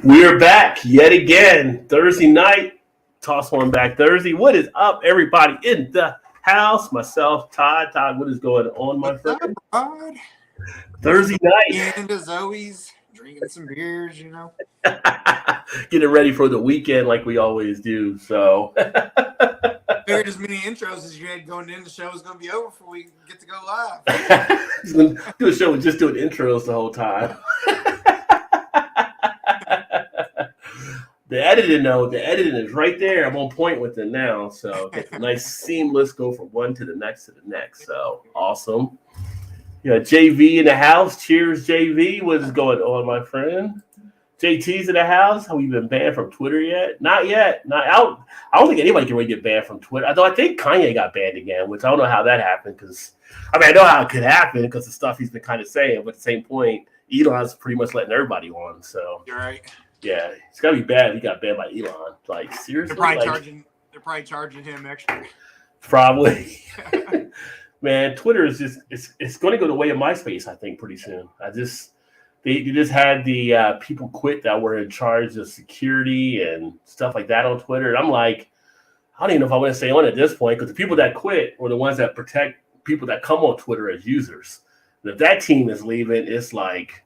We are back yet again. Thursday night. Toss one back Thursday. What is up, everybody in the house? Myself, Todd. Todd, what is going on, my What's up, friend? Rod? Thursday night. And as always, drinking some beers, Getting ready for the weekend like we always do. So Figured as many intros as you had going in, the show was going to be over before we get to go live. do a show with just doing intros the whole time. The editing is right there. I'm on point with it now. So it's a nice seamless go from one to the next to the next. So awesome. Yeah, JV in the house. Cheers, JV. What is going on, my friend? JT's in the house. Have we been banned from Twitter yet? Not yet. I don't think anybody can really get banned from Twitter. Although I think Kanye got banned again, which I don't know how that happened. Because I know how it could happen because the stuff he's been kind of saying. But at the same point, Elon's pretty much letting everybody on. So You're right. yeah, it's gotta be bad. He got banned by Elon. Like seriously, They're probably charging him extra. Probably. Man, Twitter is just it's going to go the way of MySpace. I think pretty soon. They just had the people quit that were in charge of security and stuff like that on Twitter. And I'm like, I don't even know if I want to stay on at this point because the people that quit were the ones that protect people that come on Twitter as users. And if that team is leaving, it's like,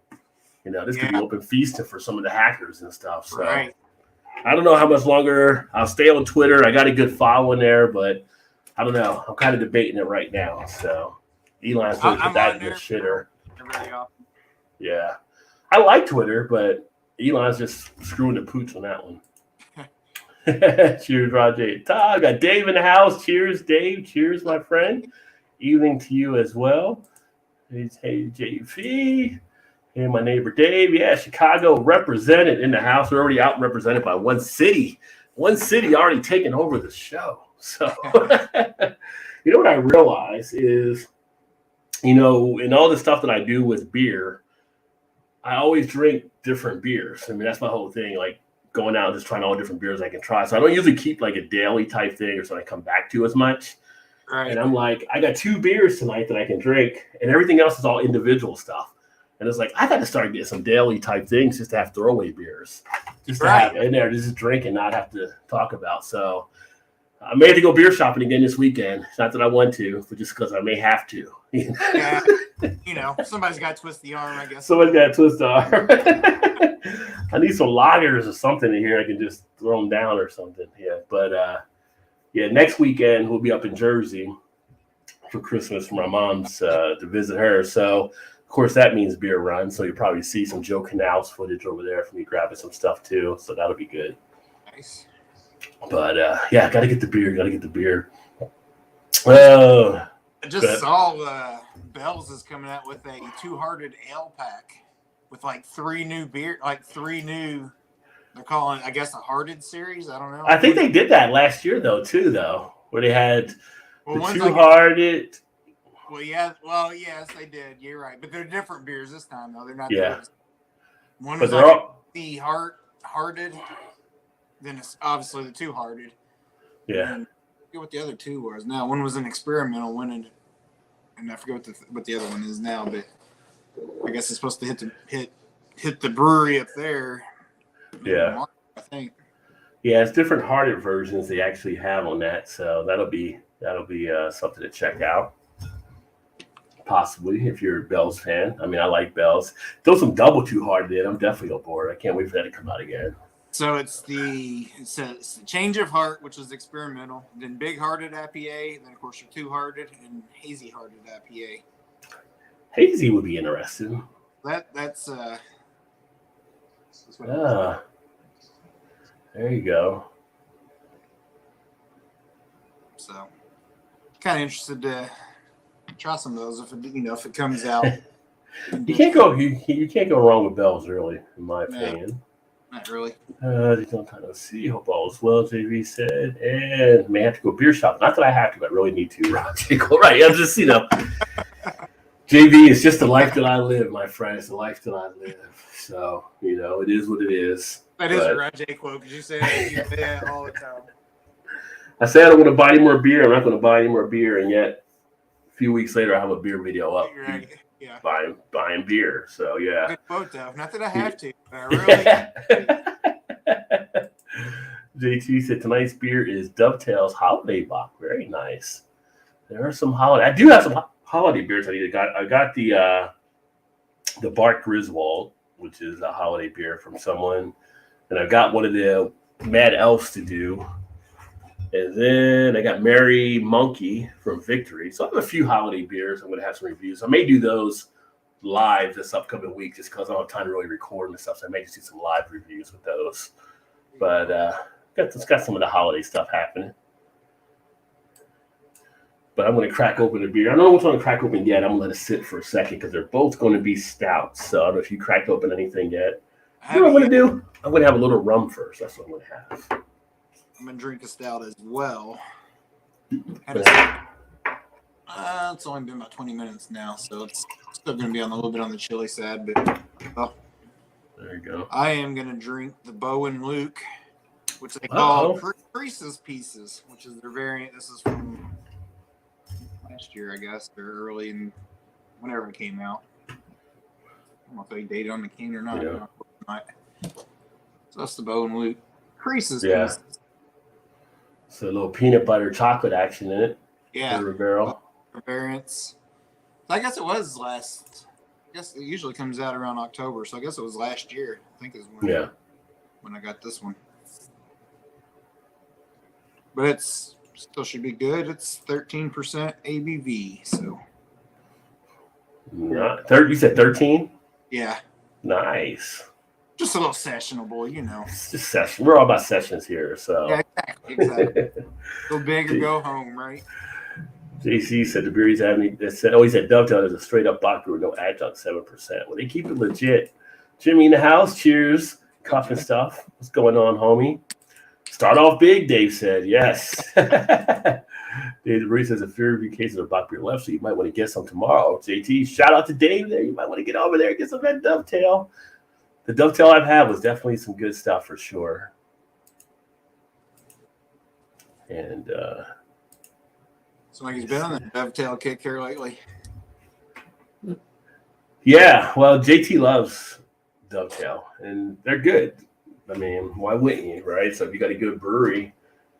this could be open feasting for some of the hackers and stuff. So right. I don't know how much longer I'll stay on Twitter. I got a good following there, but I don't know. I'm kind of debating it right now. So Elon's going to put that in the shitter. Really often. Yeah. I like Twitter, but Elon's just screwing the pooch on that one. Cheers, Roger. Todd, got Dave in the house. Cheers, Dave. Cheers, my friend. Evening to you as well. Hey, JV. Hey, my neighbor Dave. Yeah, Chicago represented in the house. We're already out represented by one city. One city already taking over the show. So, what I realize is, in all the stuff that I do with beer, I always drink different beers. I mean, that's my whole thing, like going out and just trying all different beers I can try. So I don't usually keep like a daily type thing or something I come back to as much. Right. And I'm like, I got 2 beers tonight that I can drink, and everything else is all individual stuff. And it's like, I got to start getting some daily type things just to have throwaway beers. Just to have in there, just drink and not have to talk about. So I may have to go beer shopping again this weekend. It's not that I want to, but just because I may have to. Yeah. Somebody's got to twist the arm, I guess. Somebody's got to twist the arm. I need some lagers or something in here. I can just throw them down or something. Yeah. But, next weekend we'll be up in Jersey for Christmas for my mom's to visit her. So, of course, that means beer run. So you'll probably see some Joe Canals footage over there for me grabbing some stuff, too. So that'll be good. Nice. But, got to get the beer. Oh. I just saw Bell's is coming out with a two-hearted ale pack with like 3 new beer, they're calling it, I guess, a hearted series. I don't know. I think they did that last year, though, where they had the two-hearted. Yes, they did. You're right. But they're different beers this time, though. They're not. Yeah. One was the hearted, then it's obviously the two-hearted. Yeah. And I forget what the other 2 was. Now, one was an experimental one, and I forget what the other one is now. But I guess it's supposed to hit the brewery up there. Yeah. March, I think. Yeah, it's different hearted versions they actually have on that, so that'll be something to check out. Possibly, if you're a Bell's fan. I mean, I like Bell's. Throw some double too hard in. I'm definitely on board. I can't wait for that to come out again. So it's the Change of Heart, which is experimental, then Big Hearted IPA, then of course your 2-hearted and Hazy Hearted IPA. Hazy would be interesting. That's there you go. So kind of interested to try some of those if it comes out. You can't go wrong with Bell's, really, in my opinion. Not really. Don't kind of see. Hope all is well, JV said. And may have to go beer shop. Not that I have to, but I really need to. Right. I'm just, JV is just the life that I live, my friend. It's the life that I live. So, it is what it is. That is a Rajay quote, because you say that all the time. I said I don't want to buy any more beer. I'm not going to buy any more beer. And yet, a few weeks later, I have a beer video up. Right. buying beer. So yeah. Good quote though. Not that I have to, but I really. JT said tonight's beer is Dovetail's Holiday Bock. Very nice. There are some holiday. I do have some holiday beers. I got the Bart Griswold, which is a holiday beer from someone, and I got one of the Mad Elves to do, and then I got Merry Monkey from Victory. So I have a few holiday beers. I'm going to have some reviews. I may do those live this upcoming week just because I don't have time to really record and stuff. So I may just do some live reviews with those. But got some of the holiday stuff happening. But I'm going to crack open a beer. I don't know which one to crack open yet. I'm going to let it sit for a second because they're both going to be stouts. So I don't know if you cracked open anything yet. You know what I'm going to do? I'm going to have a little rum first. That's what I'm going to have. I'm going to drink a stout as well. It's only been about 20 minutes now, so it's still going to be a little bit on the chilly side. But there you go. I am going to drink the Bo and Luke, which they call Reese's Pieces, which is their variant. This is from last year, I guess, or early in whenever it came out. I don't know if they dated on the can or not. Yeah. So that's the Bo and Luke Reese's Pieces. So a little peanut butter chocolate action in it. Yeah. Barrel. Variants. I guess it was last. I guess it usually comes out around October, so I guess it was last year. I think is when I got this one. But it's still should be good. It's 13% ABV. So. You said 13? Yeah. Nice. Just a little sessionable, you know. It's just session. We're all about sessions here, so. Yeah, exactly. Go big or go home, right? JC said the beer he's having. He said Dovetail is a straight up bock brew, no adjunct, 7%. Well, they keep it legit. Jimmy in the house. Cheers. Coffee stuff. What's going on, homie? Start off big, Dave said. Yes. Dave DeBree says a few cases of bock beer left, so you might want to get some tomorrow. JT, shout out to Dave there. You might want to get over there and get some of that Dovetail. The Dovetail I've had was definitely some good stuff for sure. And so like he's been on the Dovetail kick here lately. Yeah, well, JT loves Dovetail, and they're good. I mean, why wouldn't you, right? So if you got a good brewery,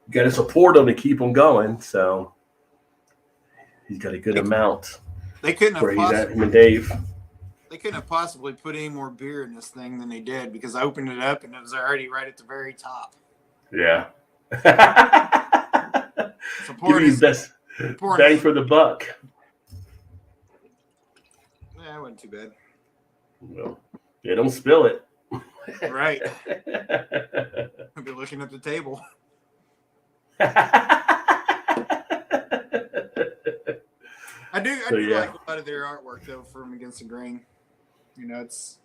you got to support them to keep them going. So he's got a good amount. They couldn't have him and Dave. They couldn't have possibly put any more beer in this thing than they did because I opened it up and it was already right at the very top. Yeah. Give you best bang for the buck. Yeah, it wasn't too bad. Well, yeah, don't spill it. Right. I'll be looking at the table. I do like a lot of their artwork though from Against the Grain. You know, it's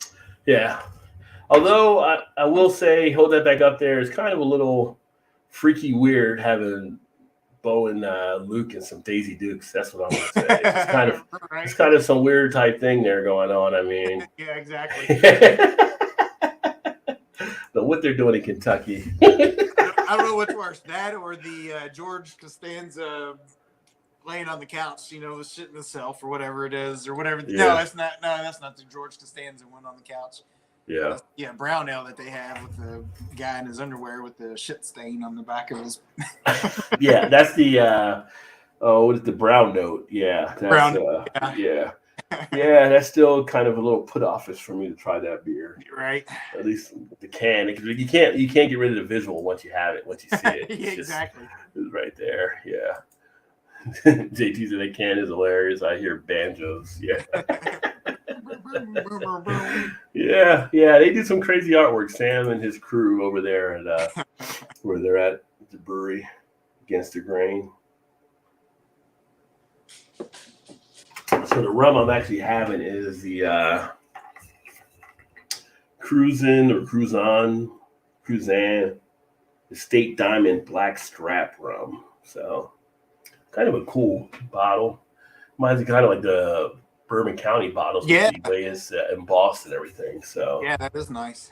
Although I will say, hold that back up there. It's kind of a little freaky weird having Bo and Luke and some Daisy Dukes. That's what I'm going to say. It's kind of it's kind of some weird type thing there going on. I mean, yeah, exactly. But what they're doing in Kentucky, I don't know what's worse, that or the George Costanza laying on the couch, you know, shitting himself or whatever it is, or whatever. Yeah. No, that's not the George Costanza one on the couch. Yeah, brown ale that they have with the guy in his underwear with the shit stain on the back of his. Yeah, that's the what is the brown note? Yeah, that's, brown. Yeah, that's still kind of a little put office for me to try that beer. Right. At least the can. You can't get rid of the visual once you have it. Once you see it, yeah, exactly. It's right there. Yeah. JT said the can is hilarious. I hear banjos. Yeah. Yeah. They do some crazy artwork. Sam and his crew over there at where they're at the brewery Against the Grain. So the rum I'm actually having is the Cruzan Estate Diamond Black Strap rum. So kind of a cool bottle. Reminds me kind of like the Bourbon County bottles. Yeah. The way it's embossed and everything. So yeah, that is nice.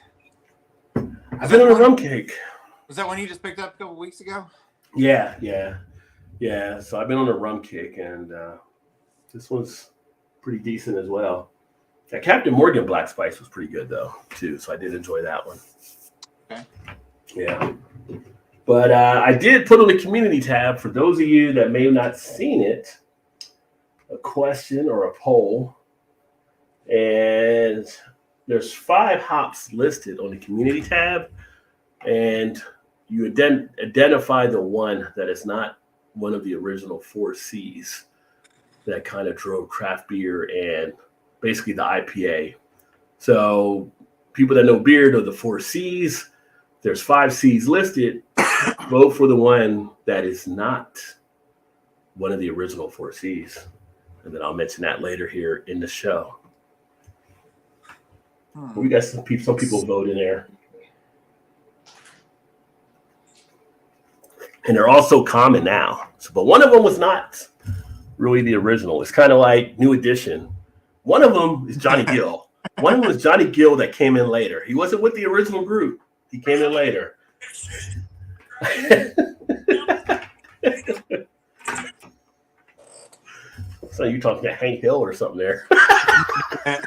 I've been on a rum kick. Was that one you just picked up a couple weeks ago? Yeah. So I've been on a rum kick, and this one's pretty decent as well. Yeah, Captain Morgan Black Spice was pretty good though too, so I did enjoy that one. Okay. Yeah, but I did put on the community tab for those of you that may have not seen it, a question or a poll, and there's 5 hops listed on the community tab, and you identify the one that is not one of the original 4 C's that kind of drove craft beer and basically the IPA. So people that know beer know the 4 C's. There's 5 C's listed. Vote for the one that is not one of the original 4 C's. And then I'll mention that later here in the show. We got some people voting there. And they're also common now. So, but one of them was not really the original. It's kind of like New Edition. One of them is Johnny Gill. One of them was Johnny Gill that came in later. He wasn't with the original group. He came in later. So you talking to Hank Hill or something there? I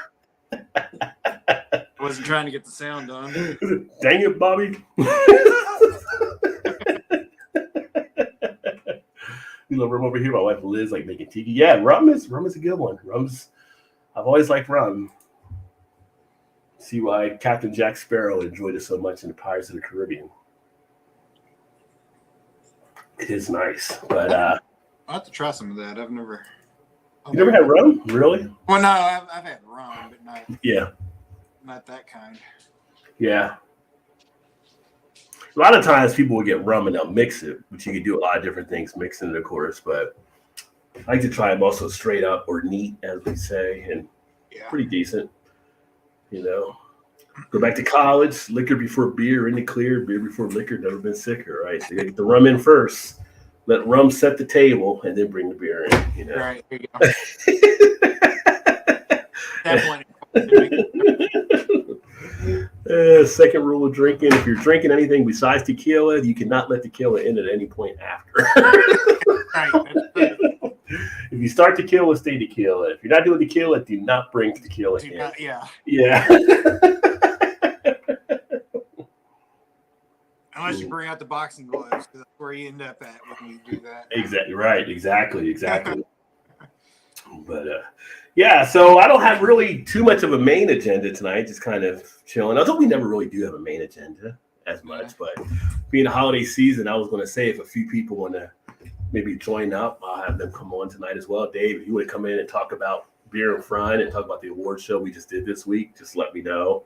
wasn't trying to get the sound done. Dang it, Bobby. You know, rum over here. My wife Liz like making tiki. Yeah, rum is a good one. I've always liked rum. See why Captain Jack Sparrow enjoyed it so much in the Pirates of the Caribbean. It is nice, but I'll have to try some of that. I've never. You never had rum, really? Well, no, I've had rum, but not that kind. Yeah. A lot of times people will get rum and they'll mix it, which you can do a lot of different things mixing it, of course. But I like to try them also straight up or neat, as we say, and pretty decent. You know, go back to college, liquor before beer in the clear, beer before liquor, never been sicker, right? So you gotta get the rum in first, let rum set the table, and then bring the beer in, you know. Right, there you go. Definitely. Second rule of drinking, if you're drinking anything besides tequila, you cannot let tequila in at any point after. Right. If you start tequila, stay tequila. If you're not doing tequila, do not bring tequila in. Yeah. Unless you bring out the boxing gloves, because that's where you end up at when you do that. Exactly right. Exactly. But so I don't have really too much of a main agenda tonight. Just kind of chilling. Although we never really do have a main agenda as much, but being the holiday season, I was going to say if a few people want to maybe join up, I'll have them come on tonight as well. Dave, if you want to come in and talk about beer and front and talk about the award show we just did this week, just let me know.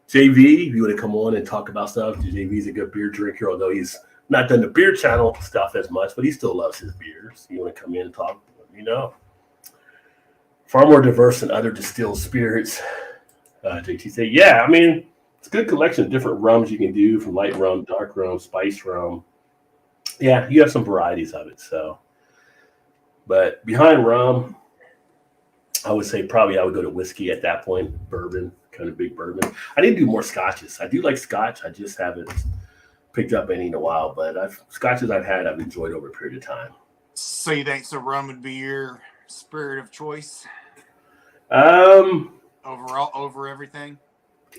JV, if you want to come on and talk about stuff, JV's a good beer drinker, although he's not done the beer channel stuff as much, but he still loves his beers. You want to come in and talk, let me know. Far more diverse than other distilled spirits. JT say, I mean, it's a good collection of different rums you can do, from light rum, dark rum, spice rum. Yeah, you have some varieties of it. So, but behind rum, I would say probably I would go to whiskey at that point, bourbon, kind of big bourbon. I need to do more scotches. I do like scotch. I just haven't picked up any in a while, but scotches I've had, I've enjoyed over a period of time. So you think rum would be your spirit of choice? Overall, over everything?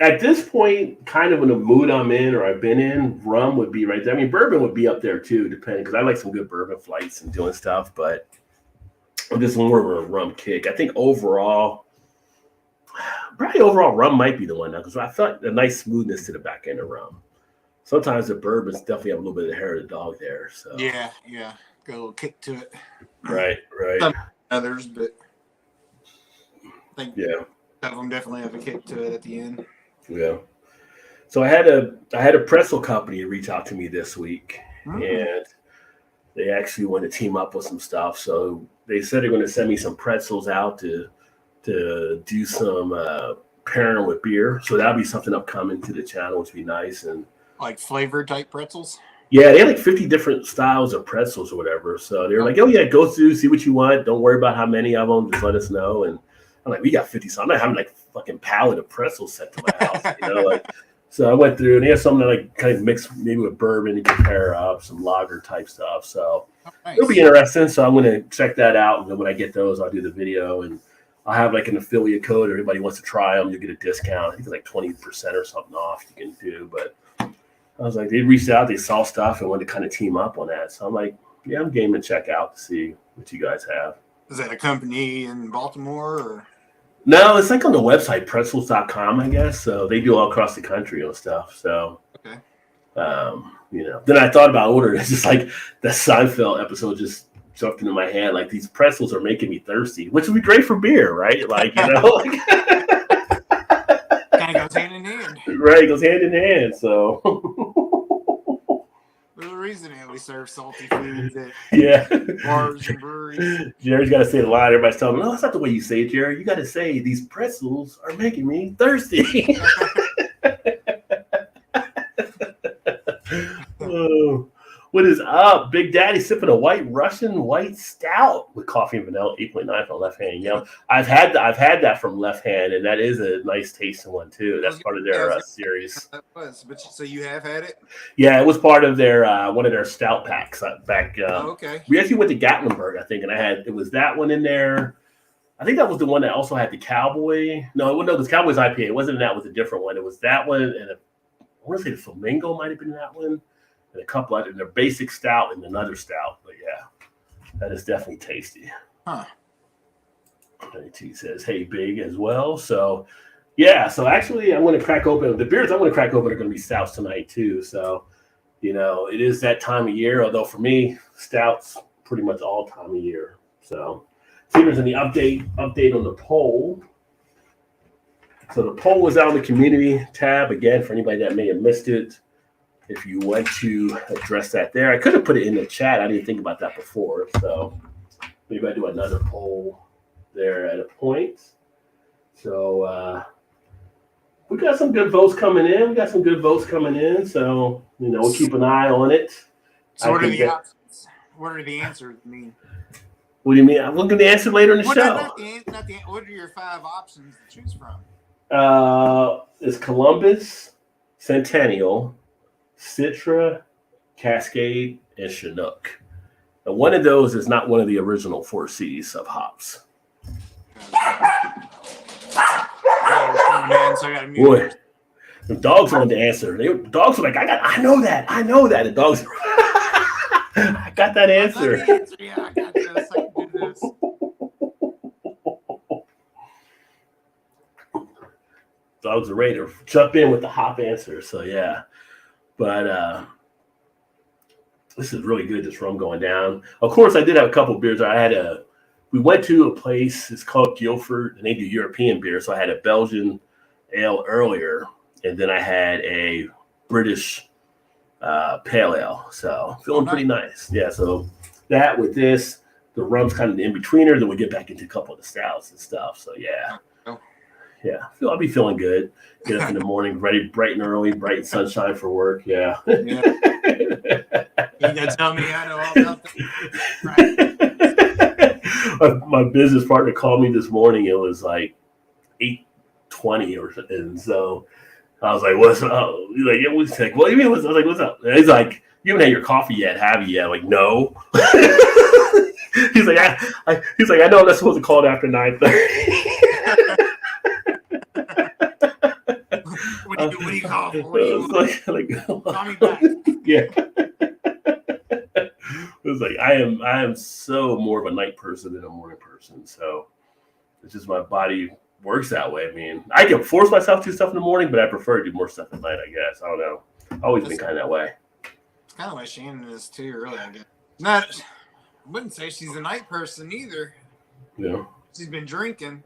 At this point, kind of in the mood I'm in or I've been in, rum would be right there. I mean, bourbon would be up there too, depending, because I like some good bourbon flights and doing stuff, but I'm just more of a rum kick. I think overall, rum might be the one now, because I felt a nice smoothness to the back end of rum. Sometimes the bourbons definitely have a little bit of the hair of the dog there. So yeah, got a little kick to it. Right. Some others, but I think some of them definitely have a kick to it at the end. Yeah. So I had a pretzel company reach out to me this week, and they actually want to team up with some stuff. So they said they're going to send me some pretzels out to do some pairing with beer. So that'll be something upcoming to the channel, which would be nice. And like flavor type pretzels? Yeah, they had like 50 different styles of pretzels or whatever. So they were like, oh yeah, go through, see what you want. Don't worry about how many of them. Just let us know. And I'm like, we got 50. So I'm not having like fucking pallet of pretzels sent to my house, you know, like. So I went through, and they have something that like kind of mixed maybe with bourbon. You can pair up some lager type stuff. So it'll be interesting. So I'm going to check that out, and then when I get those, I'll do the video and I'll have like an affiliate code. Everybody wants to try them. You get a discount. I think it's like 20% or something off you can do. But I was like, they reached out, they saw stuff and wanted to kind of team up on that. So I'm like, yeah, I'm game to check out to see what you guys have. Is that a company in Baltimore or? No, it's like on the website, pretzels.com, I guess. So they do all across the country and stuff. So, okay. Then I thought about ordering. It's just like the Seinfeld episode just jumped into my head. Like, these pretzels are making me thirsty, which would be great for beer, right? Like, kind of goes hand in hand. Right, it goes hand in hand. So there's a reason we serve salty foods at bars and breweries. Jerry's got to say it a lot. Everybody's telling me, no, that's not the way you say it, Jerry. You got to say these pretzels are making me thirsty. Oh, what is up? Big Daddy sipping a white Russian white stout with coffee and vanilla, 8.9 from Left Hand. Yeah, I've had that from Left Hand, and that is a nice tasting one too. That's part of their series. That was, but so you have had it? Yeah, it was part of their one of their stout packs back. Okay. We actually went to Gatlinburg, I think, and it was that one in there. I think that was the one that also had the Cowboy. No, it was Cowboy's IPA. It wasn't that. It was a different one. It was that one, and I want to say the Flamingo might have been that one. And a couple other, their basic stout and another stout. But yeah, that is definitely tasty. Huh. He says, hey, big as well. So yeah, so actually I'm going to crack open the beers. I'm going to crack open are going to be stouts tonight too. So, it is that time of year. Although for me, stouts pretty much all time of year. So see, there's any update on the poll. So the poll was out in the community tab again for anybody that may have missed it. If you want to address that there, I could have put it in the chat. I didn't think about that before. So maybe I do another poll there at a point. So we got some good votes coming in. So, we'll keep an eye on it. So what are the options? What are the answers mean? What do you mean? I'm looking at the answer later in the show. What are your 5 options to choose from? It's Columbus, Centennial, Citra, Cascade, and Chinook. And one of those is not one of the original 4 C's of hops. Boy, the dogs wanted to answer. Dogs were like, I know that. The dogs, I got that answer. Yeah, I got this. I can do this. Dogs are ready to jump in with the hop answer. So yeah. But this is really good, this rum going down. Of course, I did have a couple beers. We went to a place, it's called Guilford, and they do European beer. So I had a Belgian ale earlier, and then I had a British pale ale. So feeling pretty nice. Yeah, so that with this, the rum's kind of the in-betweener. Then we get back into a couple of the stouts and stuff. So yeah. Yeah, I'll be feeling good. Get up in the morning, ready, bright and early, bright and sunshine for work. Yeah. You gonna tell me I know all about that? My business partner called me this morning. It was like 8:20 or something, and so I was like, "What's up?" He's like, "Yeah, what's like? What do you mean? I was like, "What's up?" And he's like, "You haven't had your coffee yet, have you?" Yet? I'm like, "No." He's like, I know I'm not supposed to call it after 9:30. What do you call for? What do you want? Call me back. Yeah. It was like I am so more of a night person than a morning person. So it's just my body works that way. I mean, I can force myself to do stuff in the morning, but I prefer to do more stuff at night, I guess. I don't know. I've always been kind of that way. It's kind of like Shannon is too, really, I guess. I wouldn't say she's a night person either. Yeah. She's been drinking.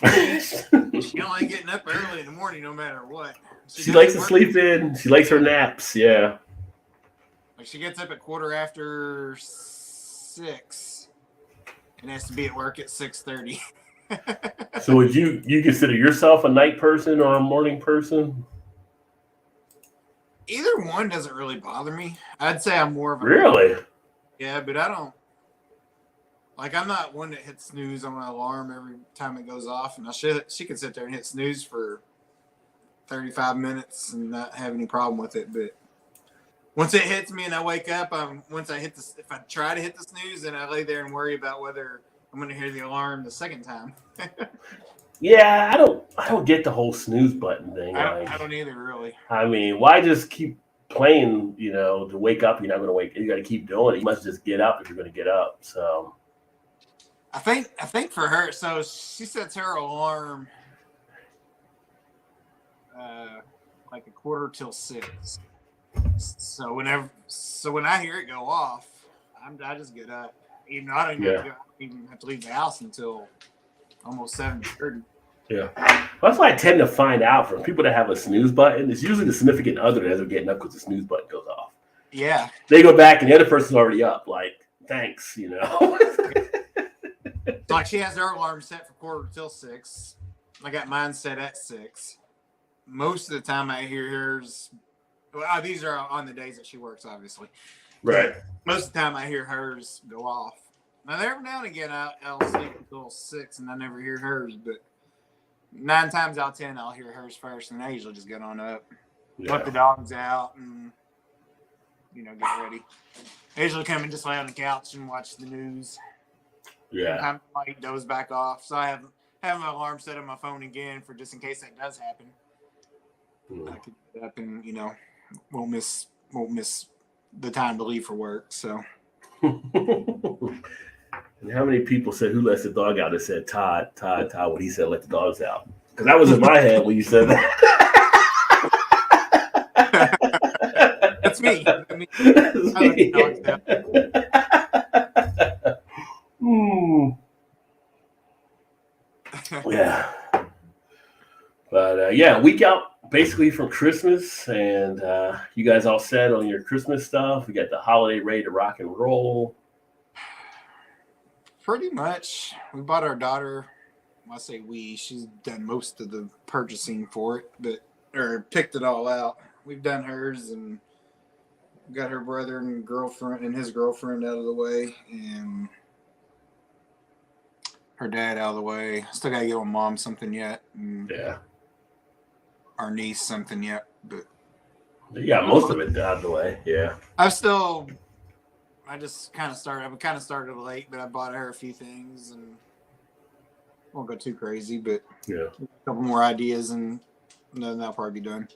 She don't like getting up early in the morning no matter what. She likes to sleep in. She likes her naps. Yeah. Like she gets up at 6:15 and has to be at work at 6:30. So would you consider yourself a night person or a morning person? Either one doesn't really bother me. I'd say I'm more of a really. Yeah, but I don't. Like, I'm not one that hits snooze on my alarm every time it goes off. And she can sit there and hit snooze for 35 minutes and not have any problem with it. But once it hits me and I wake up, if I try to hit the snooze, then I lay there and worry about whether I'm gonna hear the alarm the second time. Yeah, I don't get the whole snooze button thing. I don't either, really. I mean, why just keep playing? To wake up, you're not going to wake. You got to keep doing it. You must just get up if you're going to get up. So, I think for her, so she sets her alarm like 5:45 So when I hear it go off, I just get up. Even though I don't even have to leave the house until almost 7:30. Yeah, that's why I tend to find out from people that have a snooze button. It's usually the significant other as they're getting up because the snooze button goes off. Yeah, they go back and the other person's already up. Like, thanks, Like she has her alarm set for 5:45. I got mine set at 6. Most of the time, I hear hers. Well, these are on the days that she works, obviously. Right. Most of the time, I hear hers go off. Now, every now and again, I'll sleep until 6, and I never hear hers. But 9 times out of 10, I'll hear hers first, and I usually just get on up, let the dogs out, and get ready. I usually come and just lay on the couch and watch the news. Yeah. Sometimes the light goes back off, so I have my alarm set on my phone again for just in case that does happen. I could get up and won't miss the time to leave for work. So. And how many people said, "Who lets the dog out?" and said, Todd, when he said, "Let the dogs out." Because that was in my head when you said that. That's me. I let the dogs out. Yeah. But, week out basically from Christmas. And you guys all set on your Christmas stuff? We got the holiday ready to rock and roll. Pretty much. We bought our daughter. Well, I say we. She's done most of the purchasing for it, or picked it all out. We've done hers and got her brother and girlfriend and his girlfriend out of the way, and her dad out of the way. Still gotta get my mom something yet. Yeah. Our niece something yet, but you got most of it out of the way. Yeah. I just kind of started. I kind of started late, but I bought her a few things, and won't go too crazy. But yeah, a couple more ideas, and then that'll probably be done.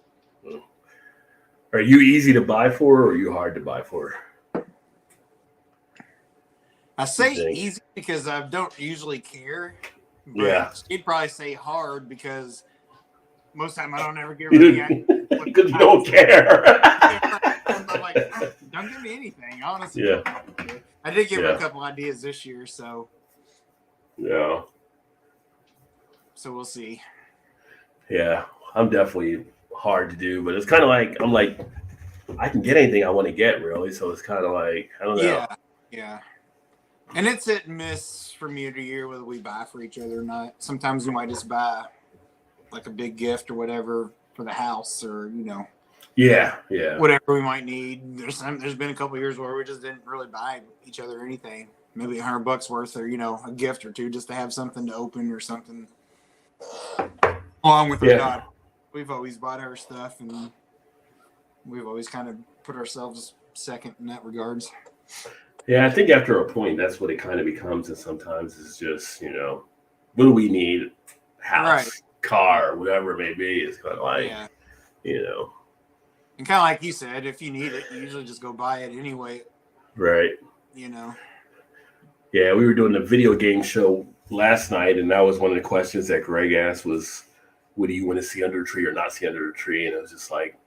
Are you easy to buy for, or are you hard to buy for? I say easy because I don't usually care. But yeah, she'd probably say hard because most of the time I don't ever give her anything. Because you don't care. I'm like, don't give me anything, honestly. Yeah. I did give her a couple ideas this year, so. Yeah. So we'll see. Yeah, I'm definitely hard to do, but it's kind of like I can get anything I want to get, really. So it's kind of like, I don't know. Yeah. And it's hit and miss from year to year whether we buy for each other or not. Sometimes we might just buy like a big gift or whatever for the house, or Yeah. whatever we might need. There's been a couple of years where we just didn't really buy each other anything. Maybe $100 worth, or a gift or two, just to have something to open or something. Along with her daughter, we've always bought her stuff, and we've always kind of put ourselves second in that regards. Yeah, I think after a point, that's what it kind of becomes, and sometimes it's just what do we need? House, car, whatever it may be. It's kind of like And kind of like you said, if you need it, you usually just go buy it anyway. Right. Yeah, we were doing a video game show last night, and that was one of the questions that Greg asked was, what do you want to see under a tree or not see under a tree? And it was just like,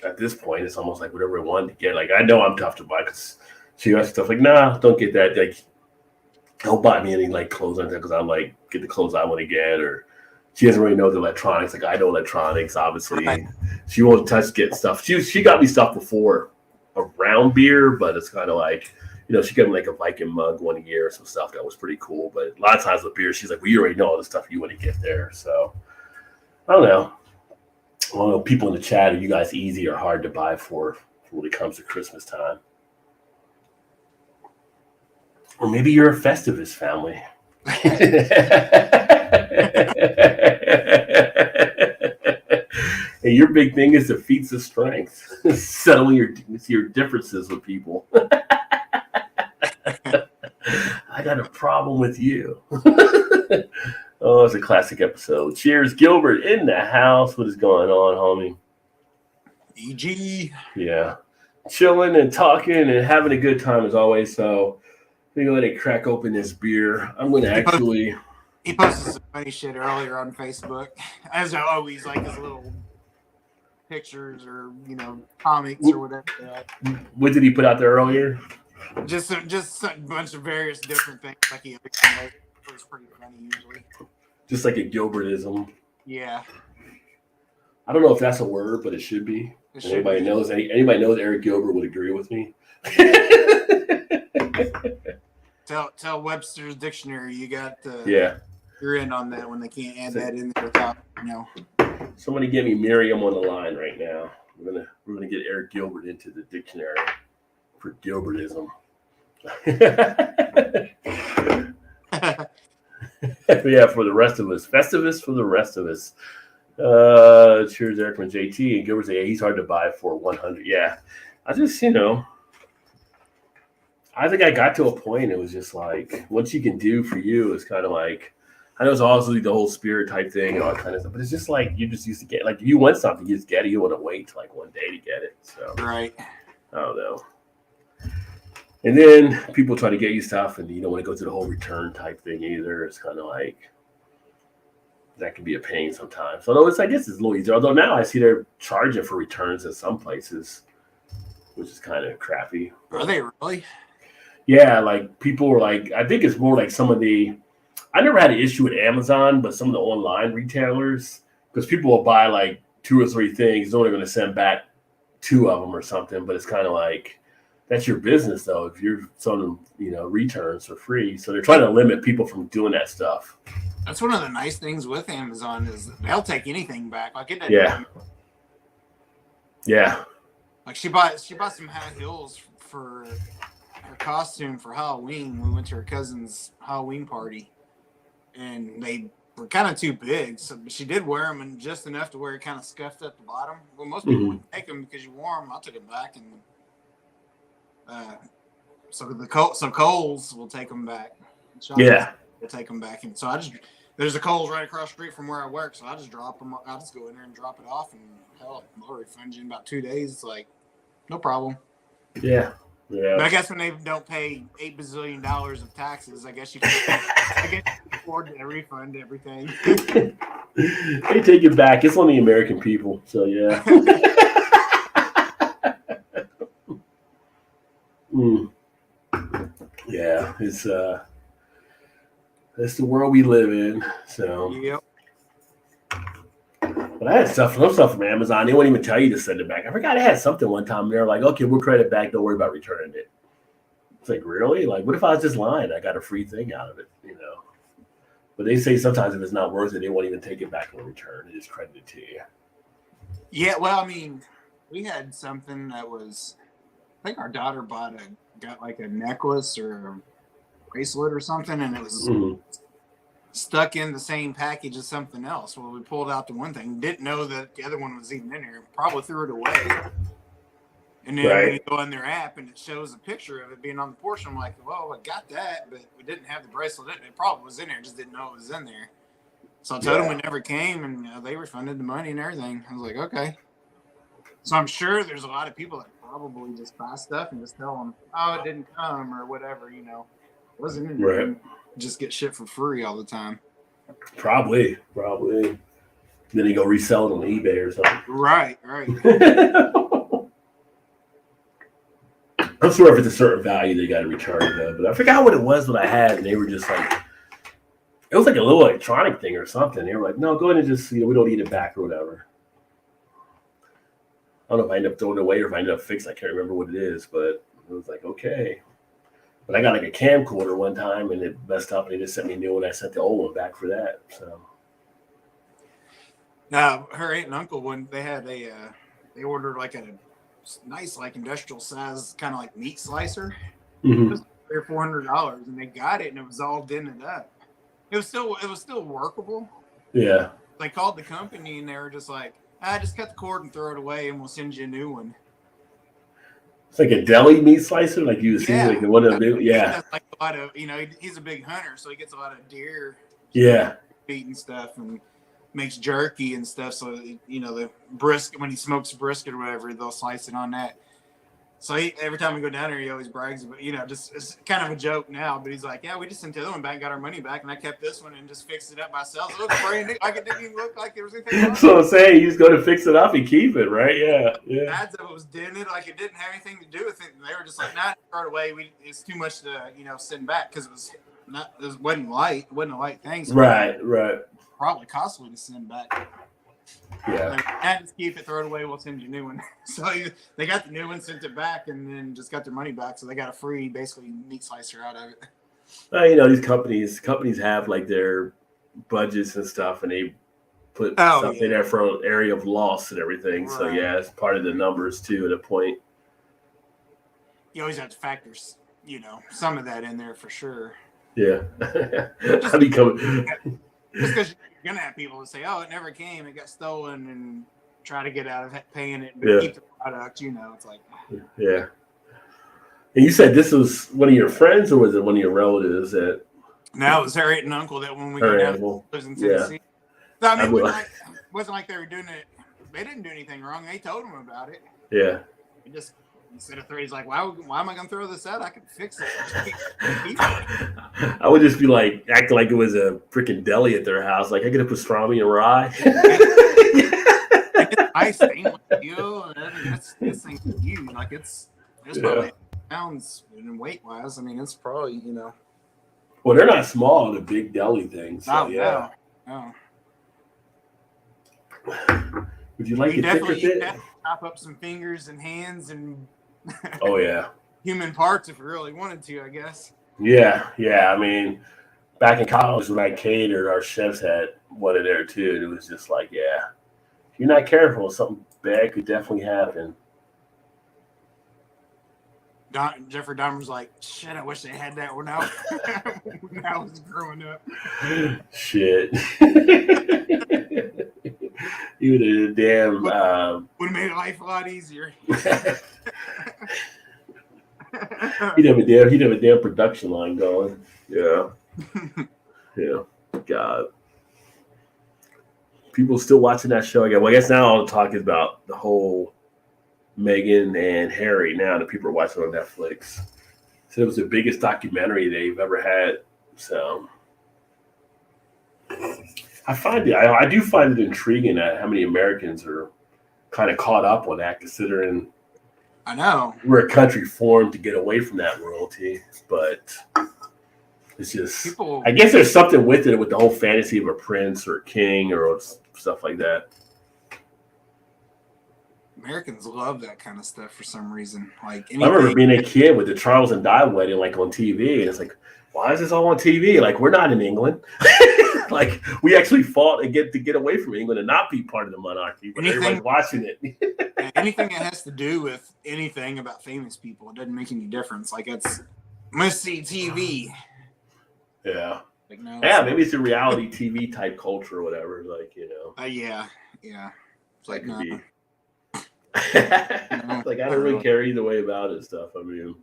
at this point, it's almost like whatever I wanted to get. Like, I know I'm tough to buy because she asked stuff like, nah, don't get that. Like, don't buy me any like clothes on that because I'm like, get the clothes I want to get, or she doesn't really know the electronics. Like, I know electronics, obviously. Right. She won't get stuff. She got me stuff before around beer, but it's kind of like, she got me like a Viking mug one year or some stuff that was pretty cool. But a lot of times with beer, she's like, well, you already know all the stuff you want to get there. So I don't know. People in the chat, are you guys easy or hard to buy for when it comes to Christmas time? Or maybe you're a Festivus family. And your big thing is the feats of strength, settling your differences with people. I got a problem with you. Oh, it's a classic episode. Cheers, Gilbert in the house. What is going on, homie? EG. Yeah. Chilling and talking and having a good time as always. So we're going to crack open this beer. I'm going to actually... He posted some funny shit earlier on Facebook. As always, like his little pictures or, comics or whatever. What did he put out there earlier? Just a bunch of various different things. Like it was pretty funny usually. Just like a Gilbertism. Yeah. I don't know if that's a word, but it should be. Anybody knows Eric Gilbert would agree with me. Tell Webster's Dictionary you got you're in on that when they can't add that in there without Somebody give me Miriam on the line right now. We're gonna get Eric Gilbert into the dictionary for Gilbertism. Yeah, for the rest of us. Festivus for the rest of us. Cheers, Eric from JT. And Gilbert said, yeah, he's hard to buy for 100. Yeah. I just, I think I got to a point, it was just like, what you can do for you is kind of like, I know it's also the whole spirit type thing and all that kind of stuff, but it's just like, you just used to get, like, if you want something, you just get it. You want to wait till like one day to get it. So, right. I don't know. And then people try to get you stuff and you don't want to go through the whole return type thing either. It's kind of like, that can be a pain sometimes. Although I guess it's a little easier. Although now I see they're charging for returns in some places, which is kind of crappy. Are they really? Yeah, like people were like, I think it's more like some of the, I never had an issue with Amazon, but some of the online retailers, because people will buy like 2 or 3 things, they're only going to send back 2 of them or something. But it's kind of like, that's your business though. If you're selling, returns for free. So they're trying to limit people from doing that stuff. That's one of the nice things with Amazon is they'll take anything back. Like it doesn't. Yeah. Yeah. Like she bought some high heels for her costume for Halloween. We went to her cousin's Halloween party, and they were kind of too big. So she did wear them, and just enough to where it kind of scuffed at the bottom. Well, most people wouldn't take them because you wore them. I took them back, and so Kohl's will take them back. Yeah. We'll take them back, and so there's a Kohl's right across the street from where I work, so I just drop them. I just go in there and drop it off, and hell, they'll refund you in about 2 days. It's like no problem. Yeah. Yeah. But I guess when they don't pay $8 bazillion of taxes, I guess you can afford to refund everything. They take it back. It's only American people, so yeah. Yeah, it's the world we live in. So. Yep. But I had some stuff from Amazon. They won't even tell you to send it back. I forgot I had something one time. They're like, okay, we'll credit back. Don't worry about returning it. It's like, really? Like, what if I was just lying? I got a free thing out of it, But they say sometimes if it's not worth it, they won't even take it back on return. They just credit it to you. Yeah, well, I mean, we had something that was, I think our daughter got like a necklace or a bracelet or something, and it was stuck in the same package as something else. Well, we pulled out the one thing, didn't know that the other one was even in there, probably threw it away. And then when you go on their app and it shows a picture of it being on the portion, I'm like, well, I got that, but we didn't have the bracelet in it. It probably was in there, just didn't know it was in there. So I told them it never came, and they refunded the money and everything. I was like, okay. So I'm sure there's a lot of people that probably just buy stuff and just tell them, oh, it didn't come or whatever, It wasn't in there. Right. Just get shit for free all the time. Probably. Then you go resell it on eBay or something. Right. I'm sure if it's a certain value, they got to return it though. But I forgot what it was what I had, and they were just like, it was like a little electronic thing or something. They were like, no, go ahead and just, we don't need it back or whatever. I don't know if I ended up throwing it away or if I ended up fixing it. I can't remember what it is, but it was like, okay. But I got like a camcorder one time and it messed up and they just sent me a new one. I sent the old one back for that. So now her aunt and uncle, when they had they ordered like a nice like industrial size kind of like meat slicer. It was $300 or $400, and they got it and it was all dented up. It was still workable. Yeah. They called the company and they were just like, just cut the cord and throw it away and we'll send you a new one. It's like a deli meat slicer, like you see, like one of them. He Yeah, does like a lot of, he's a big hunter, so he gets a lot of deer yeah, meat and stuff, and makes jerky and stuff. So the brisket, when he smokes brisket or whatever, they'll slice it on that. So every time we go down there, he always brags about, just it's kind of a joke now, but he's like, yeah, we just sent the other one back, got our money back, and I kept this one and just fixed it up myself. It looks brand new, like it didn't even look like there was anything wrong. So I'm saying you just go to fix it up and keep it, right? Yeah, yeah. Ads of it was dented, like it didn't have anything to do with it, and they were just like, nah, throw it away. It's too much to send back because it wasn't light, it wasn't a light thing. So right. Probably costly to send back. Yeah. Like, just keep it, throw it away, we'll send you a new one. So they got the new one, sent it back, and then just got their money back. So they got a free, basically, meat slicer out of it. These companies have like their budgets and stuff, and they put stuff in there for area of loss and everything. Right. So yeah, it's part of the numbers too at a point. You always have to factor, some of that in there for sure. Yeah. Just because you're gonna have people that say, "Oh, it never came; it got stolen," and try to get out of paying it, but keep the product. It's like, yeah. And you said this was one of your friends, or was it one of your relatives? That no, it was her aunt and uncle that when we go down lives in Tennessee. Yeah. So, it wasn't like they were doing it. They didn't do anything wrong. They told them about it. Yeah. It just. Instead of three, he's like, why am I going to throw this out? I can fix it. I would just be like, acting like it was a freaking deli at their house. Like, I get a pastrami and rye. It's nice stainless steel, and this thing's huge. Like, it's probably pounds in weight-wise. I mean, it's probably, Well, they're not small, the big deli things. So, no. Would you like to definitely chop up some fingers and hands and oh yeah, human parts if we really wanted to, I guess. Yeah. I mean, back in college when I catered, our chefs had one in there too, and it was just like, if you're not careful, something bad could definitely happen. Jeffrey Dahmer's like, shit, I wish they had that when I was growing up. Shit. You would have damn would have made life a lot easier. He'd have a damn production line going. Yeah. Yeah. God. People still watching that show again. Well, I guess now all the talk is about the whole Meghan and Harry now that people are watching on Netflix. So it was the biggest documentary they've ever had. So I do find it intriguing that how many Americans are kind of caught up on that, considering I know we're a country formed to get away from that royalty, but it's just I guess there's something with it, with the whole fantasy of a prince or a king or stuff like that. Americans love that kind of stuff for some reason. Like I remember being a kid with the Charles and Di wedding, like on TV, and it's like, why is this all on TV? Like, we're not in England. Like, we actually fought and get away from England and not be part of the monarchy, but everybody's watching it. Anything that has to do with anything about famous people, it doesn't make any difference. Like, it's must-see TV. Yeah. Like, no, maybe it's a reality TV type culture or whatever. Like, Yeah. It's like, no. Like, I don't really care either way about it stuff. I mean,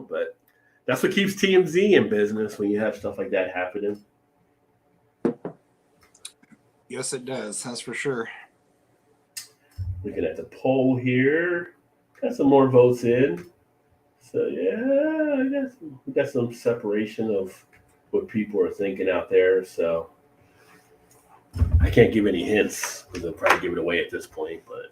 but that's what keeps TMZ in business when you have stuff like that happening. Yes, it does. That's for sure. Looking at the poll here. Got some more votes in. So, yeah, I guess we got some separation of what people are thinking out there. So, I can't give any hints because they'll probably give it away at this point, but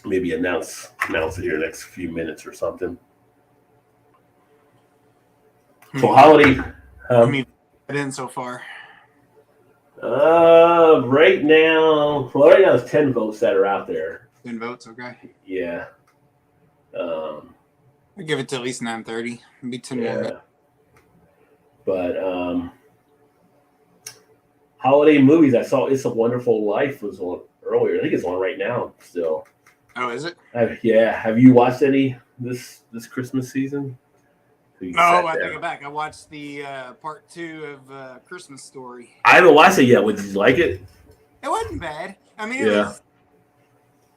maybe announce it here next few minutes or something. So holiday. In so far. Right now it's 10 votes that are out there. 10 votes, okay. Yeah. I give it to at least 9:30. Maybe 10 more minutes. But holiday movies, I saw It's a Wonderful Life was on earlier. I think it's on right now still. Oh, is it? Have you watched any this Christmas season? No, I take it back. I watched the part 2 of Christmas Story. I haven't watched it yet. Did you like it? It wasn't bad. I mean, it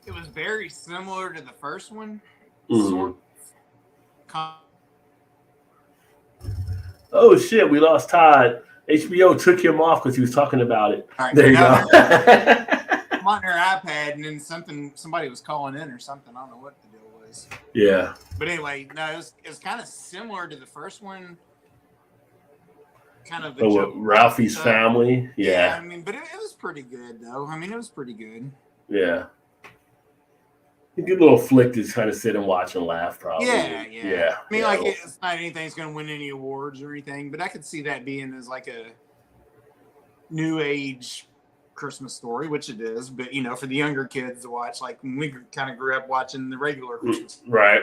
it was very similar to the first one. Mm-hmm. Sort of. Oh shit, we lost Todd. HBO took him off because he was talking about it. All right, there you go. I'm on her iPad, and then somebody was calling in or something. I don't know what the deal was. Yeah. But anyway, no, it was kind of similar to the first one. Kind of the joke. Ralphie's family. Yeah. I mean, but it was pretty good though. I mean, it was pretty good. Yeah. A good little flick to kind of sit and watch and laugh, probably. Yeah. I mean, yeah. like it's not anything that's going to win any awards or anything, but I could see that being as like a new age Christmas story, which it is. But you know, for the younger kids to watch, like when we kind of grew up watching the regular Christmas. Right.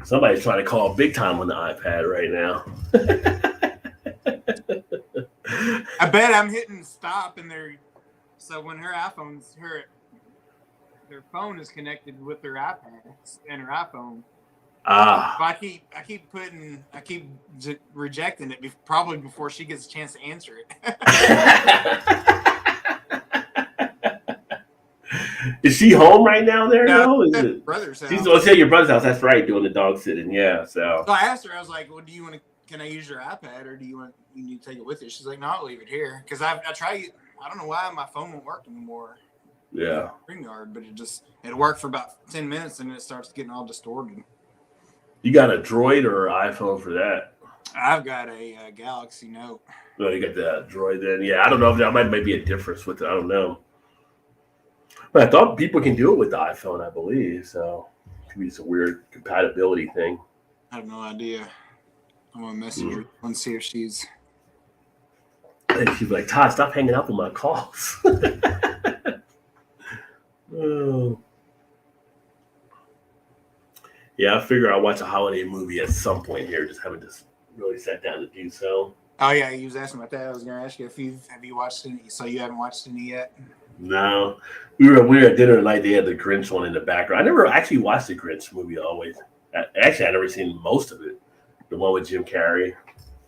Somebody's trying to call big time on the iPad right now. I bet I'm hitting stop and so when her phone is connected with her iPad and her iPhone. I keep rejecting it probably before she gets a chance to answer it. Is she home right now? No, is it brother's house? She's at your brother's house. That's right, doing the dog sitting. Yeah. So I asked her. I was like, "Well, can I use your iPad, or you need to take it with you?" She's like, "No, I'll leave it here." Because I try. I don't know why my phone won't work anymore. Yeah. StreamYard, but it worked for about 10 minutes, and it starts getting all distorted. You got a Droid or iPhone for that? I've got a Galaxy Note. Oh, you got the Droid then? Yeah, I don't know if that might be a difference with it. I don't know. But I thought people can do it with the iPhone, I believe. So it could be some weird compatibility thing. I have no idea. I'm going to message her and see if she's... And she's like, Todd, stop hanging up on my calls. Oh. Yeah, I figure I'll watch a holiday movie at some point here. Just haven't really sat down to do so. Oh yeah, you was asking about that. I was going to ask you have you watched any? So you haven't watched any yet? No, we were at dinner tonight. They had the Grinch one in the background. I never actually watched the Grinch movie. Always, actually, I never seen most of it. The one with Jim Carrey.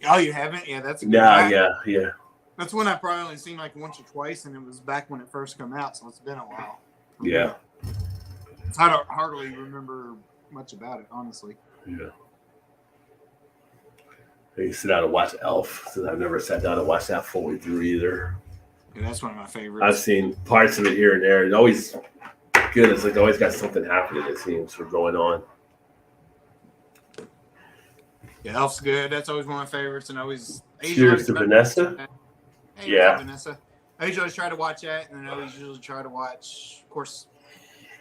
Oh, you haven't? Yeah, that's a good yeah. That's one I've probably only seen like once or twice, and it was back when it first came out, so it's been a while. Yeah. I don't hardly remember much about it, honestly. Yeah. I used to sit down and watch Elf, since I've never sat down and watched that fully through either. Yeah, that's one of my favorites. I've seen parts of it here and there. It's always good. It's like always got something happening, it seems, or going on. Yeah, Elf's good. That's always one of my favorites, and always. Cheers to Vanessa. Hey, yeah, Vanessa. I usually try to watch that, and then I usually try to watch, of course,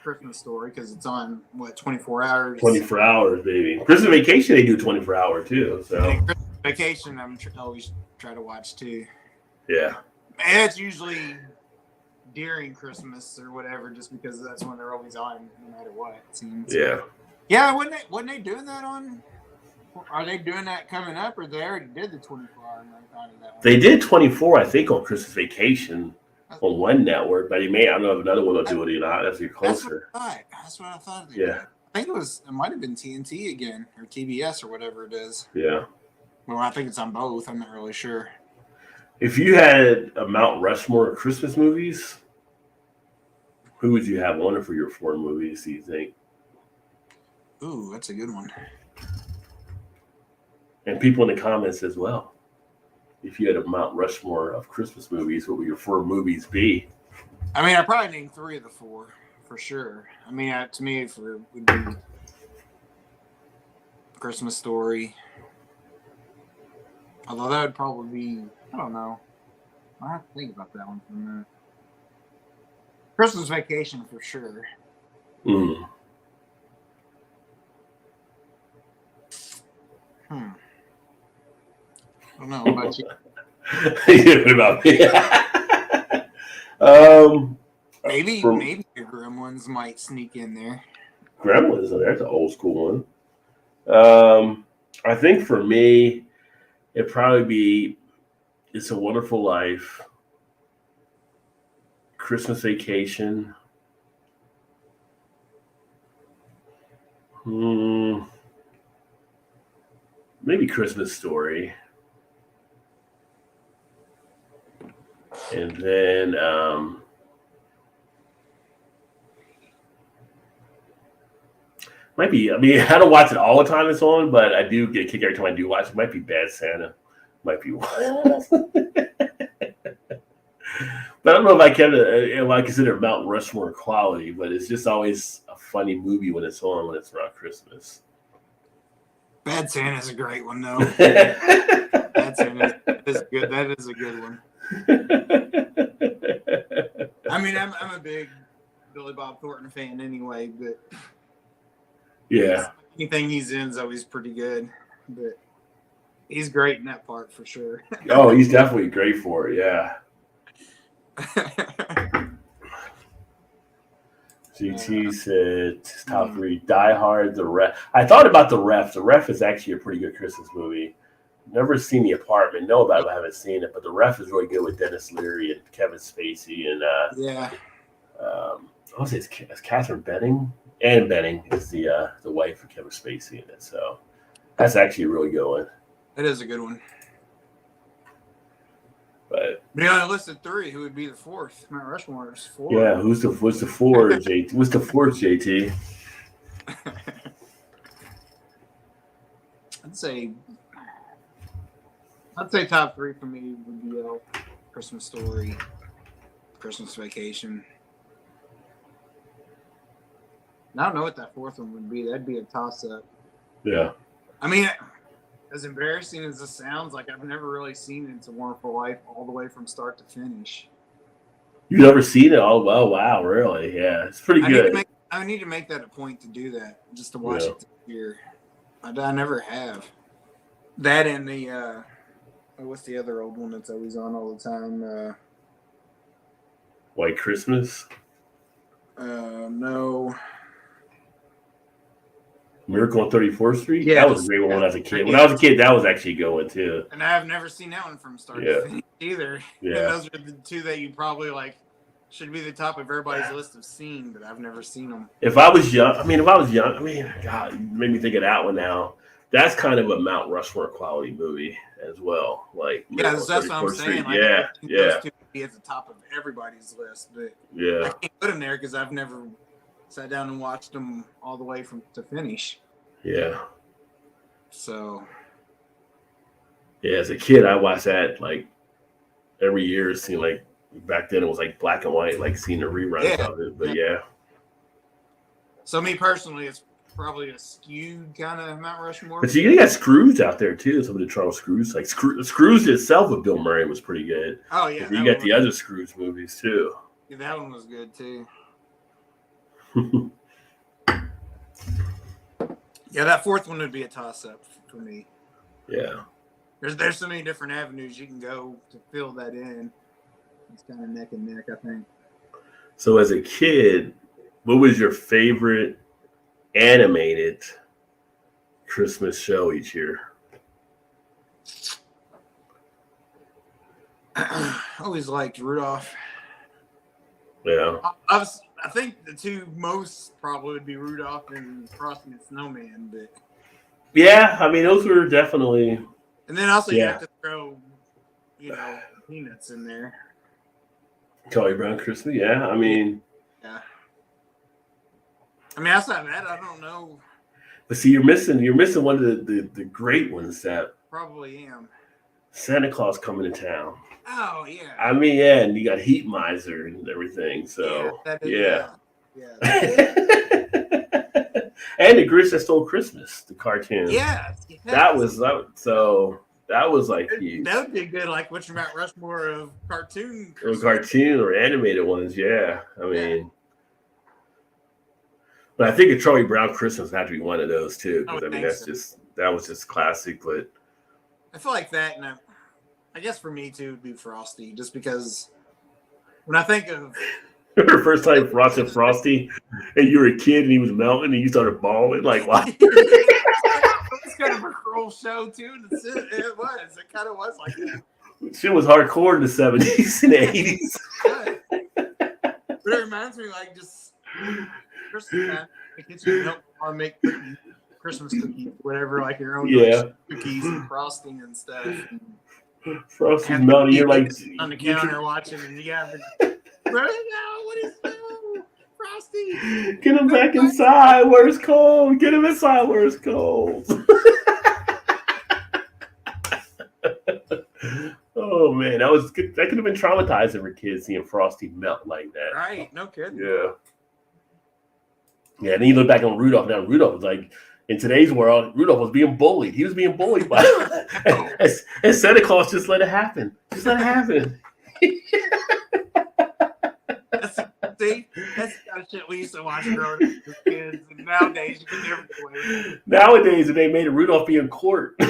Christmas Story because it's on 24 hours. 24 hours, baby. Christmas Vacation, they do 24 hour too. So Christmas Vacation, I'm always try to watch too. Yeah, and it's usually during Christmas or whatever, just because that's when they're always on, no matter what. It seems. Yeah. Yeah, wasn't they doing that on? Are they doing that coming up, or they already did the 24-hour marathon of that one? They did 24, I think, on Christmas Vacation on one network, but I don't know if another one will do it or not. That's closer. That's what I thought. Yeah. I think it might have been TNT again, or TBS, or whatever it is. Yeah. Well, I think it's on both. I'm not really sure. If you had a Mount Rushmore of Christmas movies, who would you have on for your 4 movies, do you think? Ooh, that's a good one. And people in the comments as well. If you had a Mount Rushmore of Christmas movies, what would your 4 movies be? I mean, I probably named 3 of the 4 for sure. I mean, to me, it would be Christmas Story. Although that would probably be, I don't know. I have to think about that one for a minute. Christmas Vacation for sure. Mm. I don't know. What about you? What about me? Maybe the Gremlins might sneak in there. Gremlins, that's an old school one. I think for me, it'd probably be It's a Wonderful Life, Christmas Vacation. Maybe Christmas Story. And then Might be. I mean, I don't watch it all the time it's on, but I do get a kick every time I do watch it. Might be Bad Santa. Might be one. But I don't know if I consider Mount Rushmore quality, but it's just always a funny movie when it's on when it's around Christmas. Bad Santa's a great one, though. Bad Santa is good. That is a good one. I mean, I'm a big Billy Bob Thornton fan anyway, but yeah, anything he's in is always pretty good. But he's great in that part for sure. Oh, he's definitely great for it. Yeah. GT said top 3: Die Hard, The Ref. I thought about The Ref. The Ref is actually a pretty good Christmas movie. Never seen The Apartment. Know about it, but I haven't seen it. But The Ref is really good with Dennis Leary and Kevin Spacey and I say it's Catherine Benning. Anne Benning is the wife of Kevin Spacey in it. So that's actually a really good one. It is a good one. But you only listed 3. Who would be the 4th? Mount Rushmore is 4. Yeah, what's the 4, JT? What's the 4th, JT? I'd say top 3 for me would be Christmas Story, Christmas Vacation. I don't know what that 4th one would be. That'd be a toss-up. Yeah. I mean, as embarrassing as this sounds, like I've never really seen It's a Wonderful Life all the way from start to finish. You've never seen it? Oh, well, wow, really? Yeah, it's pretty good. I need to make that a point to do that, just to watch it this year. I never have. That and the what's the other old one that's always on all the time? White Christmas? No. Miracle on 34th Street? Yeah, that was a great one when I was a kid. When I was a kid, that was actually going too. And I've never seen that one from start to finish either. Yeah. And those are the 2 that you probably should be the top of everybody's list of seen, but I've never seen them. If I was young, God, you made me think of that one now. That's kind of a Mount Rushmore quality movie as well. Like, that's what I'm saying. Like, those 2 would be at the top of everybody's list, but yeah, I can't put them there because I've never sat down and watched them all the way from to finish. Yeah. So. Yeah, as a kid, I watched that like every year. It seemed like back then it was like black and white, like seeing the reruns of it. But yeah. So me personally, it's probably a skewed kind of Mount Rushmore. But you got Scrooge out there too. Some of the Charles Scrooge, like Scrooge itself with Bill Murray was pretty good. Oh yeah. You got the other Scrooge movies too. Yeah, that one was good too. Yeah, that 4th one would be a toss-up for me. Yeah. There's so many different avenues you can go to fill that in. It's kind of neck and neck, I think. So as a kid, what was your favorite animated Christmas show each year? I always liked Rudolph. Yeah. I think the 2 most probably would be Rudolph and Frosty the Snowman, but yeah, I mean those were definitely. And then also you have to throw, Peanuts in there. Charlie Brown Christmas, yeah. I mean, yeah. I mean, outside of that, I don't know. But see, you're missing one of the great ones that probably am. Santa Claus Coming to Town. Oh yeah. I mean, yeah, and you got Heat Miser and everything. So yeah. And the Grinch That Stole Christmas, the cartoon. Yeah. That was like huge. That would be good, like what's your Mount Rushmore of cartoon Christmas. Or cartoon or animated ones, yeah. I mean, but I think a Charlie Brown Christmas had to be one of those too, because I mean that was just classic. But I feel like that, and I guess for me too, would be Frosty, just because when I think of the first time Frosty, and you were a kid and he was melting and you started bawling, like what? It's kind of a cruel show too. It kind of was like that. Shit was hardcore in the 70s and 80s. But it reminds me, like, just Christmas time, the kitchen help on make Christmas cookies, whatever, like your own cookies and frosting and stuff. Frosty's melting. You're like on the counter watching, and you have what is that? Frosty. Get him back inside where it's cold. Get him inside where it's cold. Oh man, that was good. That could have been traumatizing for kids seeing Frosty melt like that. Right, no kidding. Yeah. Yeah, and then you look back on Rudolph. Now Rudolph was like, in today's world, Rudolph was being bullied. He was being bullied by and Santa Claus just let it happen. Just let it happen. See, that's the kind of shit we used to watch growing up as kids. And nowadays, you can never get away with it. Nowadays, they made it Rudolph be in court. The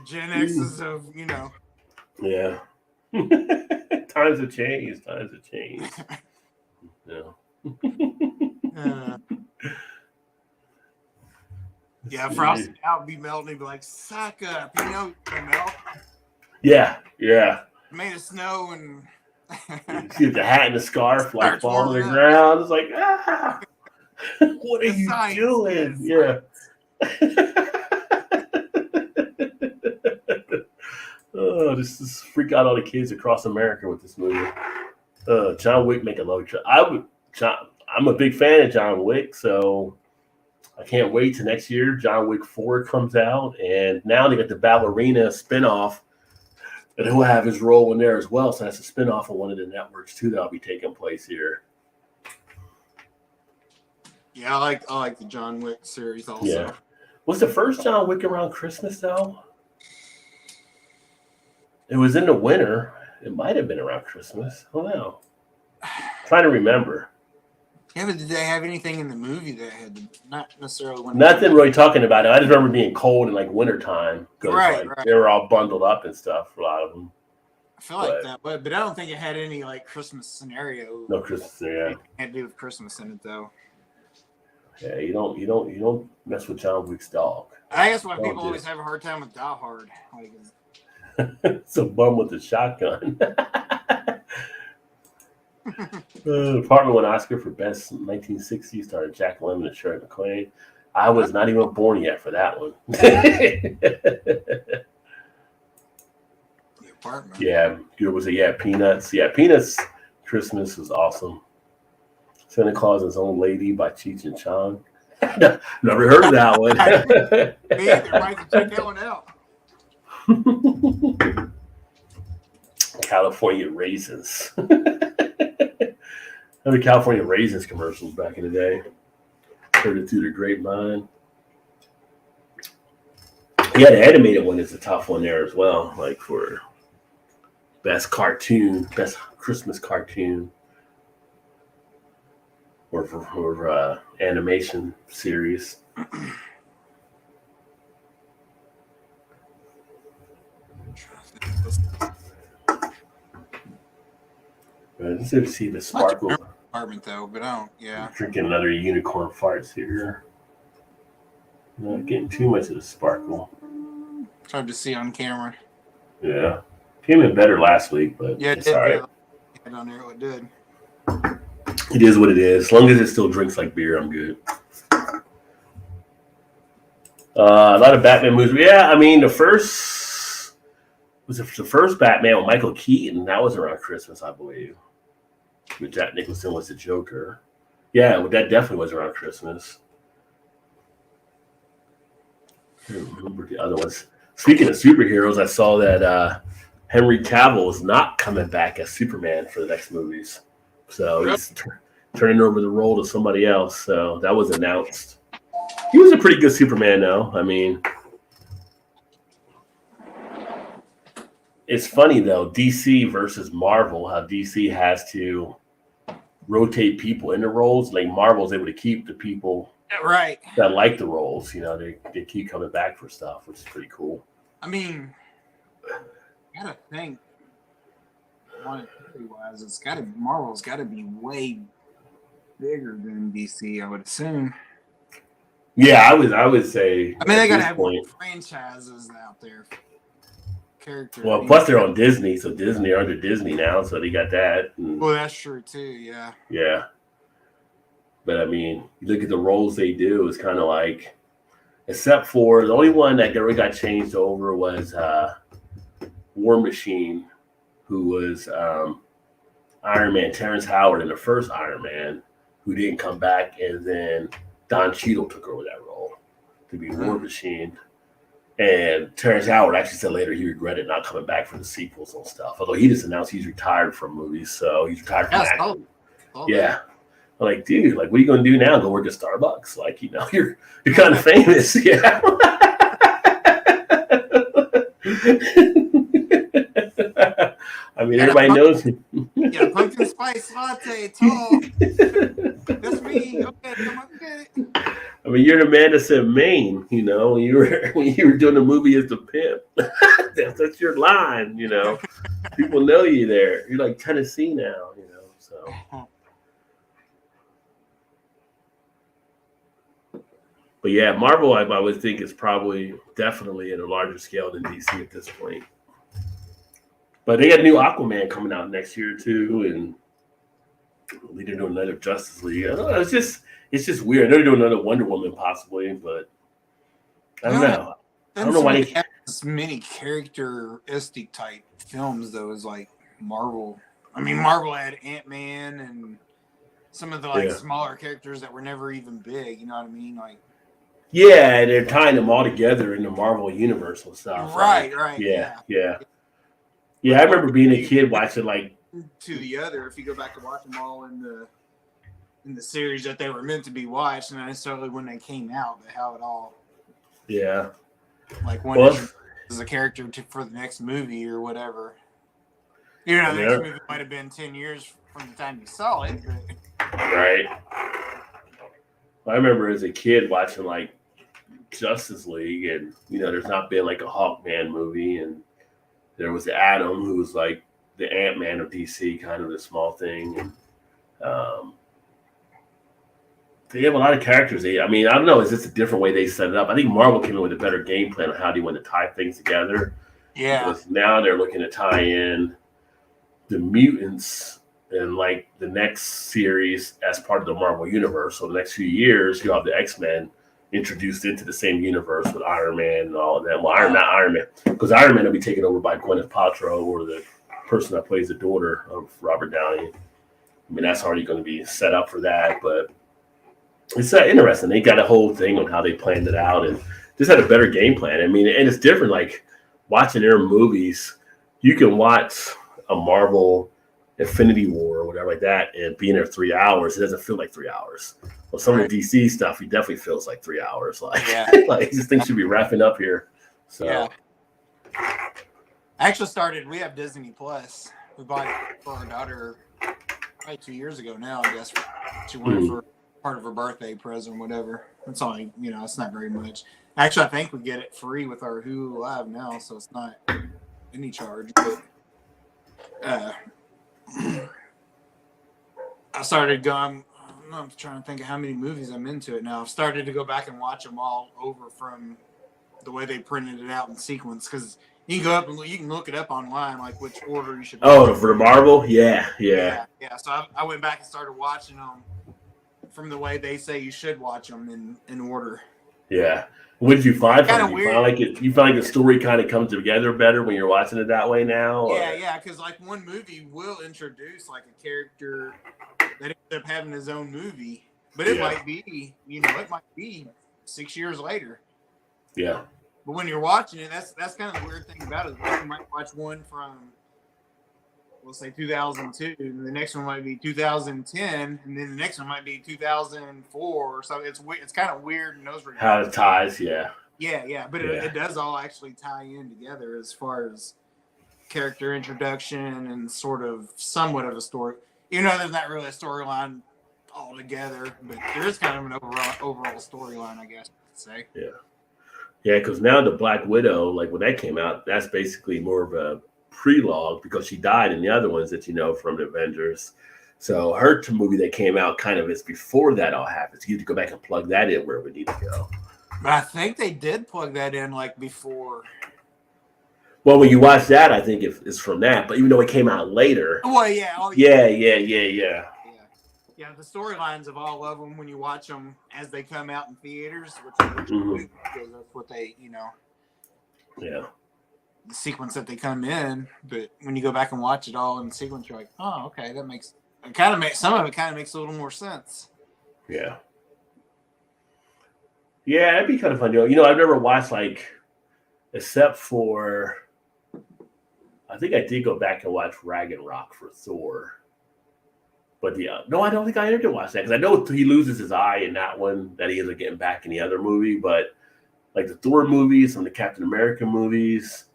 Gen X's of, Yeah. Times have changed. Yeah. Yeah, Frosty out be melting. He'd be like, suck up. You know, melt. Yeah. Made of snow and. You see the hat and the scarf like fall to the ground. It's like, what are you doing? Yeah. Oh, this is freak out all the kids across America with this movie. John Wick make a low. I'm a big fan of John Wick, so I can't wait till next year. John Wick 4 comes out, and now they got the ballerina spinoff, and he'll have his role in there as well. So that's a spinoff of one of the networks too that'll be taking place here. Yeah, I like the John Wick series also. Yeah. Was the first John Wick around Christmas though? It was in the winter. It might have been around Christmas. I don't know. Trying to remember. Yeah, but did they have anything in the movie that had not necessarily nothing really talking about it? I just remember being cold in like wintertime because right. They were all bundled up and stuff for a lot of them. I feel like that, but I don't think it had any like Christmas scenario. No Christmas scenario. It had to do with Christmas in it though. Yeah, you don't mess with John Wick's dog. I guess why people always have a hard time with Die Hard. Like, it's a bum with a shotgun. Department won Oscar for Best 1960s starring Jack Lemmon and Shirley MacLaine. I was not even born yet for that one. The Apartment. Yeah, it was Peanuts. Yeah, Peanuts Christmas was awesome. Santa Claus and His Own Lady by Cheech and Chong. Never heard of that one. Me either. Might have to check that one out. California Raisins. Remember California Raisins commercials back in the day? Heard it through the grapevine. Yeah, the animated one is a tough one there as well. Like for best Christmas cartoon, or for animation series. Let's see the sparkle. Apartment though, but I don't. Yeah. Drinking another unicorn farts here. Not getting too much of the sparkle. It's hard to see on camera. Yeah, came in better last week, but yeah, it's all right. On there, it did. It is what it is. As long as it still drinks like beer, I'm good. A lot of Batman movies. Yeah, I mean the first Batman with Michael Keaton. That was around Christmas, I believe. With Jack Nicholson was the Joker. Yeah, well, that definitely was around Christmas. I don't remember the other ones. Speaking of superheroes, I saw that Henry Cavill is not coming back as Superman for the next movies. So he's turning over the role to somebody else. So that was announced. He was a pretty good Superman, though. I mean, it's funny, though, DC versus Marvel, how DC has to rotate people into roles. Like Marvel's able to keep the people right that like the roles. You know, they keep coming back for stuff, which is pretty cool. I mean, I gotta think. Monetary-wise, Marvel's got to be way bigger than DC, I would assume. Yeah, I would say. I mean, they got to have more franchises out there. Characters. Well, plus they're on Disney, so Disney are under Disney now, so they got that. And, well, that's true too. Yeah. Yeah. But I mean, you look at the roles they do, it's kind of like, except for the only one that really got changed over was War Machine, who was Iron Man, Terrence Howard in the first Iron Man, who didn't come back, and then Don Cheadle took over that role to be War Machine. And Terrence Howard actually said later he regretted not coming back for the sequels and stuff. Although he just announced he's retired from movies, so he's retired from acting. Yeah. I'm like, dude, like, what are you going to do now? Go work at Starbucks? Like, you know, you're kind of famous. Yeah. I mean, everybody knows him. Yeah, pumpkin spice latte, tall. That's me. Okay, come on, get it. I mean, you're the man that said Maine, you know, when you were doing the movie as the pimp. that's your line, you know. People know you there. You're like Tennessee now, you know, so. But yeah, Marvel, I would think, is probably definitely at a larger scale than DC at this point. But they got a new Aquaman coming out next year too, and they're doing another Justice League. I don't know, it's just weird. They're doing another Wonder Woman possibly, but I don't know. I don't know why they have as many characteristic type films though as like Marvel. I mean, Marvel had Ant-Man and some of the smaller characters that were never even big. You know what I mean? Like. Yeah, they're tying them all together in the Marvel universe and stuff. Right. Yeah, I remember being a kid watching like to the other. If you go back and watch them all in the series that they were meant to be watched, not necessarily when they came out, but how it all. Yeah. Like one is a character for the next movie or whatever. You know, the next movie might have been 10 years from the time you saw it. But. Right. I remember as a kid watching like Justice League, and you know, there's not been like a Hawkman movie, and there was Adam, who was like the Ant-Man of DC, kind of the small thing, and they have a lot of characters. I mean, I don't know, is this a different way they set it up? I think Marvel came in with a better game plan on how do you want to tie things together. Yeah. Because now they're looking to tie in the mutants in like the next series as part of the Marvel universe. So the next few years, you'll have the X-Men introduced into the same universe with Iron Man and all of that. Well, not Iron Man, because Iron Man will be taken over by Gwyneth Paltrow, or the person that plays the daughter of Robert Downey. I mean, that's already going to be set up for that, but it's interesting. They got a whole thing on how they planned it out and just had a better game plan. I mean, and it's different, like watching their movies. You can watch a Marvel Infinity War or whatever like that and be in there 3 hours. It doesn't feel like 3 hours. Well, some of the DC stuff, it definitely feels like 3 hours. Like, like this thing should be wrapping up here. So, yeah. I actually we have Disney Plus. We bought it for our daughter probably 2 years ago now, I guess. She wanted for part of her birthday present or whatever. It's only, you know, it's not very much. Actually, I think we get it free with our Hulu Live now, so it's not any charge. But I started going. I'm trying to think of how many movies I'm into it now. I've started to go back and watch them all over from the way they printed it out in sequence, because you can go up and you can look it up online, like which order you should. Oh, for the Marvel, yeah. So I went back and started watching them from the way they say you should watch them in order. Yeah. What did you find from it? You find like the story kind of comes together better when you're watching it that way now? Or? Yeah, because like one movie will introduce like a character that ends up having his own movie, but it might be, it might be 6 years later. Yeah. But when you're watching it, that's kind of the weird thing about it. Like you might watch one from, we'll say 2002, and the next one might be 2010, and then the next one might be 2004 or something. It's kind of weird in those regards. How it ties, yeah. Yeah, but it does all actually tie in together as far as character introduction and sort of somewhat of a story. Even though there's not really a storyline altogether, but there is kind of an overall storyline, I guess you could say. Yeah, because now the Black Widow, like when that came out, that's basically more of a prelogue because she died in the other ones that you know from the Avengers. So her movie that came out kind of is before that all happens. You need to go back and plug that in where we need to go. But I think they did plug that in like before. Well, when you watch that, I think it's from that. But even though it came out later. Well, yeah. Yeah, the storylines of all of them when you watch them as they come out in theaters, which because that's what they, Yeah. the sequence that they come in, but when you go back and watch it all in sequence, you're like, oh, okay, that makes some of it kind of makes a little more sense. Yeah. Yeah, it'd be kind of fun. I've never watched except for, I think I did go back and watch Ragnarok for Thor. But no, I don't think I ever did watch that because I know he loses his eye in that one that he ends up getting back in the other movie. But like the Thor movies, some of the Captain America movies,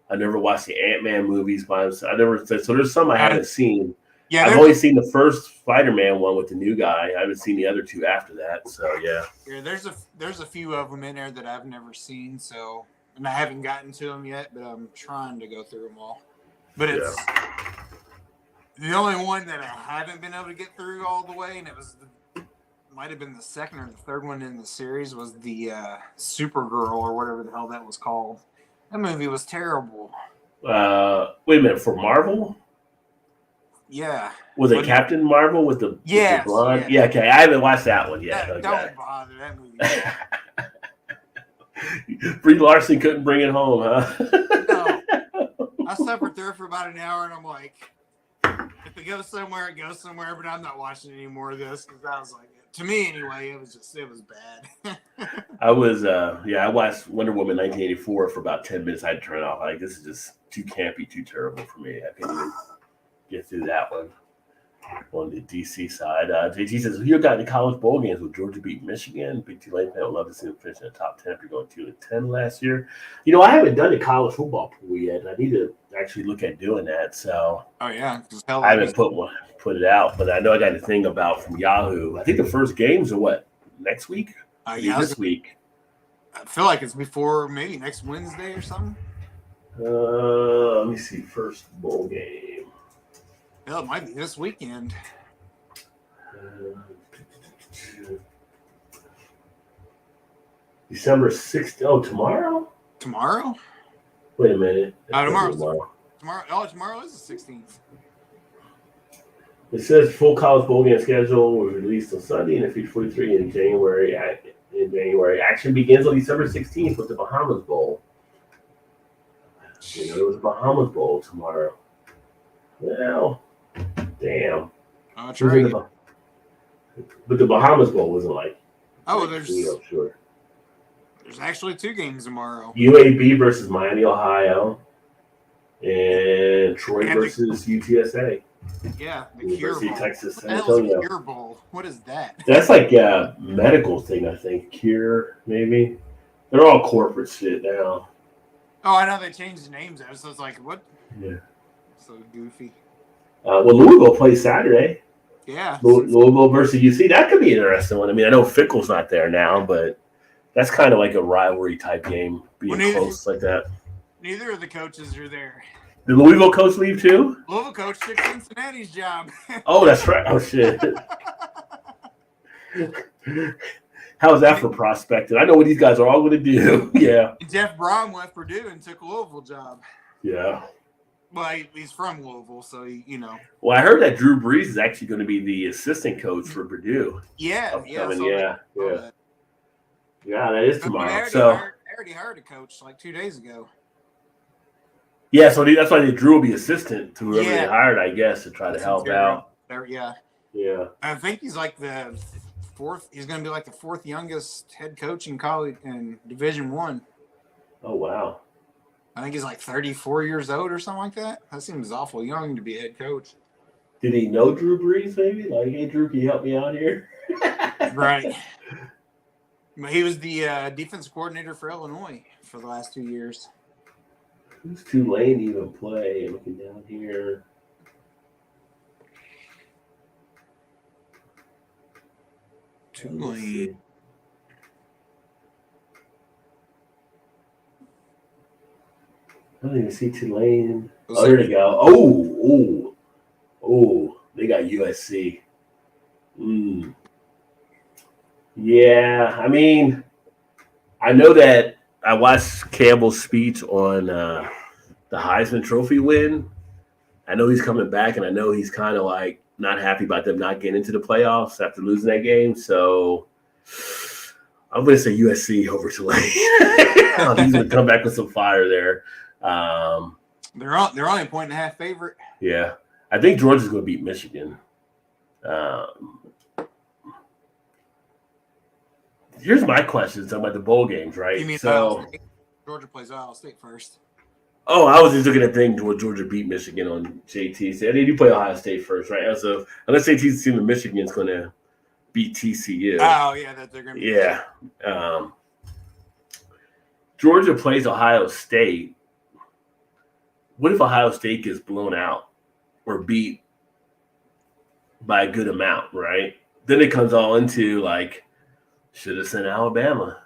I never watched the Ant-Man movies. So there's some I haven't seen. Yeah, I've only seen the first Spider-Man one with the new guy. I haven't seen the other two after that. So yeah. Yeah, there's a few of them in there that I've never seen. So and I haven't gotten to them yet, but I'm trying to go through them all. But it's the only one that I haven't been able to get through all the way, and it might have been the second or the third one in the series, was the Supergirl or whatever the hell that was called. That movie was terrible. Wait a minute, for Marvel? Yeah. Was it Captain Marvel with the blonde? Yeah, okay. I haven't watched that one yet. Don't bother that movie. Brie Larson couldn't bring it home, huh? No. I suffered through it for about an hour, and I'm like, if it goes somewhere, it goes somewhere, but I'm not watching any more of this because I was like, to me anyway, it was bad. I watched Wonder Woman 1984 for about 10 minutes. I had to turn it off. Like, this is just too campy, too terrible for me. I couldn't even get through that one. On the DC side, JT says, "You got the college bowl games with Georgia beat Michigan. Big Tulane fan would love to see them finish in the top 10 after going 2-10 last year." I haven't done the college football pool yet. I need to actually look at doing that. So, I haven't put it out, but I know I got a thing about from Yahoo. I think the first games are what, next week? This week. I feel like it's before maybe next Wednesday or something. Let me see. First bowl game. Hell, it might be this weekend. December 6th. Oh, tomorrow? Tomorrow? Wait a minute. Tomorrow is the 16th. It says full college bowl game schedule was released on Sunday and it featured 43 in January. Action begins on December 16th with the Bahamas Bowl. There was a Bahamas Bowl tomorrow. Well, damn. Oh, that's right. But the Bahamas Bowl wasn't sure. There's actually 2 games tomorrow. UAB versus Miami, Ohio, and Troy versus UTSA. Yeah, the University Cure Bowl. Texas What the hell is the Cure Bowl? What is that? That's like a medical thing, I think. Cure, maybe. They're all corporate shit now. Oh, I know they changed the names out, so it's like, what? Yeah. So goofy. Louisville plays Saturday. Yeah. Louisville versus UC. That could be an interesting one. I mean, I know Fickle's not there now, but that's kind of like a rivalry type game, being close like that. Neither of the coaches are there. Did Louisville coach leave too? Louisville coach took Cincinnati's job. Oh, that's right. Oh, shit. How's that for prospecting? I know what these guys are all going to do. Yeah. Jeff Brom left Purdue and took a Louisville job. Yeah. Well, he's from Louisville, so Well, I heard that Drew Brees is actually going to be the assistant coach for Purdue. Yeah. Yeah, that is tomorrow. I already hired a coach like 2 days ago. Yeah, so that's why Drew will be assistant to whoever they hired, I guess, to try to help out. Yeah. Yeah. I think he's like the 4th. He's going to be like the 4th youngest head coach in college in Division I. Oh, wow. I think he's like 34 years old or something like that. That seems awful young to be a head coach. Did he know Drew Brees, maybe? Like, hey, Drew, can you help me out here? Right. He was the defense coordinator for Illinois for the last 2 years. Who's Tulane even play? Looking down here. Tulane. I don't even see Tulane. Oh, there they go. Oh, they got USC. Yeah, I mean, I know that I watched Campbell's speech on the Heisman Trophy win. I know he's coming back, and I know he's kind of like not happy about them not getting into the playoffs after losing that game. So I'm going to say USC over Tulane. He's going to come back with some fire there. They're only a 1.5 favorite. Yeah, I think Georgia's going to beat Michigan. Here's my question about the bowl games, right? You mean Ohio State? Georgia plays Ohio State first. Oh, I was just looking at the thing where Georgia beat Michigan on JT. So they do play Ohio State first, right? So unless JT's team of Michigan's going to beat TCU. Oh, yeah, that they're going to be. Yeah. Georgia plays Ohio State. What if Ohio State gets blown out or beat by a good amount, right? Then it comes all into like, should have sent Alabama.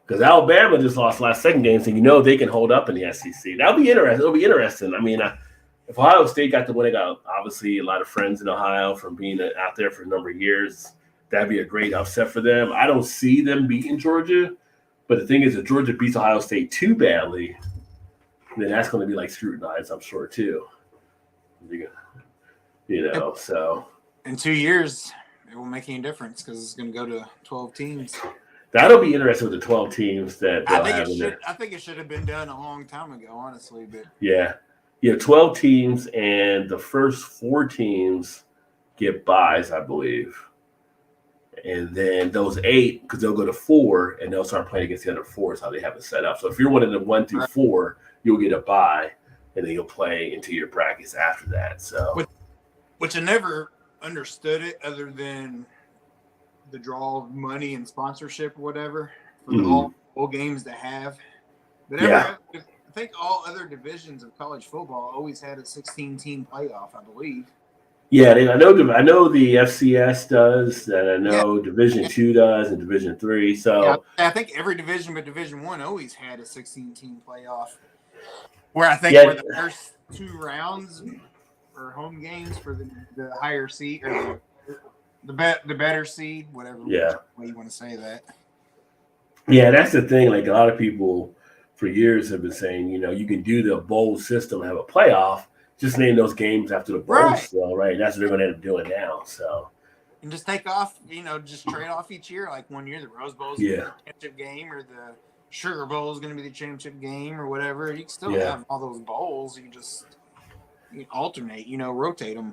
Because Alabama just lost last second game, so they can hold up in the SEC. That'll be interesting. It'll be interesting. I mean, if Ohio State got the win, they got obviously a lot of friends in Ohio from being out there for a number of years. That'd be a great upset for them. I don't see them beating Georgia, but the thing is, if Georgia beats Ohio State too badly, then that's going to be like scrutinized, I'm sure, too. So. In 2 years, it won't make any difference because it's going to go to 12 teams. That'll be interesting with the 12 teams that I think it should have been done a long time ago, honestly. But yeah, 12 teams, and the first 4 teams get buys, I believe, and then those 8, because they'll go to 4, and they'll start playing against the other 4. Is how they have it set up. So if you're one of the 1 through 4, you'll get a buy, and then you'll play into your brackets after that. So, which I never understood it, other than the draw of money and sponsorship or whatever for the all games to have. But I think all other divisions of college football always had a 16-team playoff, I believe. Yeah, I know the FCS does, and I know Division 2 does, and Division 3. So I think every division but Division 1 always had a 16-team playoff. Where I think where the first 2 rounds or home games for the higher seed or the better seed, whatever way you want to say that. Yeah, that's the thing. Like a lot of people for years have been saying, you can do the bowl system and have a playoff. Just name those games after the bowl still, right? That's what they're going to end up doing now. So, and just take off, just trade off each year. Like 1 year, the Rose Bowl is going to be the championship game, or the Sugar Bowl is going to be the championship game, or whatever. You can still have all those bowls. You can alternate, rotate them.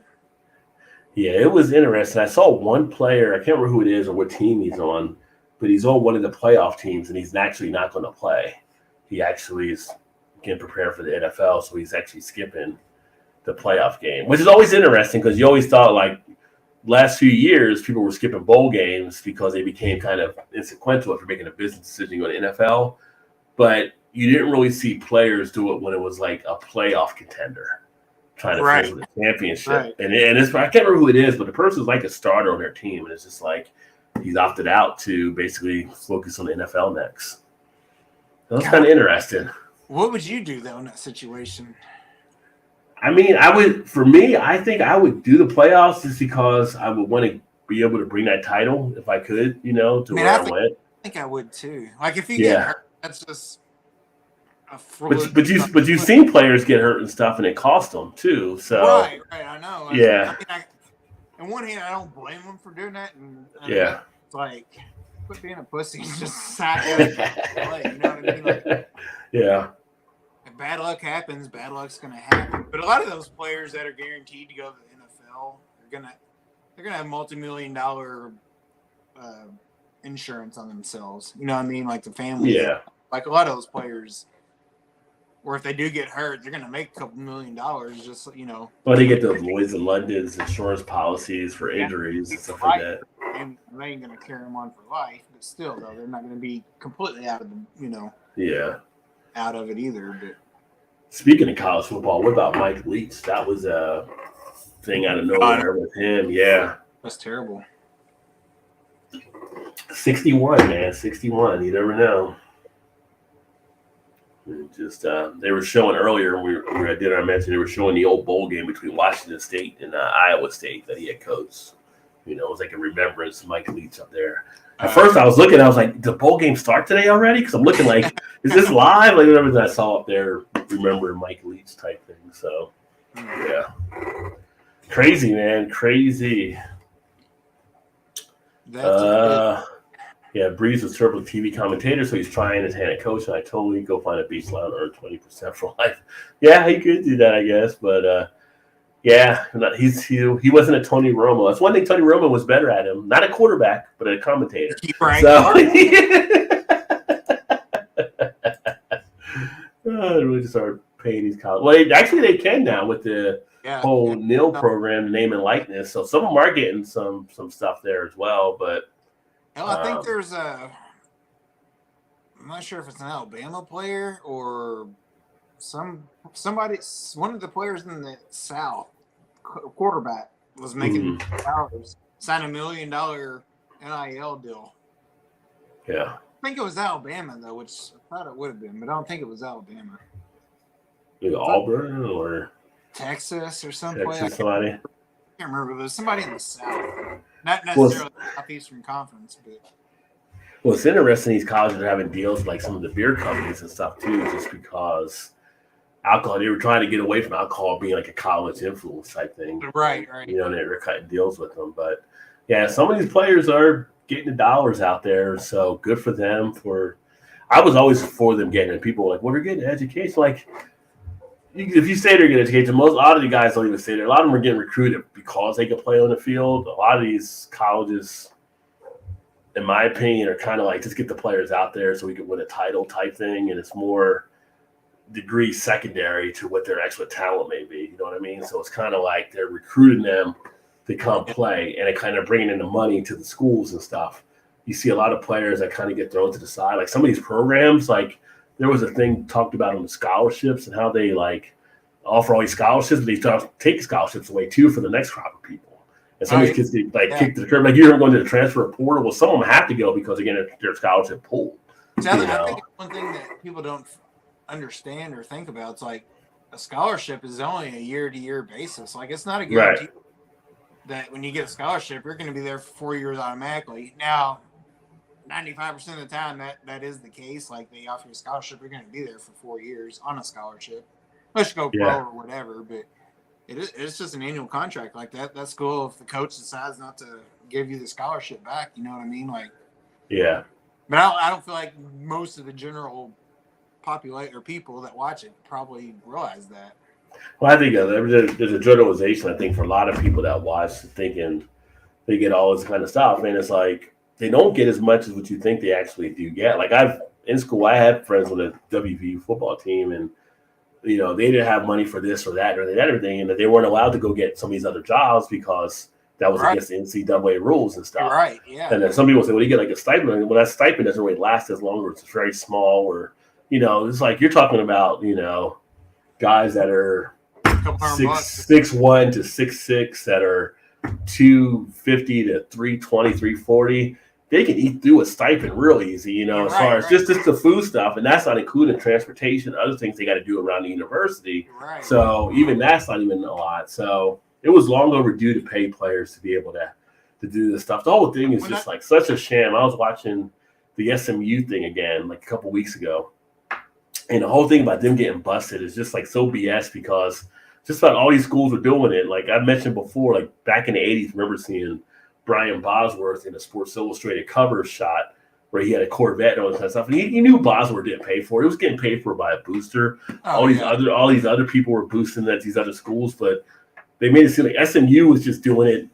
Yeah, it was interesting. I saw one player, I can't remember who it is or what team he's on, but he's on one of the playoff teams, and he's actually not going to play. He actually is getting prepared for the NFL, so he's actually skipping the playoff game, which is always interesting because you always thought, like, last few years, people were skipping bowl games because they became kind of insequential if you're making a business decision on the NFL. But you didn't really see players do it when it was like a playoff contender trying to fight for the championship. Right. And it's, I can't remember who it is, but the person's like a starter on their team. And it's just like he's opted out to basically focus on the NFL next. So that's kind of interesting. What would you do, though, in that situation? I mean, I think I would do the playoffs just because I would want to be able to bring that title if I could, where I went. I think I would, too. Like, if you get hurt, that's just a fluid. But you've seen players get hurt and stuff, and it cost them, too. So Right, I know. Yeah. On one hand, I don't blame them for doing that. And it's like, quit being a pussy and just sack it. You know what I mean? Like, yeah. If bad luck happens, bad luck's going to happen. But a lot of those players that are guaranteed to go to the NFL, they're gonna have multi-million-dollar insurance on themselves. You know what I mean? Like the family. Yeah. Like a lot of those players, or if they do get hurt, they're gonna make a couple $1 million. Just Well, they get those Lloyd's of London's insurance policies for injuries and stuff like that. And they ain't gonna carry them on for life, but still, though, they're not gonna be completely out of the, out of it either. But speaking of college football, what about Mike Leach? That was a thing out of nowhere with him. Yeah, that's terrible. 61, man, 61. You never know. Just they were showing earlier. We were at dinner. I mentioned they were showing the old bowl game between Washington State and Iowa State that he had coached. It was like a remembrance of Mike Leach up there. At first, I was looking. I was like, "Did the bowl game start today already?" Because I'm looking like, "Is this live?" Like everything I saw up there, remembering Mike Leach type thing. So, yeah, crazy, man, crazy. Yeah, Yeah, Breeze was terrible TV commentator, so he's trying his hand at coach, and I told him, go find a beach line and earn 20% for life. Yeah, he could do that, I guess, but yeah, he wasn't a Tony Romo. That's one thing Tony Romo was better at him. Not a quarterback, but a commentator. Right. So we just start paying these college. Well, actually, they can now with the whole NIL program, the name and likeness. So some of them are getting some stuff there as well. But hell, I think there's I'm not sure if it's an Alabama player or somebody. One of the players in the South, quarterback, was making signed $1 million NIL deal. Yeah. I think it was Alabama, though, which I thought it would have been, but I don't think it was Alabama. Maybe Auburn or Texas or somewhere. Texas, somebody. I can't remember. It was somebody in the South. Not necessarily the Southeastern Conference, but. Well, it's interesting these colleges are having deals with like some of the beer companies and stuff, too, just because alcohol, they were trying to get away from alcohol being like a college influence type thing. Right. You know, and they were cutting deals with them. But, yeah, some of these players are getting the dollars out there, so good for them. I was always for them getting it. People were like, well, they're getting education. Like, if you say they're getting education, a lot of the guys don't even say that. A lot of them are getting recruited because they can play on the field. A lot of these colleges, in my opinion, are kind of like, just get the players out there so we can win a title type thing, and it's more degree secondary to what their actual talent may be. You know what I mean? So it's kind of like they're recruiting them to come play, and it kind of bringing in the money to the schools and stuff. You see a lot of players that kind of get thrown to the side. Like some of these programs, like there was a thing talked about on the scholarships and how they like offer all these scholarships, but they take scholarships away too for the next crop of people. And some of these kids get kicked to the curb. Like you're going to the transfer portal. Well, some of them have to go because again, their scholarship pool. I think one thing that people don't understand or think about, it's like a scholarship is only a year-to-year basis. Like it's not a guarantee that when you get a scholarship, you're going to be there for 4 years automatically. Now, 95% of the time, that is the case. Like they offer you a scholarship, you're going to be there for 4 years on a scholarship. Unless you go pro or whatever, but it's just an annual contract like that. That's cool if the coach decides not to give you the scholarship back. You know what I mean? Like, yeah. But I don't feel like most of the general population or people that watch it probably realize that. Well, I think there's a generalization, I think, for a lot of people that watch thinking they get all this kind of stuff. And it's like they don't get as much as what you think they actually do get. Like in school, I had friends with a WVU football team, and you know, they didn't have money for this or that or that everything, and they weren't allowed to go get some of these other jobs because that was against the NCAA rules and stuff. Right, yeah. And then some people say, well, you get like a stipend. Well, that stipend doesn't really last as long, or it's very small, or, you know, it's like you're talking about, you know, guys that are 6'1" to 6'6" that are 250 to 320, 340. They can eat through a stipend real easy, you know, as far as just the food stuff. And that's not including transportation, other things they got to do around the university. Right. So even that's not even a lot. So it was long overdue to pay players to be able to do this stuff. The whole thing is just like such a sham. I was watching the SMU thing again like a couple weeks ago. And the whole thing about them getting busted is just like so BS because just about all these schools are doing it. Like I mentioned before, like back in the 80s, I remember seeing Brian Bosworth in a Sports Illustrated cover shot where he had a Corvette and all this kind of stuff. And he knew Bosworth didn't pay for it. He was getting paid for by a booster. All these other people were boosting at these other schools, but they made it seem like SMU was just doing it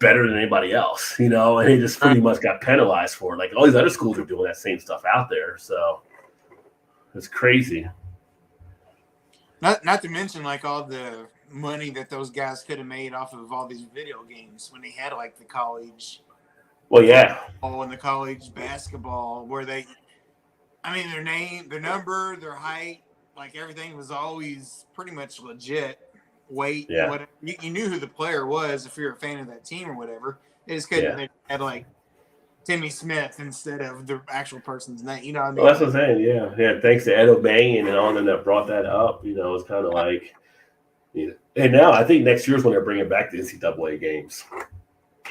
better than anybody else, you know, and they just pretty much got penalized for it. Like all these other schools are doing that same stuff out there. So it's crazy. Not to mention like all the money that those guys could have made off of all these video games when they had like the college football and the college basketball where they, I mean, their name, their number, their height, like everything was always pretty much legit. Weight, whatever. You knew who the player was if you're a fan of that team or whatever. They just couldn't. They had like Timmy Smith instead of the actual person's name. You know what I mean? Well, that's what I'm saying. Yeah. Thanks to Ed O'Banion and all of them that brought that up. You know, it's kind of like. And now I think next year's when they're bringing back the NCAA games.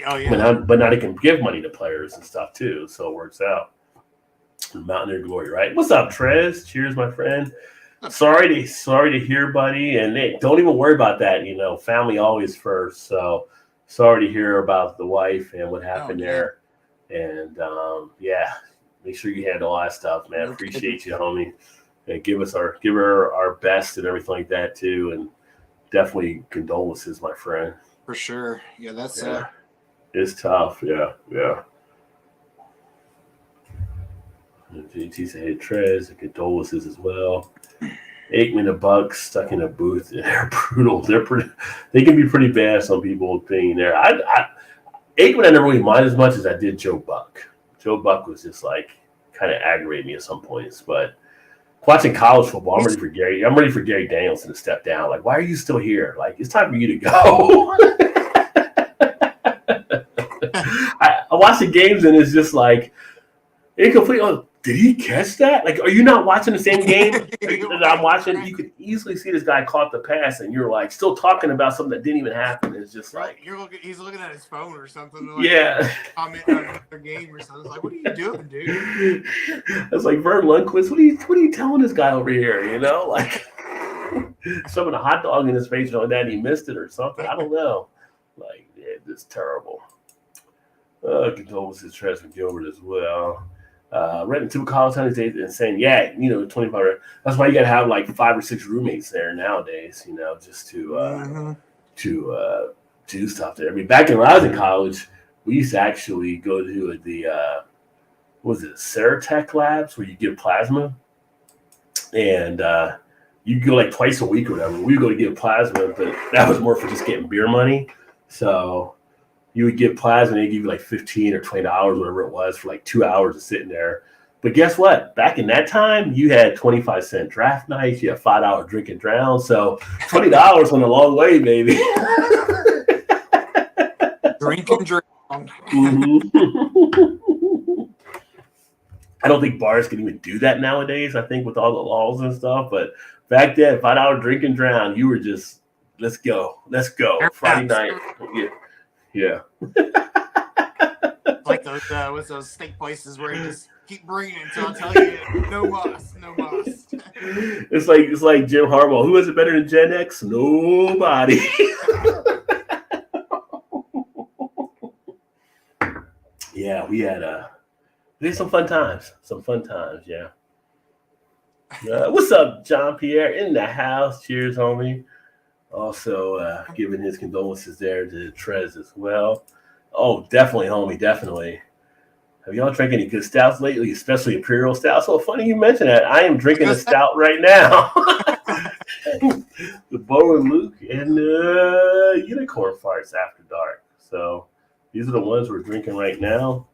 Oh yeah. But now they can give money to players and stuff too, so it works out. Mountaineer glory, right? What's up, Trez? Cheers, my friend. Sorry to hear, buddy. And hey, don't even worry about that. You know, family always first. So sorry to hear about the wife and what happened there. And make sure you handle all that stuff, man. Appreciate you, homie. And give her our best and everything like that too. And definitely condolences, my friend. For sure. Yeah, that's it's tough. Yeah. JT said, "Hey, Trez, and condolences as well." Aikman and Buck stuck in a booth. They're brutal. They can be pretty bad. Some people being there. Aikman I never really mind as much as I did Joe Buck. Joe Buck was just like kind of aggravating me at some points, but. Watching college football, I'm ready for Gary Danielson to step down. Like, why are you still here? Like, it's time for you to go. I watch the games and it's just like incomplete. Oh, did he catch that? Like, are you not watching the same game that I'm watching? You could easily see this guy caught the pass, and you're like still talking about something that didn't even happen. It's just like he's looking at his phone or something. Like, commenting on another game or something. It's like, what are you doing, dude? It's like Vern Lundquist. What are you telling this guy over here? You know, like shoving a hot dog in his face on that, and he missed it or something. I don't know. Like, yeah, it's terrible. Condolences, Trez Gilbert as well. Renting two college town these days and saying, 25. That's why you gotta have like 5 or 6 roommates there nowadays, just to do stuff there. I mean, back when I was in college, we used to actually go to the Ceratech labs where you give plasma, and you go like twice a week or whatever. We would go to give plasma, but that was more for just getting beer money. So you would give plasma and they give you like $15 or $20, whatever it was, for like 2 hours of sitting there. But guess what? Back in that time, you had 25-cent draft nights. You had $5 drink and drown. So $20 went a long way, baby. Drink and drown. I don't think bars can even do that nowadays, I think, with all the laws and stuff. But back then, $5 drink and drown, you were just, let's go. Friday night. Yeah. Like those steak places where you just keep bringing it until I tell you no must. It's like Jim Harbaugh. Who is it better than Gen X? Nobody. Yeah, we had some fun times. Yeah. What's up, John Pierre in the house? Cheers, homie. Also, giving his condolences there to Trez as well. Oh, definitely, homie, definitely. Have y'all drank any good stouts lately, especially Imperial Stout? So funny you mention that. I am drinking a stout right now. The Bo and Luke and Unicorn Farts After Dark. So these are the ones we're drinking right now.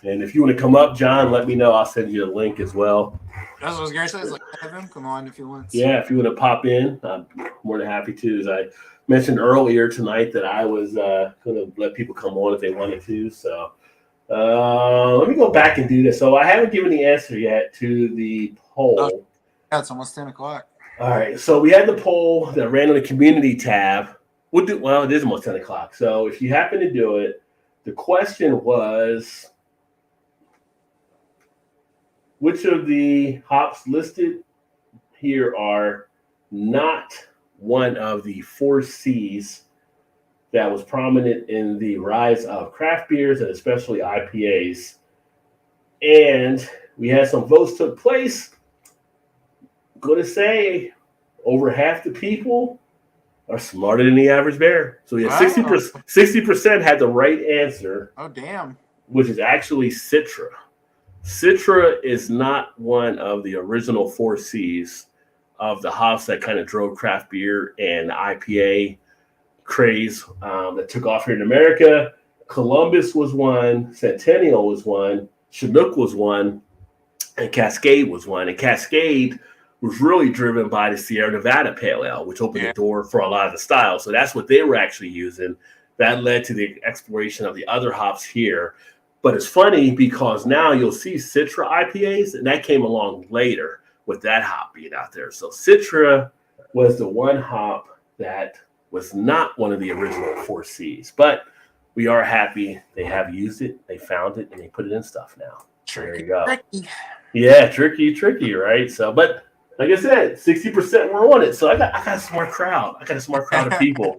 And if you want to come up, John, let me know. I'll send you a link as well. That's what I was going to say. It's like, have him come on if you want. Yeah, if you want to pop in, I'm more than happy to. As I mentioned earlier tonight that I was going to let people come on if they wanted to. So let me go back and do this. So I haven't given the answer yet to the poll. Yeah, it's almost 10 o'clock. All right. So we had the poll that ran on the community tab. It is almost 10 o'clock. So if you happen to do it, the question was, which of the hops listed here are not one of the 4 C's that was prominent in the rise of craft beers and especially IPAs? And we had some votes took place. I'm going to say over half the people are smarter than the average bear. So we had 60% had the right answer. Oh, damn. Which is actually Citra. Citra is not one of the original 4 C's of the hops that kind of drove craft beer and IPA craze that took off here in America. Columbus was one, Centennial was one, Chinook was one, and Cascade was one. And Cascade was really driven by the Sierra Nevada Pale Ale, which opened the door for a lot of the styles. So that's what they were actually using. That led to the exploration of the other hops here. But it's funny because now you'll see Citra IPAs, and that came along later with that hop being out there. So Citra was the one hop that was not one of the original 4 C's. But we are happy they have used it, they found it, and they put it in stuff now. There you go. Tricky. Yeah, tricky, right? So, but like I said, 60% were on it. So I got a smart crowd. I got a smart crowd of people.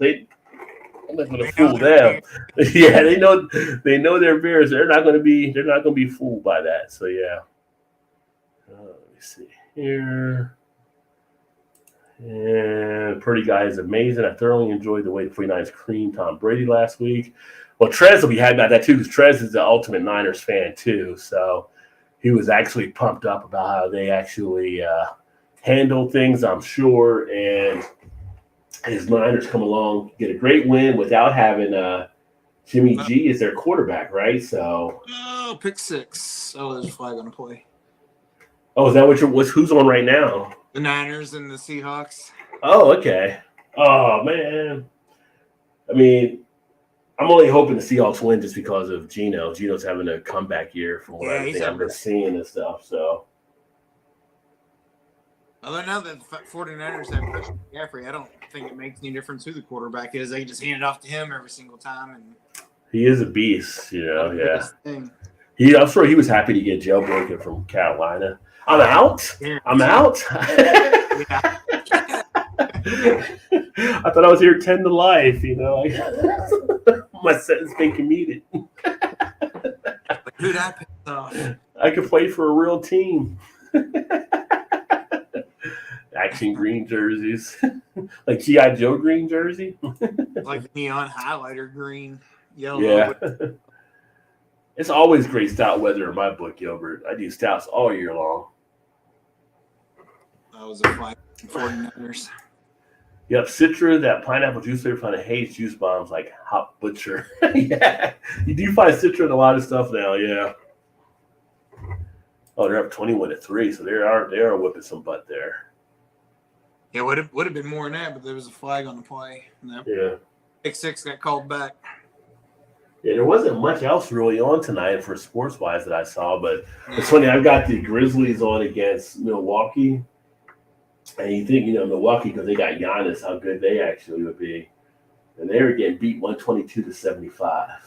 I'm not going to fool them. Yeah, they know their Bears. They're not going to be fooled by that. So yeah. Let me see here. And Purdy guy is amazing. I thoroughly enjoyed the way the 49ers creamed Tom Brady last week. Well, Trez will be happy about that too, because Trez is the ultimate Niners fan too. So he was actually pumped up about how they actually handle things, I'm sure. And his Niners come along, get a great win without having Jimmy G as their quarterback, right? So pick 6. Oh, there's a flag on the play. Oh, is that who's on right now? The Niners and the Seahawks. Oh, okay. Oh man. I mean, I'm only hoping the Seahawks win just because of Geno. Geno's having a comeback year from what I've been seeing and stuff. So, although now that the 49ers have Christian McCaffrey, I don't think it makes any difference who the quarterback is. They just hand it off to him every single time, and he is a beast, Yeah. I'm sure he was happy to get jailbroken from Carolina. I'm out. Yeah. I'm out. Yeah. I thought I was here 10 to life, My sentence been commuted. Dude, I pissed off. I could play for a real team. Action green jerseys. Like G.I. Joe green jersey. Like neon highlighter green, yellow. Yeah. It's always great stout weather in my book, Gilbert. I do stouts all year long. That was a fight for 49ers. Yep, Citra, that pineapple juice flavor found a haze juice bombs like Hot Butcher. Yeah, you do find Citra in a lot of stuff now. Yeah. Oh, they're up 21-3, so they are whipping some butt there. Yeah, would have been more than that, but there was a flag on the play. Yeah. Pick 6 got called back. Yeah, there wasn't much else really on tonight for sports-wise that I saw, but it's funny. I've got the Grizzlies on against Milwaukee. And you think, Milwaukee, because they got Giannis, how good they actually would be. And they were getting beat 122-75.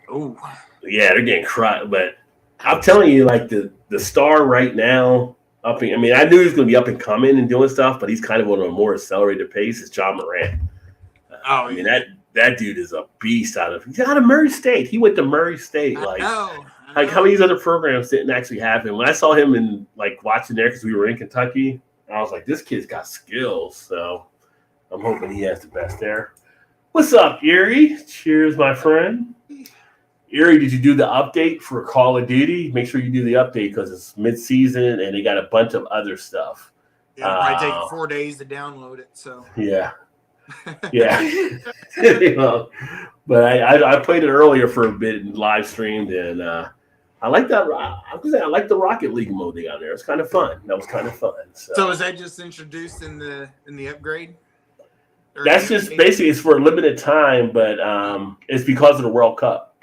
Oh. Yeah, they're getting crushed. But I'm telling you, like, the star right now, I knew he was going to be up and coming and doing stuff, but he's kind of on a more accelerated pace, is John Morant. That dude is a beast he's out of Murray State. He went to Murray State. I know. Like how many of these other programs didn't actually have him? When I saw him in watching there because we were in Kentucky, I was like, this kid's got skills. So I'm hoping he has the best there. What's up, Erie? Cheers, my friend. Erie, did you do the update for Call of Duty? Make sure you do the update because it's mid-season and they got a bunch of other stuff. It'll probably take 4 days to download it. So yeah. But I played it earlier for a bit and live streamed, and I like that. I like the Rocket League mode they got there. It's kind of fun. That was kind of fun. So is that just introduced in the upgrade? That's just basically it's for a limited time, but it's because of the World Cup.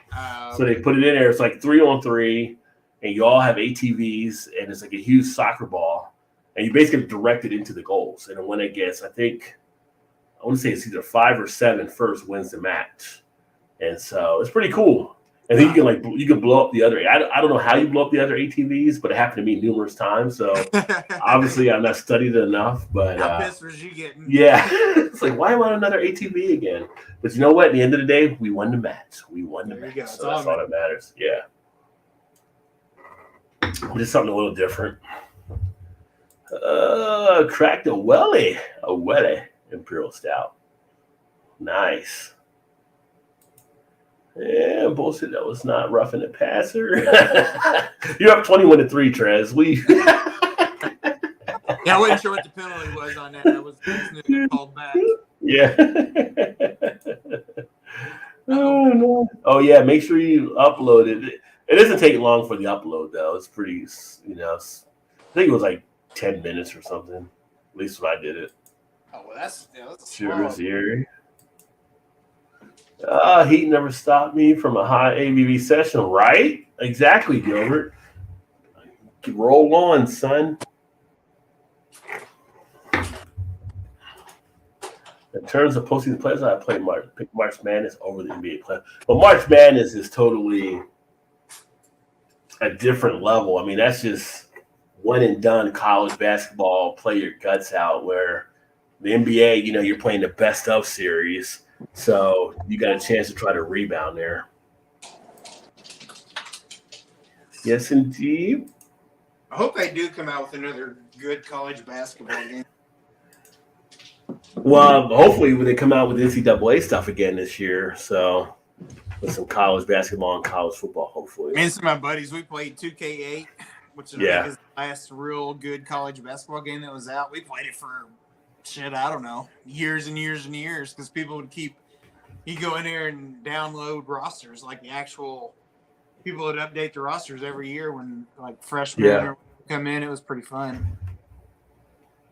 So they put it in there. It's like 3-on-3, and you all have ATVs, and it's like a huge soccer ball, and you basically direct it into the goals. And when it gets, I want to say it's either 5 or 7 first wins the match, and so it's pretty cool. And then you can blow up the other. I don't know how you blow up the other ATVs, but it happened to me numerous times. So obviously I'm not studied enough. But how pissed was you getting? Yeah, it's like why am I on another ATV again? But you know what? At the end of the day, we won the match. We won the match. So that's all that matters. Yeah, just something a little different. Cracked a welly Imperial Stout. Nice. Yeah, bullshit. That was not roughing the passer. You're up 21-3, Trez. Yeah, I wasn't sure what the penalty was on that. That was called back. Yeah. Oh no. Oh yeah. Make sure you upload it. It doesn't take long for the upload though. It's pretty. I think it was like 10 minutes or something. At least when I did it. Oh well, that's Cheers here. Heat never stopped me from a high ABV session, right? Exactly, Gilbert. Roll on, son. In terms of posting the players, I pick March Madness over the NBA play. But March Madness is totally a different level. I mean, that's just one and done college basketball, play your guts out, where the NBA, you're playing the best of series. So you got a chance to try to rebound there. Yes, indeed. I hope they do come out with another good college basketball game. Well, hopefully when they come out with NCAA stuff again this year, so with some college basketball and college football, hopefully. Me and some of my buddies, we played 2K8, which I think is the last real good college basketball game that was out. We played it for I don't know, years and years and years, because people would you go in there and download rosters, like the actual people would update the rosters every year when like freshmen come in. It was pretty fun.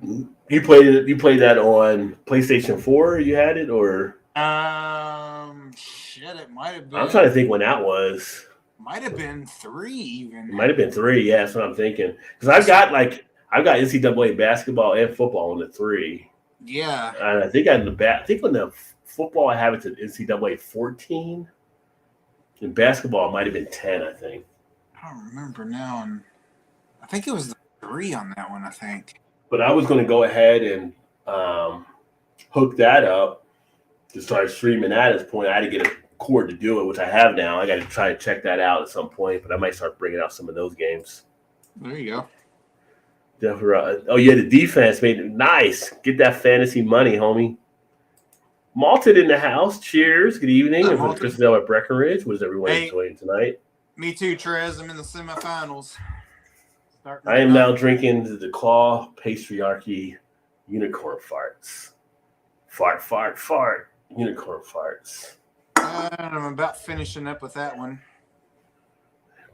You played that on PlayStation 4? You had it, or it might have been. I'm trying to think when that was. Might have been 3 even. It might have been 3. Yeah, that's what I'm thinking. Because I've got NCAA basketball and football on the 3. Yeah, and I think on the football I have it to NCAA 14. In basketball, it might have been 10. I think. I don't remember now, and I think it was the 3 on that one. I think. But I was going to go ahead and hook that up to start streaming that at this point. I had to get a cord to do it, which I have now. I got to try to check that out at some point, but I might start bringing out some of those games. There you go. Definitely. Oh, yeah, the defense made it nice. Get that fantasy money, homie. Malted in the house. Cheers. Good evening. And for Christendale at Breckenridge, what is everyone enjoying tonight? Me too, Trez. I'm in the semifinals. I am now drinking the Claw Patriarchy Unicorn Farts. Fart, fart, fart. Unicorn Farts. I'm about finishing up with that one.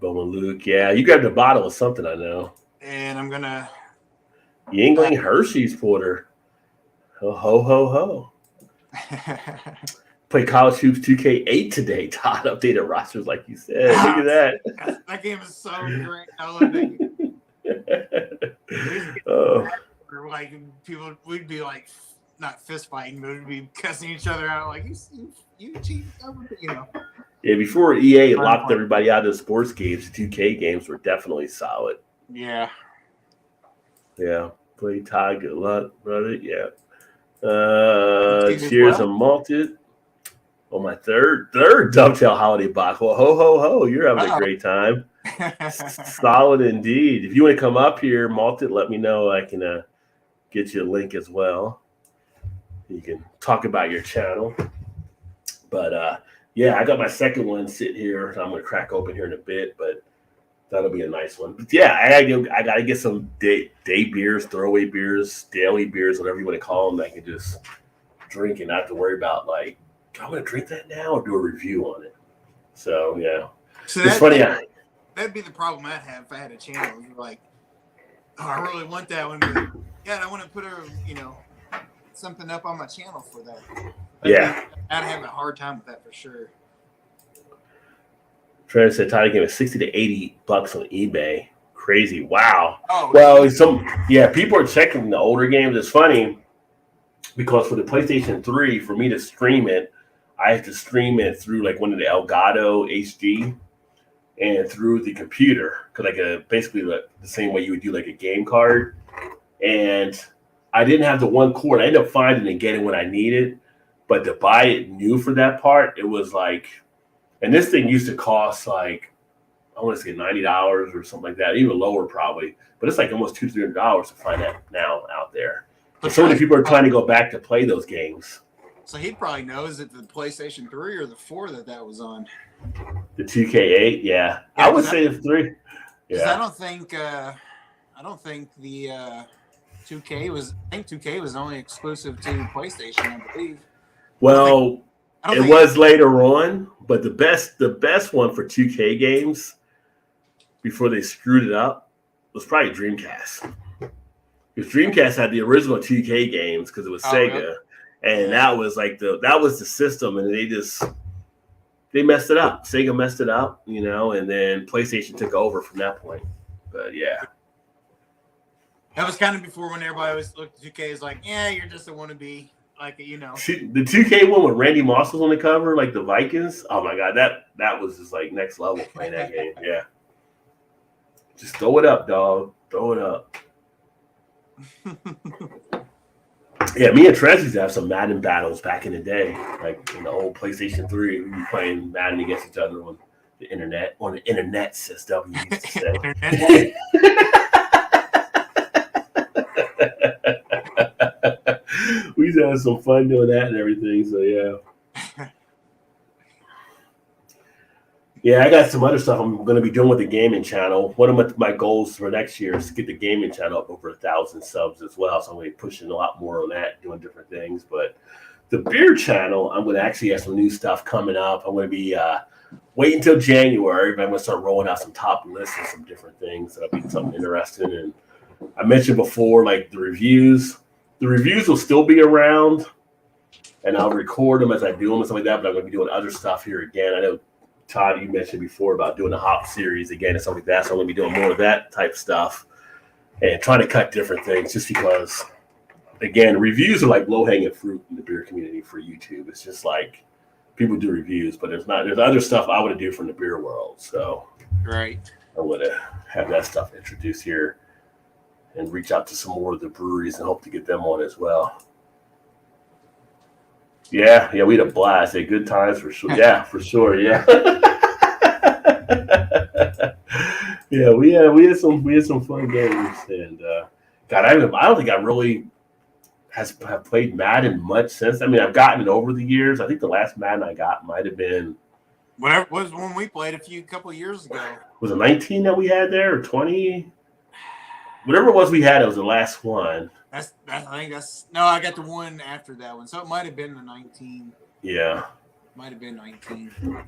Bowman Luke, yeah. You grabbed a bottle of something, I know. And I'm going to... Yingling Hershey's Porter. Ho, ho, ho, ho. Play College Hoops 2K8 today. Todd updated rosters like you said. Look at that. That game is so great. I love that game. Like people, we'd be like, not fist fighting, but we'd be cussing each other out like, you cheat, you know. Yeah, before EA locked everybody out of sports games, the 2K games were definitely solid. Yeah. Yeah. Play Todd, good luck, brother. Yeah. Cheers and malted. Oh, my third Dovetail holiday box. Well, ho, ho, ho. You're having a great time. Solid indeed. If you want to come up here, malted, let me know. I can get you a link as well. You can talk about your channel. But, yeah, I got my second one sitting here. I'm going to crack open here in a bit, but that'll be a nice one. But, yeah, I got to get some day beers, throwaway beers, daily beers, whatever you want to call them. I can just drink and not have to worry about, like, I'm going to drink that now or do a review on it. So, yeah. So it's funny. That'd be the problem I'd have if I had a channel. You're like, oh, I really want that one. But yeah, I want to put something up on my channel for that. I'd have a hard time with that for sure. Trent said Tyler gave it $60 to $80 on eBay. Crazy. Wow. Oh, well, people are checking the older games. It's funny because for the PlayStation 3, for me to stream it, I have to stream it through like one of the Elgato HD and through the computer because basically the same way you would do like a game card. And I didn't have the one cord. I ended up finding and getting what I needed, but to buy it new for that part, it was like, and this thing used to cost like, I want to say $90 or something like that, even lower probably, but it's like almost $200-$300 to find that now out there. But so many people are trying to go back to play those games. So he probably knows that the PlayStation 3 or the 4 that was on. The 2K8, yeah. I would say the 3. Yeah. I don't think the 2K was. I think 2K was only exclusive to PlayStation, I believe. Well, it was later on, but the best one for 2K games before they screwed it up was probably Dreamcast. Because Dreamcast had the original 2K games because it was Sega. Really? And that was the system, and they messed it up. Sega messed it up, and then PlayStation took over from that point. But yeah. That was kind of before when everybody was looked at 2K as like, yeah, you're just a wannabe. Like, See, the 2K one with Randy Moss was on the cover, like the Vikings. Oh my God, that was just like next level playing that game. Yeah. Just throw it up, dog. Throw it up. Yeah, me and Trez used to have some Madden battles back in the day, like in the old PlayStation 3. We'd be playing Madden against each other on the internet, as W used to say. We used to have some fun doing that and everything, so yeah. Yeah, I got some other stuff I'm going to be doing with the gaming channel. One of my goals for next year is to get the gaming channel up over 1,000 subs as well. So I'm going to be pushing a lot more on that, doing different things. But the beer channel, I'm going to actually have some new stuff coming up. I'm going to be waiting until January, but I'm going to start rolling out some top lists and some different things. That'll be something interesting. And I mentioned before, like the reviews. The reviews will still be around, and I'll record them as I do them and stuff like that. But I'm going to be doing other stuff here again. I know, Todd, you mentioned before about doing the hop series again and something like that. So I'm going to be doing more of that type stuff and trying to cut different things just because, again, reviews are like low-hanging fruit in the beer community for YouTube. It's just like people do reviews, but there's other stuff I want to do from the beer world. So right, I want to have that stuff introduced here and reach out to some more of the breweries and hope to get them on as well. Yeah, we had a blast. Had good times for sure. Yeah, for sure. Yeah. Yeah, we had some fun games, and God, I don't think I really have played Madden much since. I mean, I've gotten it over the years. I think the last Madden I got might have been whatever was when we played couple of years ago. Was it 19 that we had there or 20? Whatever it was we had, it was the last one. I got the one after that one, so it might have been the 19. Yeah, might have been 19.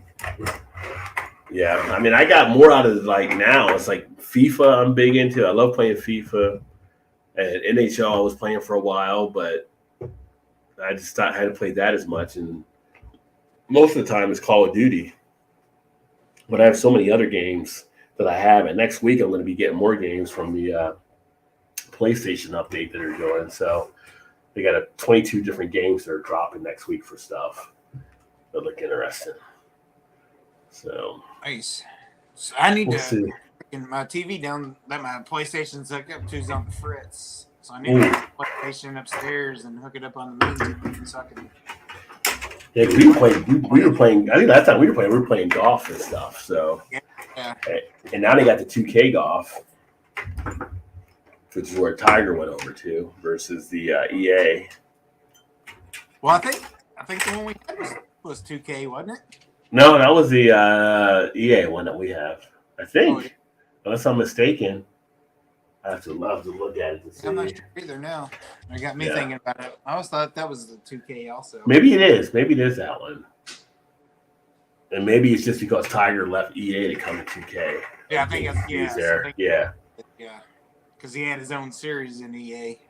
Yeah, I mean, I got more out of like now. It's like FIFA. I'm big into. I love playing FIFA, and NHL I was playing for a while, but I just hadn't played that as much. And most of the time, it's Call of Duty. But I have so many other games that I have, and next week I'm going to be getting more games from the PlayStation update that they're doing. So they got 22 different games that are dropping next week for stuff that look interesting. So nice. So I need we'll to see. My TV down that my PlayStation's hooked up to is on the fritz. So I need to get the PlayStation upstairs and hook it up on the main TV so I can. Yeah, we were playing. I think last time we were playing golf and stuff. So yeah. And now they got the 2K golf, which is where Tiger went over to versus the EA. Well, I think the one we had was 2K, wasn't it? No, that was the EA one that we have. I think, unless I'm mistaken. I have to look at it to see. I'm not sure either now. I got me thinking about it. I always thought that was the 2K also. Maybe it is. Maybe it is that one. And maybe it's just because Tiger left EA to come to 2K. Yeah, I think he's there. Yeah. Yeah. Because he had his own series in EA.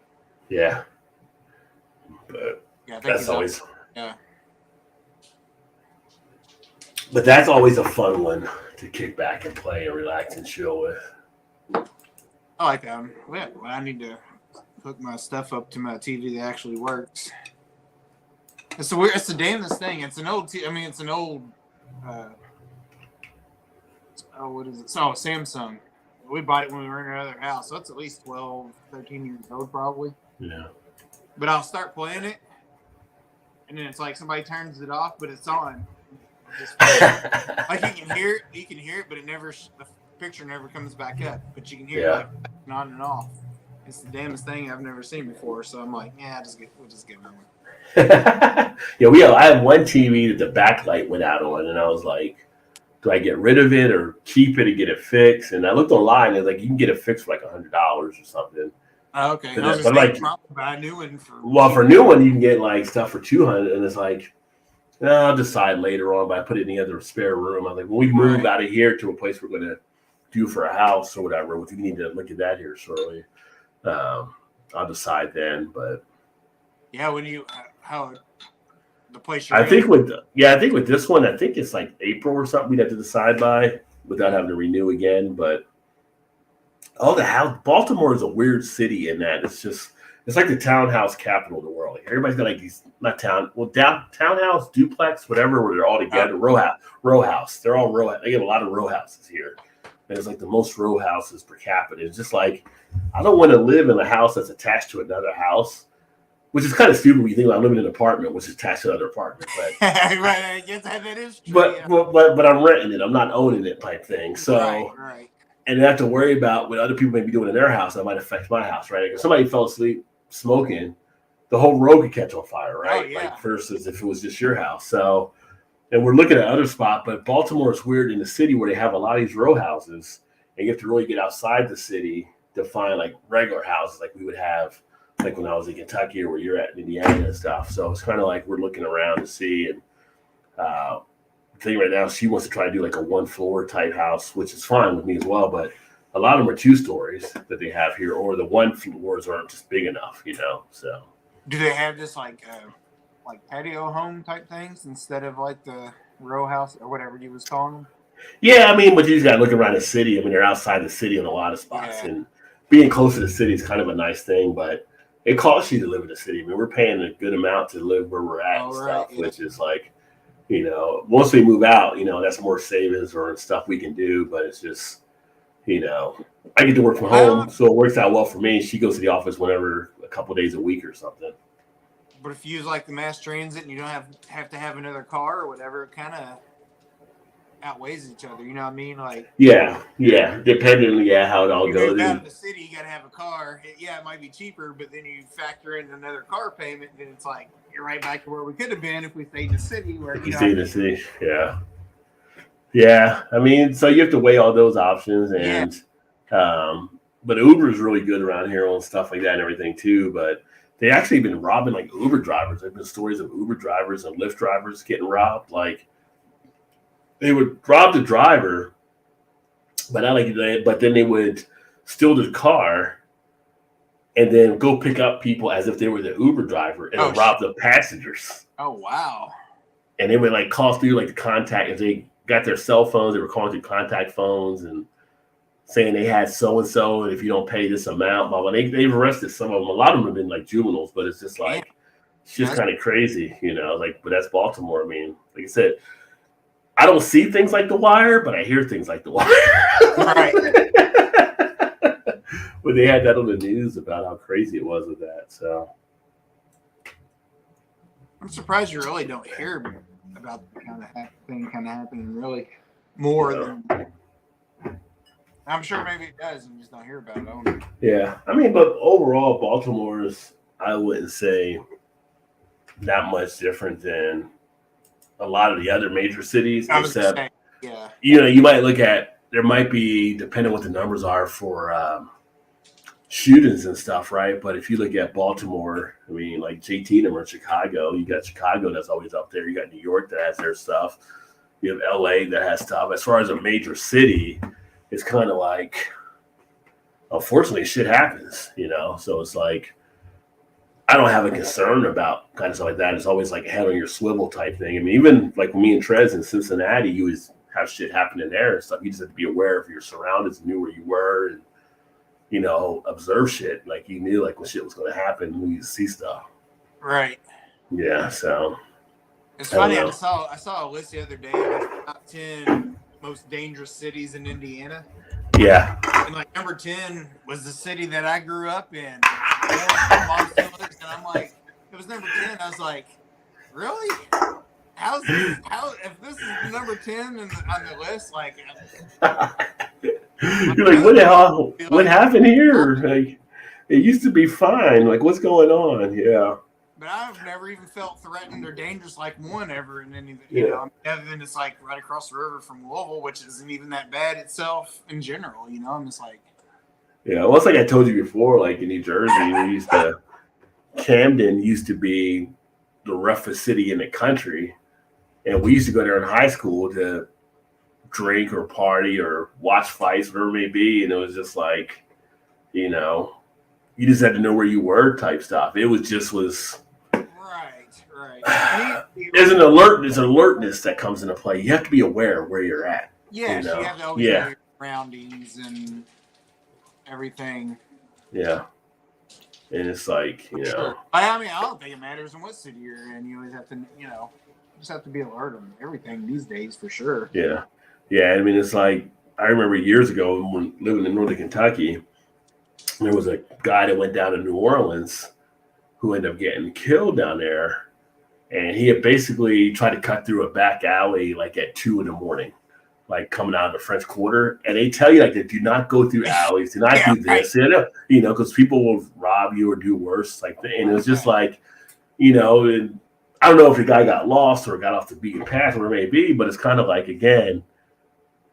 Yeah. But that's always. Yeah. But that's always a fun one to kick back and play and relax and chill with. I like that one. Well, I need to hook my stuff up to my TV that actually works. It's the damnedest thing. It's an old it's an old what is it? Oh, Samsung. We bought it when we were in our other house, so it's at least 12, 13 years old probably. Yeah. But I'll start playing it, and then it's like somebody turns it off, but it's on. Like you can hear it, but the picture never comes back up. But you can hear it like on and off. It's the damnest thing I've never seen before. So I'm like, we'll just get another one. Yeah, I have one TV that the backlight went out on, and I was like, do I get rid of it or keep it and get it fixed? And I looked online, and like you can get it fixed for like $100 or something. Oh, okay. But like, buy a new one for a new one, you can get like stuff for $200, and it's like, I'll decide later on. But I put it in the other spare room. I'm like, when we move out of here to a place we're going to do for a house or whatever, we need to look at that here shortly. I'll decide then. But yeah, how the place I think with this one, I think it's like April or something. We'd have to decide by without having to renew again. But Baltimore is a weird city in that it's like the townhouse capital of the world. Everybody's got like these townhouse, duplex, whatever, where they're all together. Row house. They're all row. They get a lot of row houses here. And it's like the most row houses per capita. It's just like, I don't want to live in a house that's attached to another house. which is kind of stupid when you think about living in an apartment, which is attached to another apartment. But right, yes, that is true. But I'm renting it. I'm not owning it, type thing. So right. And I have to worry about what other people may be doing in their house that might affect my house, right? If somebody fell asleep smoking, the whole road could catch on fire, right? Oh, yeah. Like versus if it was just your house. So, and we're looking at other spots, but Baltimore is weird in the city where they have a lot of these row houses, and you have to really get outside the city to find like regular houses like we would have like when I was in Kentucky or where you're at in Indiana and stuff. So it's kind of like we're looking around to see. And the thing right now, she wants to try to do like a 1-floor type house, which is fine with me as well. But a lot of them are 2 stories that they have here, or the 1 floors aren't just big enough, So do they have just like patio home type things instead of like the row house or whatever you was calling them? Yeah, I mean, but you just got to look around the city. I mean, they're outside the city in a lot of spots, and being close to the city is kind of a nice thing, but it costs you to live in the city. I mean, we're paying a good amount to live where we're at and stuff, which is like, once we move out, that's more savings or stuff we can do, but it's just, I get to work from home, so it works out well for me. She goes to the office whenever, a couple of days a week or something. But if you use like the mass transit and you don't have to have another car or whatever, it kind of outweighs each other. You know what I mean? Like yeah, depending on how it all goes. Out of the city, you got to have a car. It might be cheaper, but then you factor in another car payment, and it's like you're right back to where we could have been if we stayed in the city. Where you stayed in the city, yeah. I mean, so you have to weigh all those options, and but Uber is really good around here on stuff like that and everything too. But they actually been robbing like Uber drivers. There've been stories of Uber drivers and Lyft drivers getting robbed. Like they would rob the driver, but then they would steal the car and then go pick up people as if they were the Uber driver and rob the passengers. Oh, wow. And they would like call through like the contact. If they got their cell phones, they were calling through contact phones and saying they had so-and-so, and if you don't pay this amount, blah, blah. They've arrested some of them. A lot of them have been like juveniles, but it's just like, it's just kind of crazy, but that's Baltimore. I mean, like I said, I don't see things like The Wire, but I hear things like The Wire. Right. But they had that on the news about how crazy it was with that. So I'm surprised you really don't hear about the kind of thing happening really more than. I'm sure maybe it does, and you just don't hear about it. Yeah, I mean, but overall, Baltimore's, I wouldn't say that much different than a lot of the other major cities, except, you might look at, there might be, depending on what the numbers are for shootings and stuff, right? But if you look at Baltimore, I mean, like JT and them are in Chicago. You got Chicago that's always up there. You got New York that has their stuff. You have LA that has stuff. As far as a major city, it's kind of like, unfortunately, shit happens, So it's like, I don't have a concern about kind of stuff like that. It's always like a head on your swivel type thing. I mean, even like me and Trez in Cincinnati, you always have shit happening there and stuff. You just have to be aware of your surroundings, knew where you were, and observe shit. Like you knew like when shit was going to happen when you see stuff. Right. Yeah. So it's funny. I saw a list the other day of the top 10 most dangerous cities in Indiana. Yeah. And like number 10 was the city that I grew up in. And I'm like, it was number 10. I was like, really? How if this is number 10 on the list, like you're like, what the hell? What happened here? Like, it used to be fine. Like, what's going on? Yeah. But I've never even felt threatened or dangerous like one ever in any of it. Other than it's like right across the river from Louisville, which isn't even that bad itself in general. I'm just like. Yeah, well, it's like I told you before. Like in New Jersey, Camden used to be the roughest city in the country, and we used to go there in high school to drink or party or watch fights, whatever it may be, and it was just like, you just had to know where you were type stuff. It was right. There's an alertness that comes into play. You have to be aware of where you're at. Yeah, you have to always know your surroundings and everything. Yeah. And it's like, Sure. I mean, I don't think it matters in what city you're in. You always have to, just have to be alert on everything these days for sure. Yeah. Yeah. I mean, it's like, I remember years ago when living in Northern Kentucky, there was a guy that went down to New Orleans who ended up getting killed down there. And he had basically tried to cut through a back alley like at 2 a.m, like coming out of the French Quarter. And they tell you like, do not go through alleys, do not do this, because people will rob you or do worse. Like, and it was just like, and I don't know if the guy got lost or got off the beaten path or it may be, but it's kind of like, again,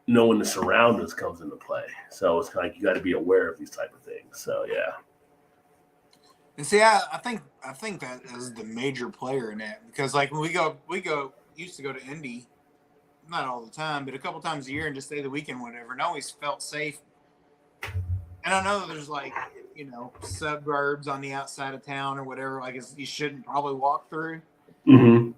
knowing the surroundings comes into play. So it's kind of like you got to be aware of these type of things. So yeah. And see, I think that is the major player in that, because like when we used to go to Indy, not all the time, but a couple times a year, and just stay the weekend, whatever, and always felt safe. And I know there's like, suburbs on the outside of town or whatever, like you shouldn't probably walk through. Mm-hmm.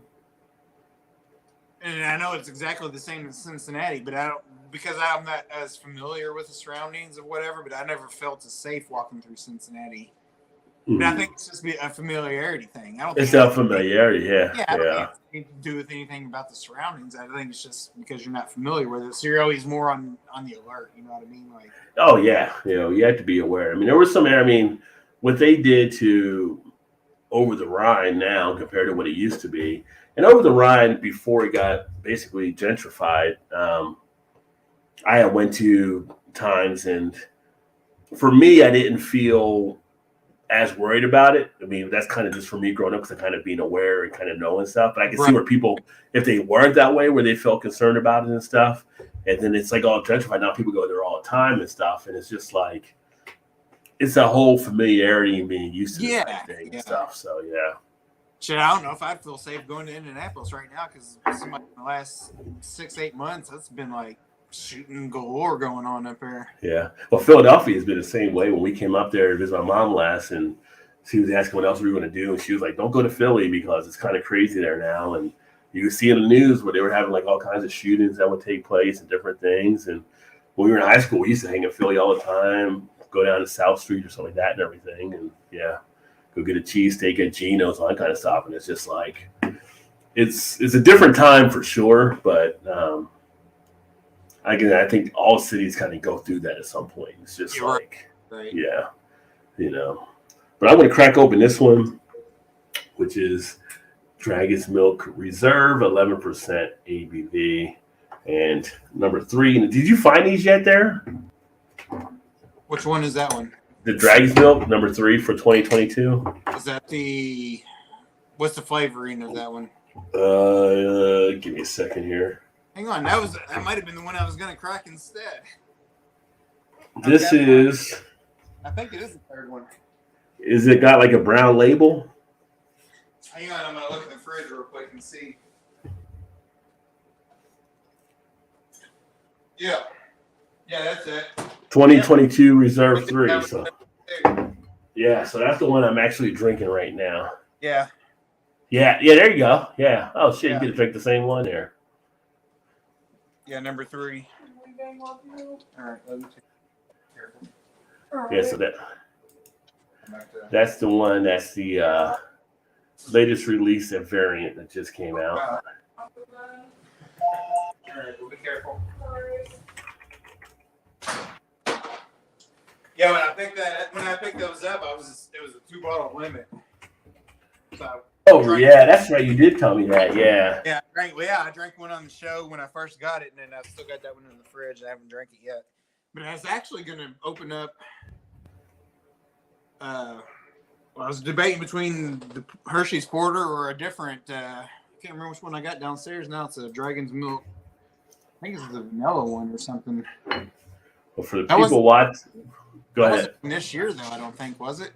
And I know it's exactly the same in Cincinnati, but because I'm not as familiar with the surroundings of whatever, but I never felt as safe walking through Cincinnati. Mm-hmm. But I think it's just a familiarity thing. It's a familiarity, yeah. Yeah, I don't think it's anything to do with anything about the surroundings. I think it's just because you're not familiar with it, so you're always more on the alert. You know what I mean? Like, oh yeah, you have to be aware. I mean, there was some. I mean, what they did to Over the Rhine now compared to what it used to be, and Over the Rhine before it got basically gentrified. I went to times, and for me, I didn't feel as worried about it. I mean, that's kind of just for me growing up, because I kind of being aware and kind of knowing stuff. But I can see where people, if they weren't that way, where they felt concerned about it and stuff, and then it's like all gentrified. Now people go there all the time and stuff, and it's just like it's a whole familiarity and being used to this thing and stuff. So yeah. Shit, I don't know if I'd feel safe going to Indianapolis right now, because in the last 6-8 months, it's been like shooting galore going on up there. Yeah. Well, Philadelphia has been the same way. When we came up there to visit my mom last, and she was asking what else we were going to do, and she was like, don't go to Philly because it's kind of crazy there now. And you can see in the news where they were having like all kinds of shootings that would take place and different things. And when we were in high school, we used to hang in Philly all the time, go down to South Street or something like that and everything. And yeah, go get a cheesesteak at Geno's, all that kind of stuff. And it's just like, it's a different time for sure. But, again, I think all cities kind of go through that at some point. It's just yeah, But I'm going to crack open this one, which is Dragon's Milk Reserve, 11% ABV. And number 3, did you find these yet there? Which one is that one? The Dragon's Milk, number 3 for 2022. Is that what's the flavoring of that one? Give me a second here. Hang on, that might have been the one I was gonna crack instead. This is. I think it is the third one. Is it got like a brown label? Hang on, I'm gonna look at the fridge real quick and see. Yeah, that's it. 2022 Reserve 3. So yeah, so that's the one I'm actually drinking right now. Yeah. Yeah. There you go. Yeah. Oh shit, you get to drink the same one there. Yeah, number 3. All right, let me take careful. Yeah, so that's the one. That's the latest release and variant that just came out. All right, we'll be careful. Yeah, when I picked those up, it was a 2-bottle limit. So. Yeah, that's right. You did tell me that. Yeah. Yeah, I drank one on the show when I first got it, and then I've still got that one in the fridge. I haven't drank it yet, but I was actually going to open up. I was debating between the Hershey's Porter or a different. I can't remember which one I got downstairs now. It's a Dragon's Milk. I think it's the vanilla one or something. Well, for the people watching, go ahead. This year, though, I don't think, was it?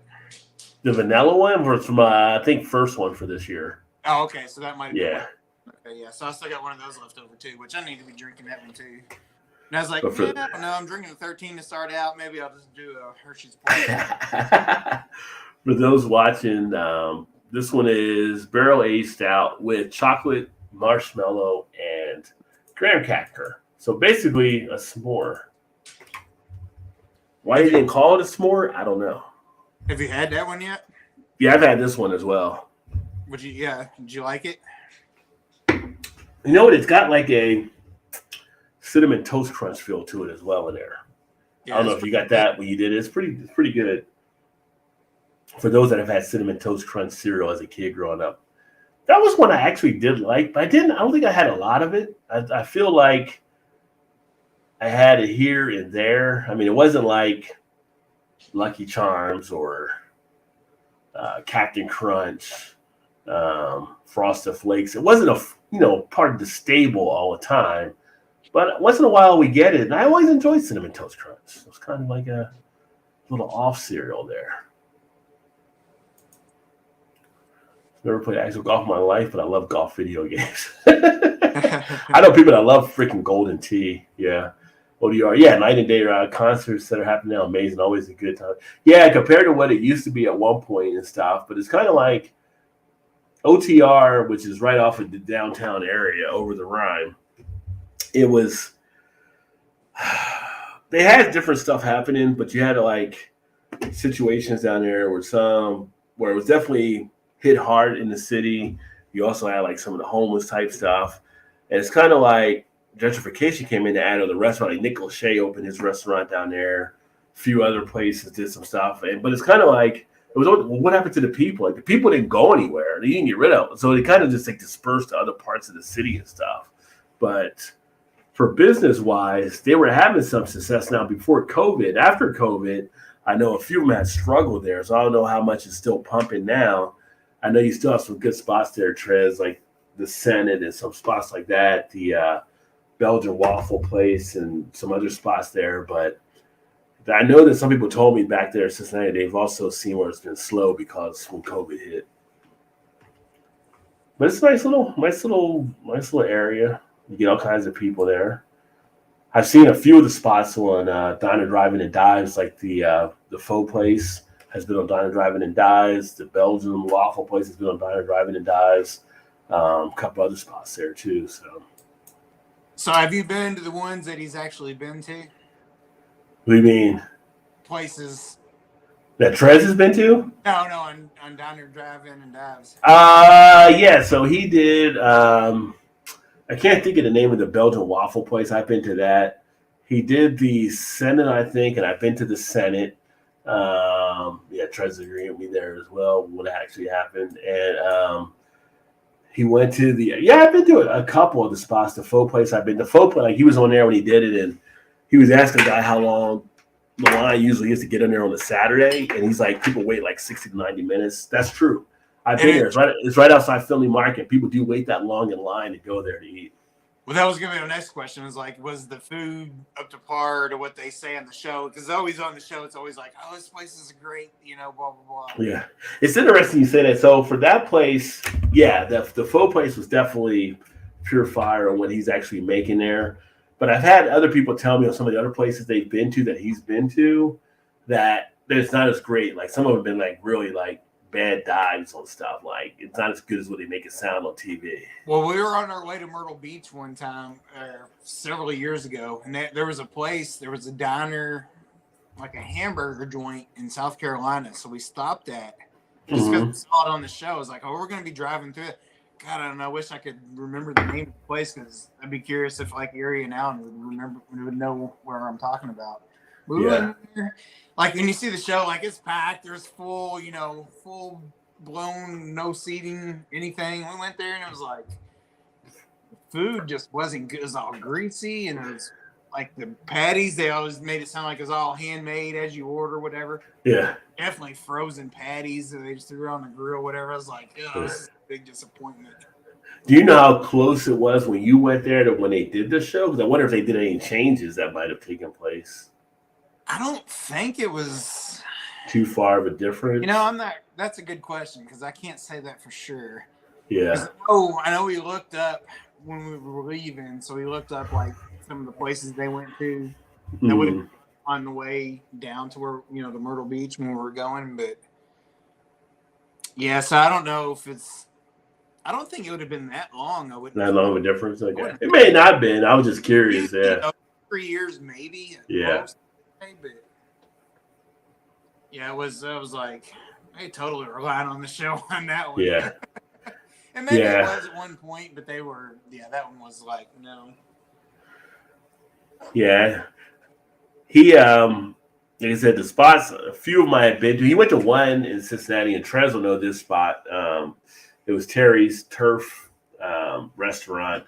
The vanilla one was from, I think, first one for this year. Oh, okay. So that might be. Yeah. Okay, yeah. So I still got one of those left over, too, which I need to be drinking that one, too. And I was like, no, I'm drinking a 13 to start out. Maybe I'll just do a Hershey's Porter. For those watching, this one is barrel-aged stout with chocolate, marshmallow, and graham cracker. So basically a s'more. Why they didn't call it a s'more, I don't know. Have you had that one yet? Yeah, I've had this one as well. Did you like it? You know what? It's got like a cinnamon toast crunch feel to it as well in there. Yeah, I don't know if you got that when you did it. It's pretty good. For those that have had Cinnamon Toast Crunch cereal as a kid growing up, that was one I actually did like, but I don't think I had a lot of it. I feel like I had it here and there. I mean, it wasn't like Lucky Charms or Captain Crunch, Frosted Flakes. It wasn't part of the stable all the time, but once in a while we get it, and I always enjoyed Cinnamon Toast Crunch. It was kind of like a little off cereal there. Never played actual golf in my life, but I love golf video games. I know people that love freaking Golden Tee. Yeah. ODR. Yeah, night and day concerts that are happening now. Amazing. Always a good time. Yeah, compared to what it used to be at one point and stuff. But it's kind of like OTR, which is right off of the downtown area over the Rhine. It was, they had different stuff happening, but you had like situations down there where it was definitely hit hard in the city. You also had like some of the homeless type stuff. And it's kind of like gentrification came in to add to the restaurant. Like Nick Lachey opened his restaurant down there. A few other places did some stuff. But it's kind of like, what happened to the people? Like the people didn't go anywhere. They didn't get rid of them. So they kind of just like dispersed to other parts of the city and stuff. But for business-wise, they were having some success now before COVID. After COVID, I know a few of them had struggled there. So I don't know how much is still pumping now. I know you still have some good spots there, Trez, like the Senate and some spots like that, the Belgian waffle place and some other spots there. But I know that some people told me back there in Cincinnati, they've also seen where it's been slow because when COVID hit. But it's a nice little area. You get all kinds of people there. I've seen a few of the spots on Diner Drive-In and Dives, like the Faux Place has been on Diner Drive-In and Dives. The Belgian waffle place has been on Diner Drive-In and Dives. A couple other spots there too. So have you been to the ones that he's actually been to? What do you mean? Places that Trez has been to? No, on Diner Drive-In and Dives. Yeah. So he did. I can't think of the name of the Belgian waffle place. I've been to that. He did the Senate, I think, and I've been to the Senate. Yeah, Trez agreeing with me there as well. What actually happened, and he went to I've been to a couple of the spots. The Faux Place, I've been. The Faux Place, like he was on there when he did it, and he was asking the guy how long the line usually is to get in there on a Saturday, and he's like, people wait like 60 to 90 minutes. That's true. I've been there. It's right outside Philly Market. People do wait that long in line to go there to eat. Well, that was going to be the next question. Is like, was the food up to par to what they say on the show? Because always on the show, it's always like, oh, this place is great, blah, blah, blah. Yeah. It's interesting you say that. So for that place, yeah, the Faux Place was definitely pure fire on what he's actually making there. But I've had other people tell me on some of the other places they've been to that he's been to that it's not as great. Like some of them have been like really like bad dives on stuff. Like it's not as good as what they make it sound on TV. Well, we were on our way to Myrtle Beach one time several years ago, and there was a diner, like a hamburger joint in South Carolina. So we stopped at just because we saw it on the show. I was like, oh, we're going to be driving through it. God, I don't know. I wish I could remember the name of the place because I'd be curious if like Erie and Allen would know where I'm talking about. We went there, like when you see the show, like it's packed. There's full blown, no seating, anything. We went there and it was like food just wasn't good. It was all greasy and it was like the patties. They always made it sound like it was all handmade as you order, whatever. Yeah, definitely frozen patties that they just threw on the grill, whatever. I was like, oh, this is a big disappointment. Do you know how close it was when you went there to when they did the show? Because I wonder if they did any changes that might have taken place. I don't think it was too far of a difference. I'm not. That's a good question because I can't say that for sure. Yeah. I know we looked up when we were leaving, so we looked up like some of the places they went to that would have been on the way down to where the Myrtle Beach when we were going. But yeah, so I don't know if it's. I don't think it would have been that long. That long of a difference. Okay. It may not have been. I was just curious. Yeah. 3 years maybe. Yeah. But yeah, it was like they totally relied on the show on that one. Yeah. And maybe it was at one point, but that one was like, no. Yeah. He like I said, the spots, a few of them I had been to. He went to one in Cincinnati, and Trez will know this spot. It was Terry's Turf restaurant.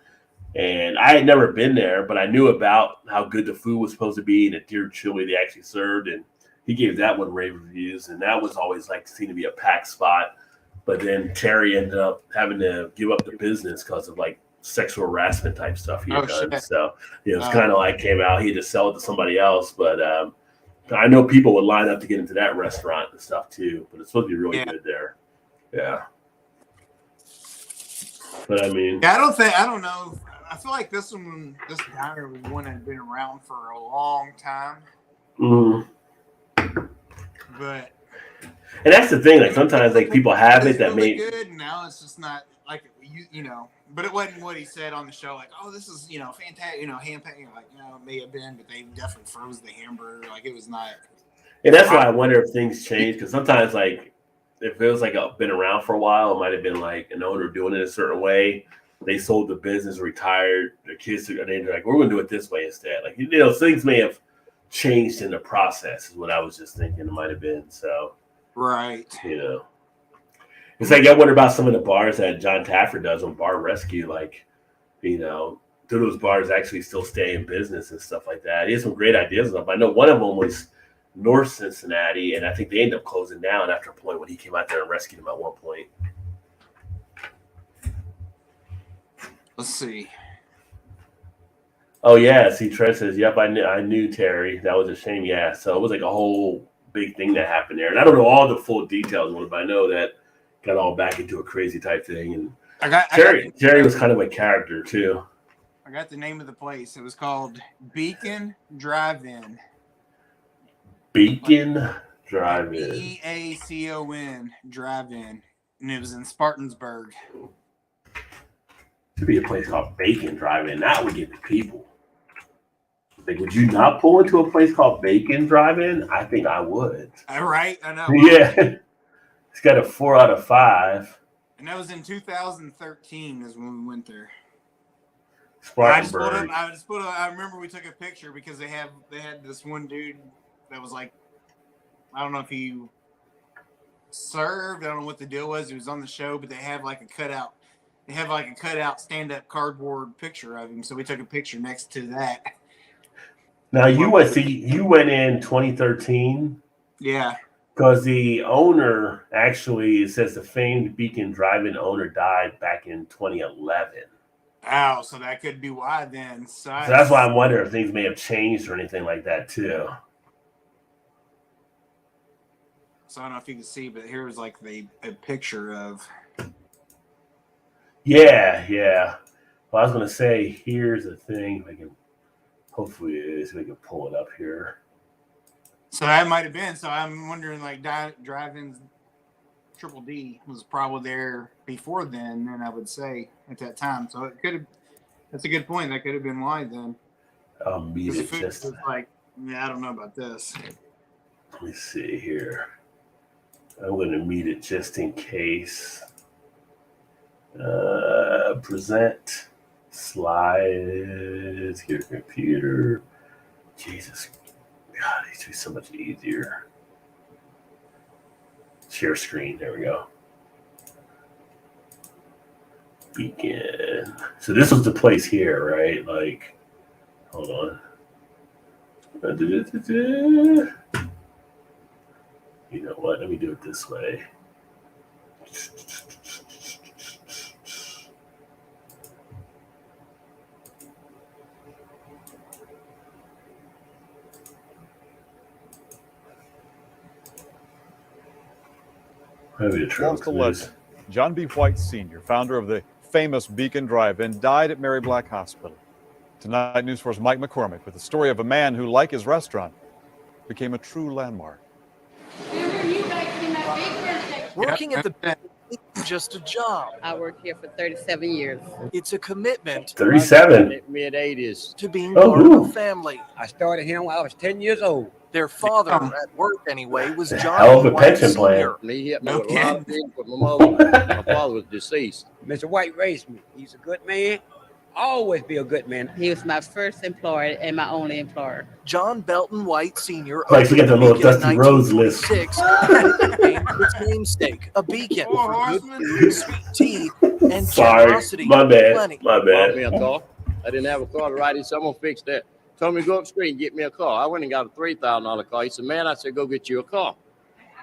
And I had never been there, but I knew about how good the food was supposed to be and the deer chili they actually served. And he gave that one rave reviews. And that was always like seemed to be a packed spot. But then Terry ended up having to give up the business because of like sexual harassment type stuff he had done. Shit. So it was kind of like came out, he had to sell it to somebody else. But I know people would line up to get into that restaurant and stuff too. But it's supposed to be really good there. Yeah. But I mean, yeah, I don't know. I feel like this diner was one that had been around for a long time. But and that's the thing. Like sometimes, like people have it that really may good. And now it's just not like you know. But it wasn't what he said on the show. Like, oh, this is fantastic. Hand painting. Like, it may have been, but they definitely froze the hamburger. Like, it was not. And that's why I wonder if things change because sometimes, like, if it was like been around for a while, it might have been like an owner doing it a certain way. They sold the business, retired. Their kids are like, we're going to do it this way instead. Like, things may have changed in the process is what I was just thinking it might have been. So, right. It's like I wonder about some of the bars that John Taffer does on Bar Rescue. Like, do those bars actually still stay in business and stuff like that? He has some great ideas. I know one of them was North Cincinnati, and I think they ended up closing down after a point when he came out there and rescued them at one point. Let's see. Oh yeah, see, Trent says, "Yep, I knew Terry. That was a shame." Yeah, so it was like a whole big thing that happened there, and I don't know all the full details of it, but I know that got all back into a crazy type thing. And Terry was kind of a character too. I got the name of the place. It was called Beacon Drive-In. Beacon Drive-In. Beacon Drive-In, and it was in Spartansburg. Should be a place called Bacon Drive-In. That would get the people. Like, would you not pull into a place called Bacon Drive-In? I think I would. Right? I know. Yeah. It's got a 4 out of 5. And that was in 2013 is when we went there. Spartanburg. I remember we took a picture because they had this one dude that was like, I don't know if he served. I don't know what the deal was. He was on the show, but they have like a cutout. They have like a cutout stand-up cardboard picture of him. So we took a picture next to that. Now you went in 2013. Yeah. Because the owner actually, it says the famed Beacon Drive-In owner died back in 2011. Oh, so that could be why then. So that's why I'm wondering if things may have changed or anything like that too. So I don't know if you can see, but here was like a picture of. Yeah. Well, I was going to say, here's the thing. Hopefully we can pull it up here. So that might have been. So I'm wondering, like, Drive-In Triple D was probably there before then I would say at that time. So it could have. That's a good point. That could have been why then. Meet it just like, I don't know about this. Let me see here. I'm going to meet it just in case. Present slides. Here, computer. Jesus. God, these be so much easier. Share screen. There we go. Beacon. So this was the place here, right? Like, hold on. You know what? Let me do it this way. Once the legend, John B. White Sr., founder of the famous Beacon Drive-In, died at Mary Black Hospital. Tonight, News 4's Mike McCormick with the story of a man who, like his restaurant, became a true landmark. Working at the isn't just a job. I worked here for 37 years. It's a commitment. 37. Mid-80s. To being part of a family. I started here when I was 10 years old. Their father, at work anyway, was John Hell of a White pension plan. Sr. He hit me with a lot of things with my mother. My father was deceased. Mr. White raised me. He's a good man. Always be a good man. He was my first employer and my only employer. John Belton White Sr. Like, you opened got the the little Beacon in Dusty Rhodes list. 1946 and it became its namesake, a beacon Four for good horsemen. food, sweet tea, and Sorry, generosity. my bad, Plenty. my Bought me bad. a car. I didn't have a car to ride in. Someone fixed that. Told me to go up the street and get me a car. I went and got a $3,000 car. He said, man, I said, go get you a car.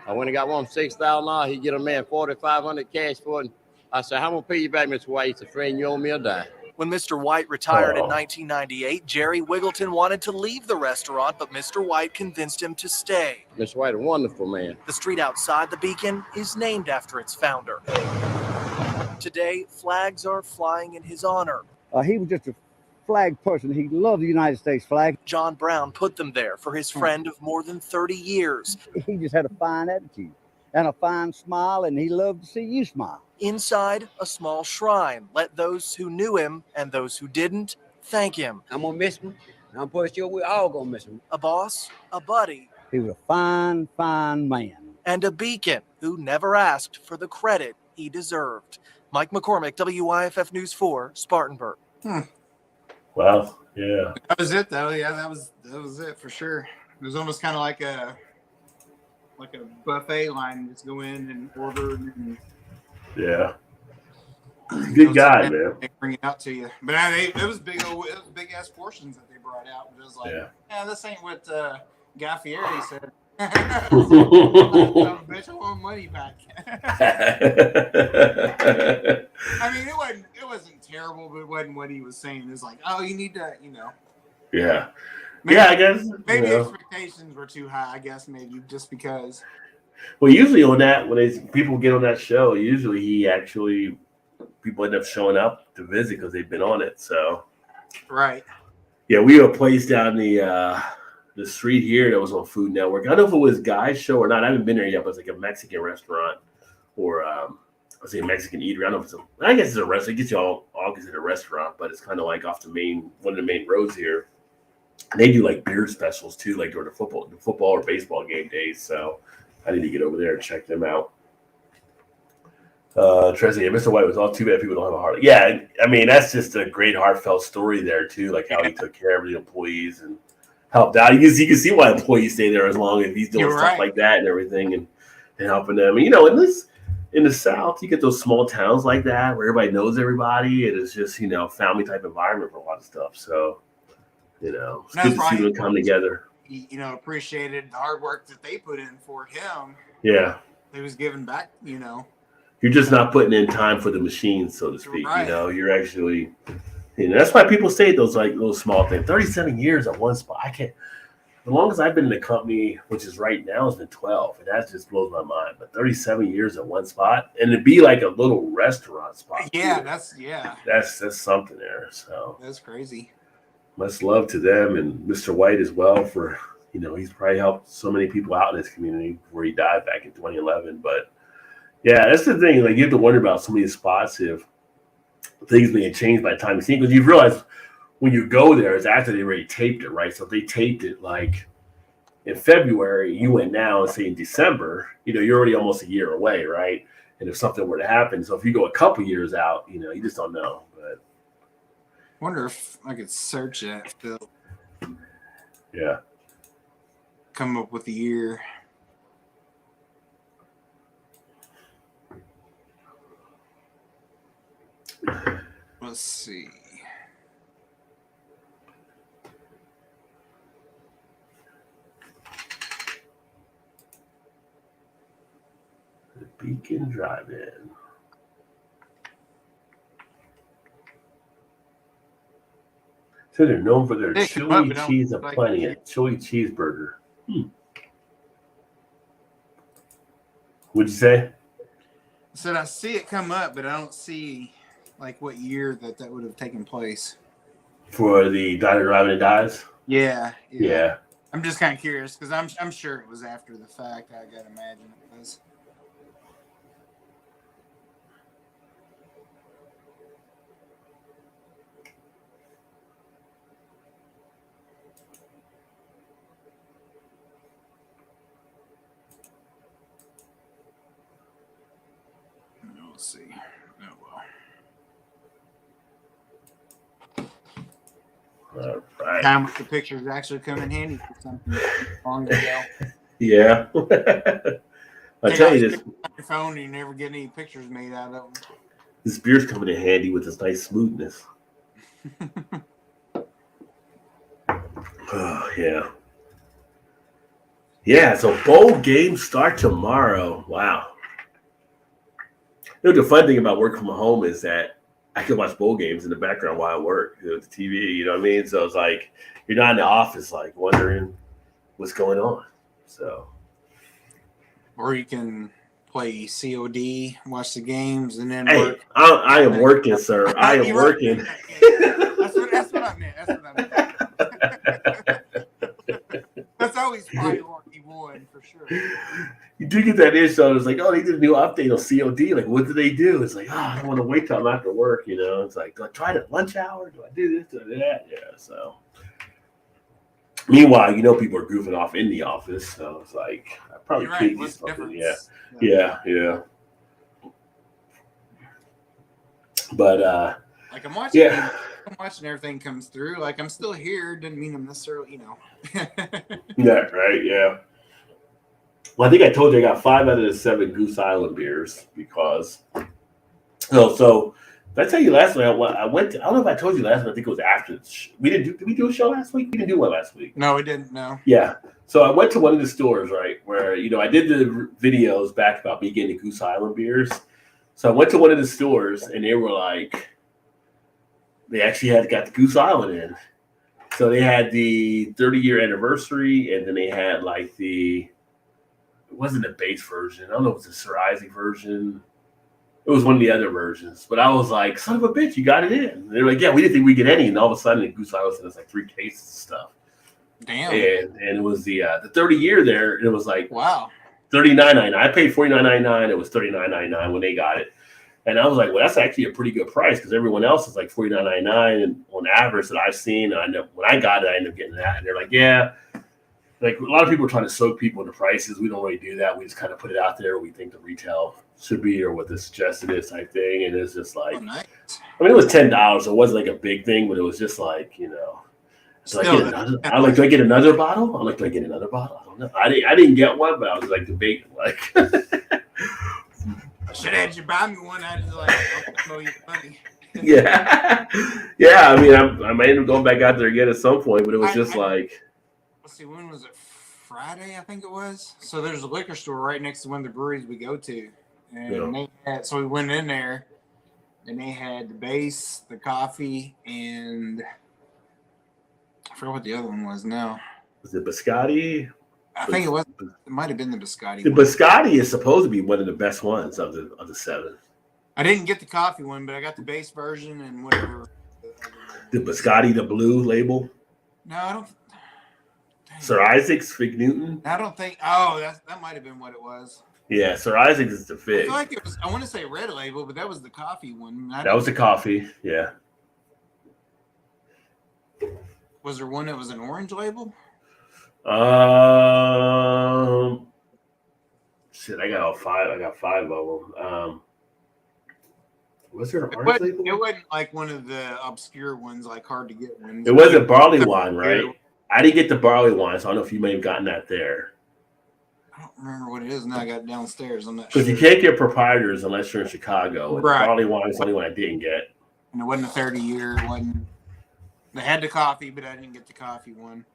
I went and got one $6,000. He get a man $4,500 cash for it. And I said, how am I gonna pay you back, Mr. White? He said, friend, you owe me a dime. When Mr. White retired in Oh. 1998, Jerry Wiggleton wanted to leave the restaurant, but Mr. White convinced him to stay. Mr. White, a wonderful man. The street outside the Beacon is named after its founder. Today, flags are flying in his honor. He was just a flag person. He loved the United States flag. John Brown put them there for his friend of more than 30 years. He just had a fine attitude and a fine smile, and he loved to see you smile. Inside, a small shrine. Let those who knew him and those who didn't thank him. I'm gonna miss him. I'm pretty sure we all gonna miss him. A boss, a buddy, He was a fine, fine man. and a beacon who never asked for the credit he deserved. Mike McCormick, WIFF News 4, Spartanburg. Well, yeah. That was it, though. Yeah, that was it for sure. It was almost kind of like a buffet line. Just go in and order, and Yeah. Good guy, man. They bring it out to you. But it was big ass portions that they brought out. It was like, yeah, this ain't what Guy Fieri said. Bitch, I want money back. I mean, it wasn't terrible, but it wasn't what he was saying. It was like, oh, you need to, Yeah. Maybe, Yeah, I guess. maybe you know. expectations were too high. I guess maybe just because. Well, usually on that, when people get on that show, usually people end up showing up to visit because they've been on it. So, Right. yeah, we have a place down the street here that was on Food Network. I don't know if it was Guy's show or not. I haven't been there yet, but it's like a Mexican restaurant or I say a Mexican eatery. I don't know if I guess it's a restaurant. I guess you all consider a restaurant, but it's kind of like off one of the main roads here. And they do like beer specials too, like during the football or baseball game days. So I need to get over there and check them out. Tracy, yeah, Mr. White was all too bad people don't have a heart. Yeah, I mean that's just a great heartfelt story there too, like how he took care of the employees and helped out. You can see why employees stay there as long as he's doing stuff like that and everything and helping them. And, in the South, you get those small towns like that where everybody knows everybody. It is just family type environment for a lot of stuff. So it's good to see them come together. Appreciated the hard work that they put in for him. Yeah. He was giving back, You're just not putting in time for the machines, so to speak. Right. You're actually, that's why people say those like little small things. 37 years at one spot. I can't. The longest I've been in the company, which is right now, has been 12, and that just blows my mind. But 37 years at one spot, and to be like a little restaurant spot. Yeah, too, that's something there. So that's crazy. Much love to them and Mr. White as well for he's probably helped so many people out in his community before he died back in 2011. But yeah, that's the thing. Like you have to wonder about some of these spots if things being changed by the time you see, because you realize when you go there, it's after they already taped it, right? So if they taped it like in February, you went now and say in December, you're already almost a year away, right? And if something were to happen, so if you go a couple years out, you just don't know. But Wonder if I could search that, Phil. Yeah. Come up with the year. Let's see. The Beacon Drive-In. So they're known for their chili cheese aplenty, a chili cheeseburger. What'd you say? I said I see it come up, but I don't see like what year that would have taken place. For the Diner Drive-In and Dives? Yeah. Yeah. I'm just kind of curious because I'm sure it was after the fact. I gotta imagine it was. Let's see. Oh well. All right. Time with the pictures actually come in handy for something long ago. Yeah. I tell you this. On your phone, and you never get any pictures made out of them. This beer's coming in handy with this nice smoothness. Oh, yeah. Yeah, so bowl games start tomorrow. Wow. You know, the fun thing about working from home is that I can watch bowl games in the background while I work, with the TV, you know what I mean? So it's like you're not in the office like wondering what's going on. So, or you can play COD, watch the games, and then hey, work. I am working, sir. I am working. That's what I meant. That's always priority one for sure. You do get that issue. It's like, oh, they did a new update on COD. Like, what do they do? It's like, oh, I don't want to wait till I'm after work. You know, it's like, do I try it at lunch hour? Do I do this? Do I do that? Yeah. So, meanwhile, you know, people are goofing off in the office. So it's like, I probably could do something. Yeah. But like I'm watching. Yeah. I'm watching everything comes through. Like I'm still here. Didn't mean I'm necessarily, Yeah, right. Yeah. Well, I think I told you I got 5 out of the 7 Goose Island beers because. So did I tell you last week? I went. I don't know if I told you last week. I think it was after. We didn't do. Did we do a show last week? We didn't do one last week. No, we didn't. No. Yeah. So I went to one of the stores, right, where I did the videos back about me getting the Goose Island beers. So I went to one of the stores and they were like. They actually got the Goose Island in. So they had the 30-year anniversary, and then they had like it wasn't a base version. I don't know if it was a Sir Isaac version. It was one of the other versions. But I was like, son of a bitch, you got it in. And they're like, yeah, we didn't think we'd get any. And all of a sudden, the Goose Island sent us like 3 cases of stuff. Damn. And it was the 30-year there, and it was like, wow, $39.99. I paid $49.99. It was $39.99 when they got it. And I was like, well, that's actually a pretty good price because everyone else is like $49.99 and on average that I've seen. And when I got it, I ended up getting that. And they're like, yeah, like a lot of people are trying to soak people into prices. We don't really do that. We just kind of put it out there. We think the retail should be or what the suggested is type thing. And it's just like, nice. I mean, it was $10. So it wasn't like a big thing, but it was just like, So do I get another bottle? I'm like, do I get another bottle? I don't know. I didn't get one, but I was like debating like. I should have had you buy me one. I was like, I'll owe you money. Yeah. I mean, I might end up going back out there again at some point, but it was just like. Let's see, when was it? Friday, I think it was. So there's a liquor store right next to one of the breweries we go to, and so we went in there, and they had the base, the coffee, and I forgot what the other one was now. Was it Biscotti? I think it was. It might have been the Biscotti. The Biscotti is supposed to be one of the best ones of the 7. I didn't get the coffee one, but I got the base version and whatever. The Biscotti, the blue label. No, I don't. Sir Isaac's Fig Newton. I don't think. Oh, that might have been what it was. Yeah, Sir Isaac's is the fig. I feel like it was. I want to say red label, but that was the coffee one. That was the coffee. Yeah. Was there one that was an orange label? Shit, I got all 5. I got 5 of them. Was there an orange label? It wasn't like one of the obscure ones, like hard to get ones. It wasn't barley wine, right? I didn't get the barley wine, so I don't know if you may have gotten that there. I don't remember what it is now. I got it downstairs. I'm not sure. Because you can't get proprietors unless you're in Chicago. And right. Barley wine is the only one I didn't get. And it wasn't a 30-year. It wasn't. They had the coffee, but I didn't get the coffee one.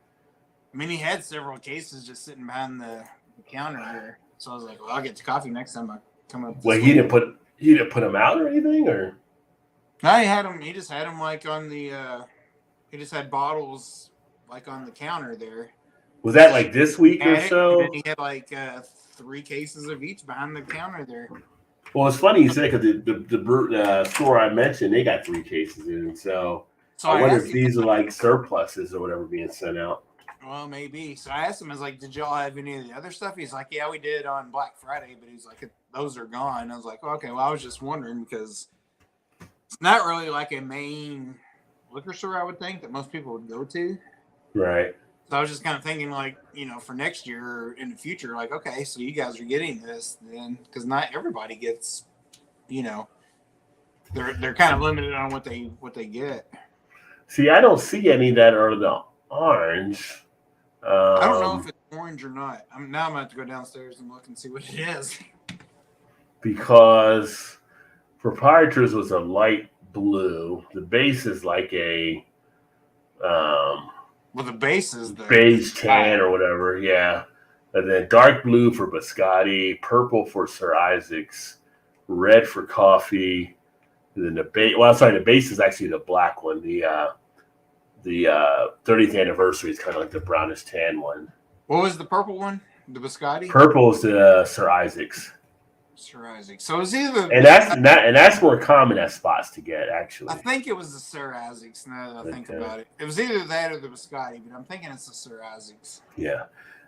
I mean, he had several cases just sitting behind the counter there. So I was like, well, I'll get the coffee next time I come up. Well, he didn't put them out or anything, or? No, he had them. He just had them like on the. He just had bottles like on the counter there. Was that like this week or so? He had like 3 cases of each behind the counter there. Well, it's funny you said because the store I mentioned, they got 3 cases in. So I wonder if these are like surpluses or whatever being sent out. Well, maybe. So I asked him, I was like, did y'all have any of the other stuff? He's like, yeah, we did on Black Friday, but he's like, those are gone. I was like, okay, well, I was just wondering because it's not really like a main liquor store, I would think, that most people would go to. Right. So I was just kind of thinking, like, for next year or in the future, like, okay, so you guys are getting this then, because not everybody gets, they're kind of limited on what they get. See, I don't see any that are the orange. I don't know if it's orange or not. I'm going to have to go downstairs and look and see what it is. Because Proprietors was a light blue. The base is like a Well, the base is the beige tan or whatever, yeah. And then dark blue for Biscotti, purple for Sir Isaac's, red for coffee. And then the base, the base is actually the black one. The 30th anniversary is kind of like the brownish tan one. What was the purple one? The Biscotti? Purple is the Sir Isaac's. Sir Isaac. So it's either And that's more common at spots to get, actually. I think it was the Sir Isaac's now that I think about it. It was either that or the Biscotti, but I'm thinking it's the Sir Isaac's. Yeah.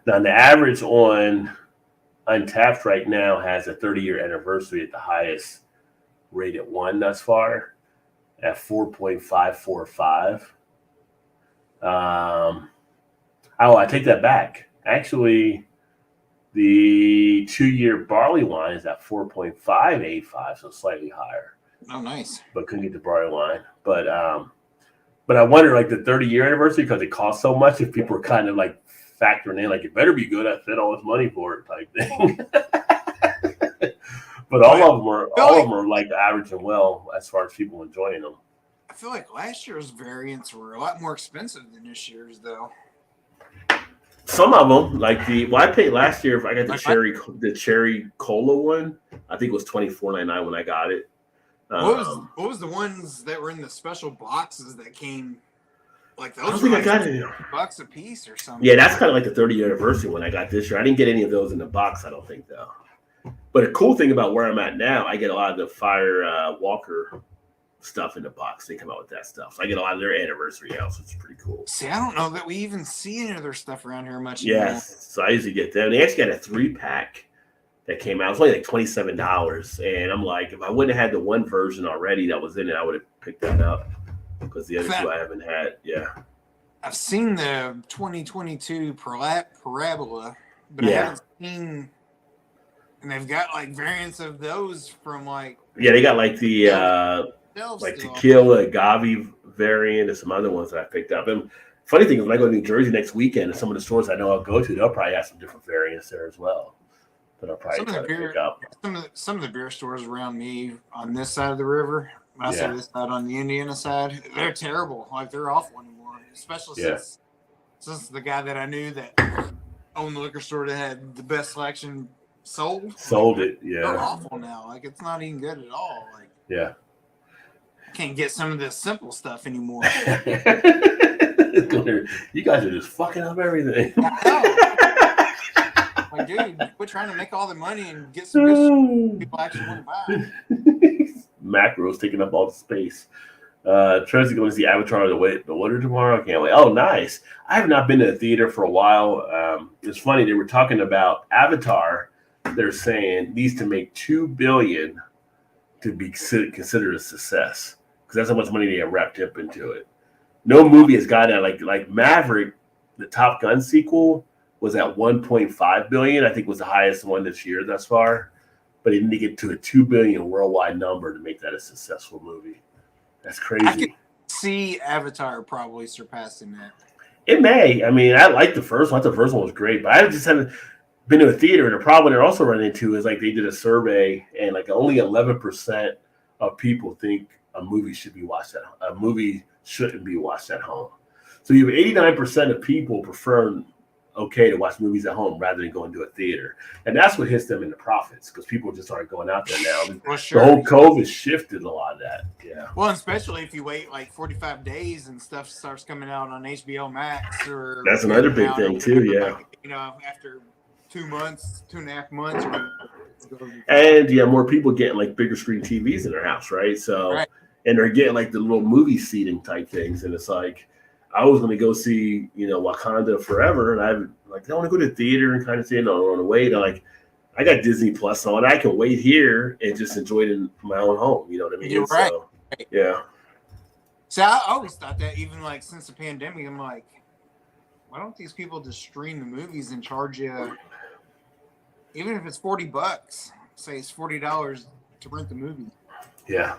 Now the average on Untapped right now has a 30-year anniversary at the highest rated one thus far at 4.545. I take that back. Actually, the 2-year barley wine is at 4.585, so slightly higher. Oh, nice. But couldn't get the barley wine. But I wonder, like the 30-year anniversary, because it costs so much, if people are kind of like factoring in, like it better be good. I spent all this money for it, type thing. But all of them are like average and well as far as people enjoying them. I feel like last year's variants were a lot more expensive than this year's, though. Some of them, like I paid last year. If I got the cherry cola one, I think it was $24.99 when I got it. What was the ones that were in the special boxes that came? Like those I don't think I got it. $1 a piece or something. Yeah, that's kind of like the 30-year anniversary one I got this year. I didn't get any of those in the box, I don't think, though. But a cool thing about where I'm at now, I get a lot of the Fire Walker stuff in the box. They come out with that stuff. So I get a lot of their anniversary out, so it's pretty cool. See, I don't know that we even see any of their stuff around here much anymore. Yes, so I usually get them. They actually got a 3-pack that came out. It was only like $27. And I'm like, if I wouldn't have had the one version already that was in it, I would have picked that up. Because the other two I haven't had. Yeah. I've seen the 2022 Parabola, but I haven't seen... And they've got like variants of those from like... Yeah, they got like the... tequila, agave variant, and some other ones that I picked up. And funny thing is, when I go to New Jersey next weekend, and some of the stores I know I'll go to, they'll probably have some different variants there as well. That I'll probably try to pick up. Some of the beer stores around me on this side of the river, when I say this side on the Indiana side, they're terrible. Like they're awful anymore. Especially since the guy that I knew that owned the liquor store that had the best selection sold it. Yeah, they're awful now. Like it's not even good at all. Like can't get some of this simple stuff anymore. You guys are just fucking up everything. Like, dude, quit trying to make all the money and get some good shit people actually want to buy. Macros taking up all the space. Tracy's going to see Avatar the Water tomorrow. I can't wait. Oh, nice. I have not been to the theater for a while. It's funny. They were talking about Avatar. They're saying needs to make $2 billion to be considered a success. Because that's how much money they have wrapped up into it. No movie has gotten that. Like Maverick, the Top Gun sequel, was at $1.5 billion. I think was the highest one this year thus far. But it didn't get to a $2 billion worldwide number to make that a successful movie. That's crazy. I could see Avatar probably surpassing that. It may. I mean, I like the first one. The first one was great, but I just haven't been to a theater. And the problem they're also running into is like they did a survey, and like only 11% of people think a movie shouldn't be watched at home. So you have 89% of people prefer to watch movies at home rather than going to a theater, and that's what hits them in the profits because people just aren't going out there now. Well, sure. The whole COVID shifted a lot of that. Yeah. Well, especially if you wait like 45 days and stuff starts coming out on HBO Max or that's another big thing too. Yeah. Like, after 2 months, 2.5 months. And more people getting like bigger screen TVs in their house, right? So, and they're getting like the little movie seating type things, and it's like. I was going to go see, Wakanda Forever, and I want to go to the theater and kind of say, no, I want to wait. I got Disney Plus on. I can wait here and just enjoy it in my own home. You know what I mean? You're right. So, yeah. So I always thought that even like since the pandemic, I'm like, why don't these people just stream the movies and charge you, even if it's $40, say it's $40 to rent the movie. Yeah.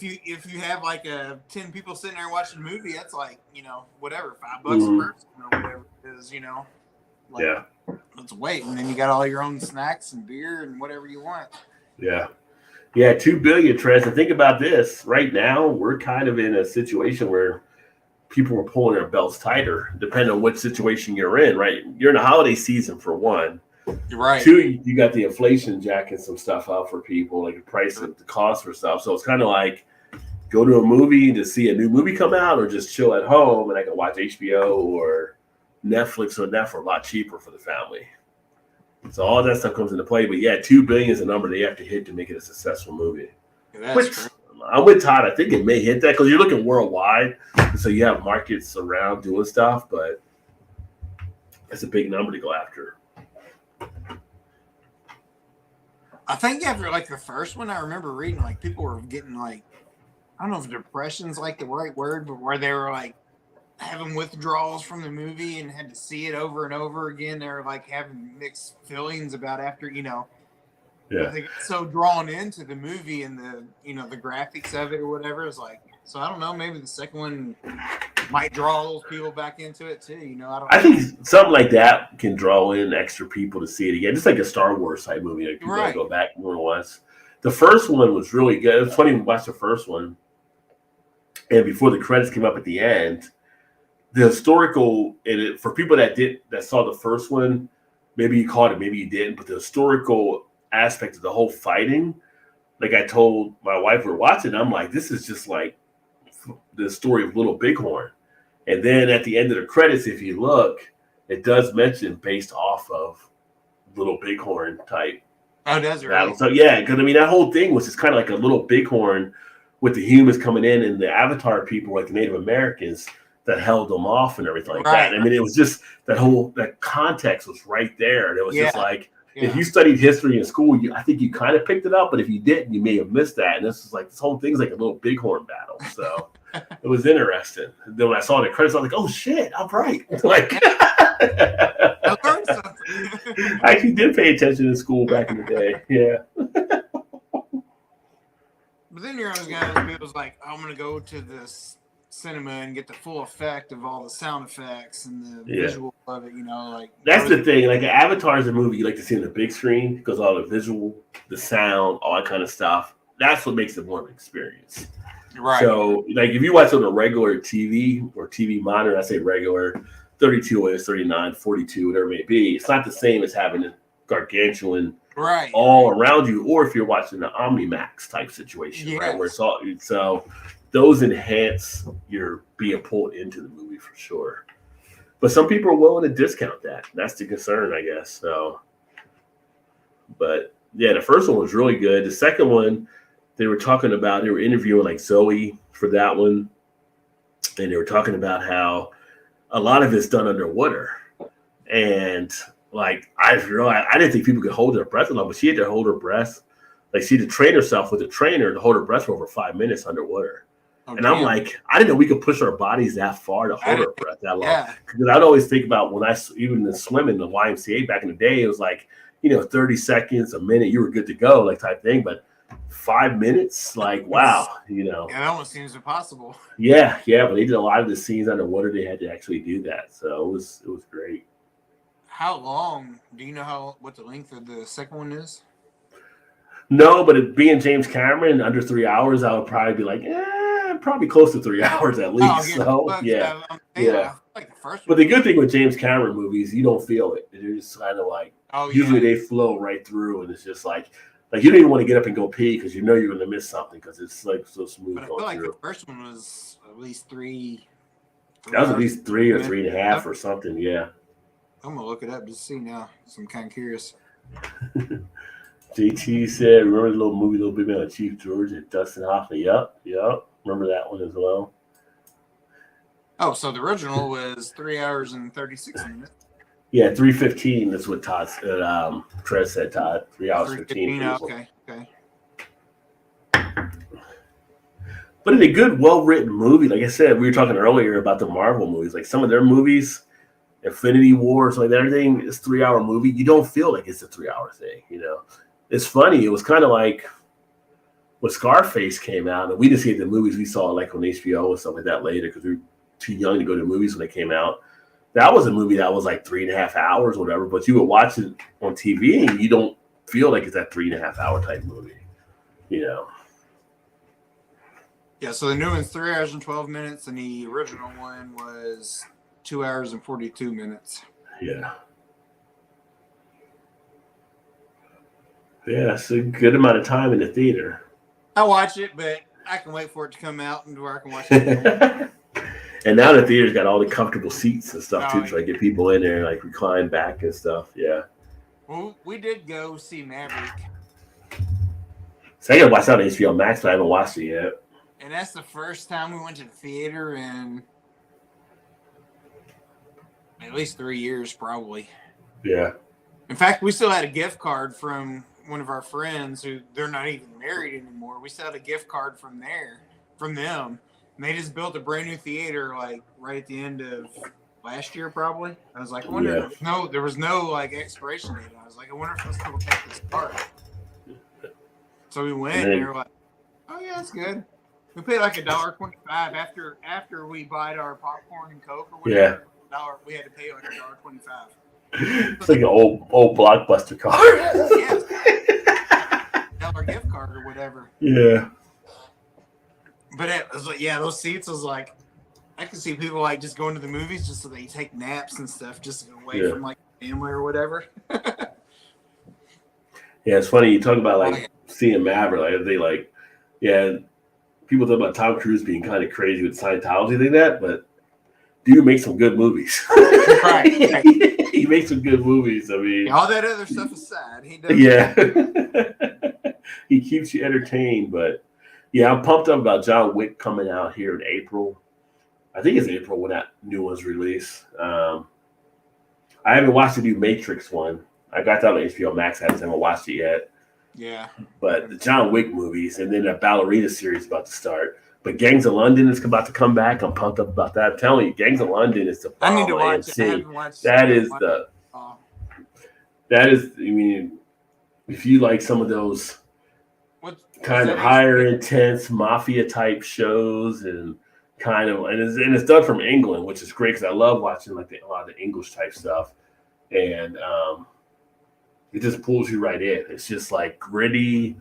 if you have like 10 people sitting there watching a movie, that's like, whatever, $5 a person or whatever it is, Like, Yeah. Let's wait, and then you got all your own snacks and beer and whatever you want. Yeah. Yeah, 2 billion, Trent. And think about this. Right now, we're kind of in a situation where people are pulling their belts tighter, depending on what situation you're in, right? You're in a holiday season for one. You're right. 2, you got the inflation jacking some stuff up for people, like the price of the cost for stuff. So it's kind of like go to a movie to see a new movie come out, or just chill at home and I can watch HBO or Netflix or that for a lot cheaper for the family. So all that stuff comes into play. But yeah, 2 billion is a number they have to hit to make it a successful movie. That's true. I'm with Todd. I think it may hit that because you're looking worldwide. So you have markets around doing stuff, but it's a big number to go after. I think after like the first one, I remember reading like people were getting like, I don't know if depression's like the right word, but where they were like having withdrawals from the movie and had to see it over and over again. They were like having mixed feelings about after, Yeah. They get so drawn into the movie and the, the graphics of it or whatever. It's like, so I don't know, maybe the second one might draw those people back into it too. I think something like that can draw in extra people to see it again. Just like a Star Wars type movie. Like people go back more than once. The first one was really good. It was funny to watch the first one. And before the credits came up at the end, the historical, and for people that saw the first one, maybe you caught it, maybe you didn't, but the historical aspect of the whole fighting, like I told my wife we were watching, I'm like, this is just like the story of Little Bighorn. And then at the end of the credits, if you look, it does mention based off of Little Bighorn type. Oh, does it? Really? So yeah, because I mean that whole thing was just kind of like a Little Bighorn with the humans coming in and the Avatar people, like the Native Americans, that held them off and everything like that. I mean, it was just that context was right there. And it was just like, if you studied history in school, I think you kind of picked it up, but if you didn't, you may have missed that. And this whole thing's like a Little Bighorn battle. So it was interesting. And then when I saw the credits, I was like, oh shit, I'm right. Like, I learned something. I actually did pay attention in school back in the day. Yeah. But then you're always going to be like, I'm going to go to this cinema and get the full effect of all the sound effects and the visual of it, like that's the thing. Like Avatar is a movie you like to see on the big screen because all the visual, the sound, all that kind of stuff. That's what makes it more of an experience. Right. So like if you watch on a regular TV or TV monitor, I say regular, 32 inch, 39, 42, whatever it may be, it's not the same as having a gargantuan all around you, or if you're watching an Omnimax type situation, right? Where it's all so those enhance your being pulled into the movie for sure. But some people are willing to discount that. That's the concern, I guess. So, but yeah, the first one was really good. The second one, they were interviewing like Zoe for that one. And they were talking about how a lot of it's done underwater. And like, I realized, I didn't think people could hold their breath enough, but she had to hold her breath. Like she had to train herself with a trainer to hold her breath for over 5 minutes underwater. And I'm like, I didn't know we could push our bodies that far to hold our breath that long. Because I'd always think about when even in swimming, the YMCA back in the day, it was like, 30 seconds, a minute, you were good to go, like type thing. But 5 minutes, like, wow, Yeah, that almost seems impossible. Yeah, but they did a lot of the scenes underwater. They had to actually do that. So it was great. How long? Do you know what the length of the second one is? No, but it being James Cameron, under 3 hours, I would probably be like, probably close to 3 hours at least. Like the first one. But the good thing with James Cameron movies, you don't feel it. They're just kind of like, usually they flow right through, and it's just like you don't even want to get up and go pee because you're going to miss something because it's like so smooth. But I feel like the first one was at least three. That was at least 3 or 3.5 or something. Yeah. I'm gonna look it up just to see now. So I'm kind of curious. JT said, remember the little movie, Little Big Man with Chief George and Dustin Hoffman? Yep. Remember that one as well. Oh, so the original was 3 hours and 36 minutes. Yeah, 3:15. That's what Todd said. Trez said, Todd. 3 hours 15. Okay. But in a good, well-written movie, like I said, we were talking earlier about the Marvel movies. Like some of their movies, Infinity Wars, like everything is 3 hour movie. You don't feel like it's a 3 hour thing. It's funny. It was kind of like when Scarface came out, and we didn't see it in the movies. We saw it like on HBO and stuff like that later because we were too young to go to movies when they came out. That was a movie that was like 3.5 hours or whatever, but you would watch it on TV and you don't feel like it's that 3.5 hour type movie, you know? Yeah, so the new one's 3 hours and 12 minutes, and the original one was 2 hours and 42 minutes. Yeah. Yeah, it's a good amount of time in the theater. I watch it, but I can wait for it to come out and where I can watch it. And now the theater's got all the comfortable seats and stuff too, try to get people in there, like recline back and stuff. Yeah. Well, we did go see Maverick. So I gotta watch that on HBO Max, but I haven't watched it yet. And that's the first time we went to the theater in at least 3 years, probably. Yeah. In fact, we still had a gift card from one of our friends who they're not even married anymore. We still had a gift card from them. And they just built a brand new theater like right at the end of last year, probably. I was like, I wonder if there was no like expiration date. I was like, I wonder if they'll still take this card. So we went and they were like, oh yeah, that's good. We paid like $1.25 after we bought our popcorn and Coke or whatever. Yeah. We had to pay like $1.25. It's like an old Blockbuster card. Yes. $1 gift card or whatever. Yeah. But it was like, yeah, those seats was like, I could see people like just going to the movies just so they take naps and stuff, just away from like family or whatever. Yeah, it's funny you talk about like seeing Maverick, like they like, people talk about Tom Cruise being kind of crazy with Scientology like that, but dude makes some good movies. Right. He makes some good movies. I mean, all that other stuff aside, he does. Yeah, he keeps you entertained. But yeah, I'm pumped up about John Wick coming out here in April. I think it's April when that new one's released. I haven't watched the new Matrix one. I got that on HBO Max. I haven't watched it yet. Yeah. But the John Wick movies and then the Ballerina series is about to start. But Gangs of London is about to come back. I'm pumped up about that. I'm telling you, Gangs of London is the bomb. I need to watch it. I haven't watched that is the. That is, I mean, if you like some of those kind of higher intense mafia type shows and kind of, and it's done from England, which is great because I love watching like a lot of the English type stuff, and it just pulls you right in. It's just like gritty.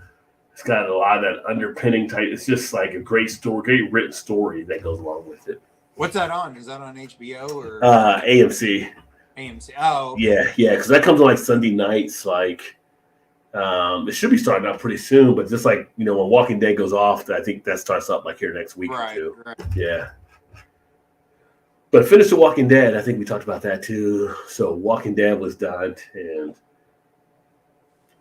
It's got a lot of that underpinning type. It's just like a great story, great written story that goes along with it. What's that on? Is that on HBO or AMC? AMC. Oh, okay. Yeah, because that comes on like Sunday nights. Like, it should be starting out pretty soon, but just like when Walking Dead goes off, I think that starts up like here next week or two. Right. Yeah. But finish the Walking Dead. I think we talked about that too. So Walking Dead was done, and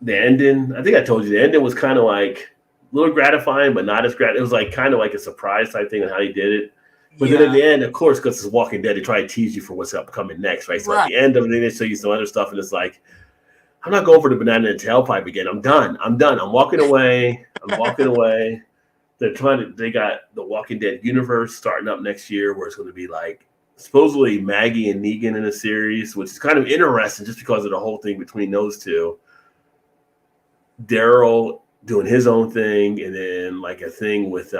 the ending. I think I told you the ending was kind of like a little gratifying, but not as gratifying. It was like kind of like a surprise type thing on how he did it. But then at the end, of course, because it's Walking Dead, they try to tease you for what's upcoming next, right? So at the end of it, they show you some other stuff, and it's like, I'm not going for the banana and tailpipe again. I'm done. I'm walking away. They got the Walking Dead universe starting up next year, where it's going to be like supposedly Maggie and Negan in a series, which is kind of interesting just because of the whole thing between those two. Daryl doing his own thing, and then like a thing with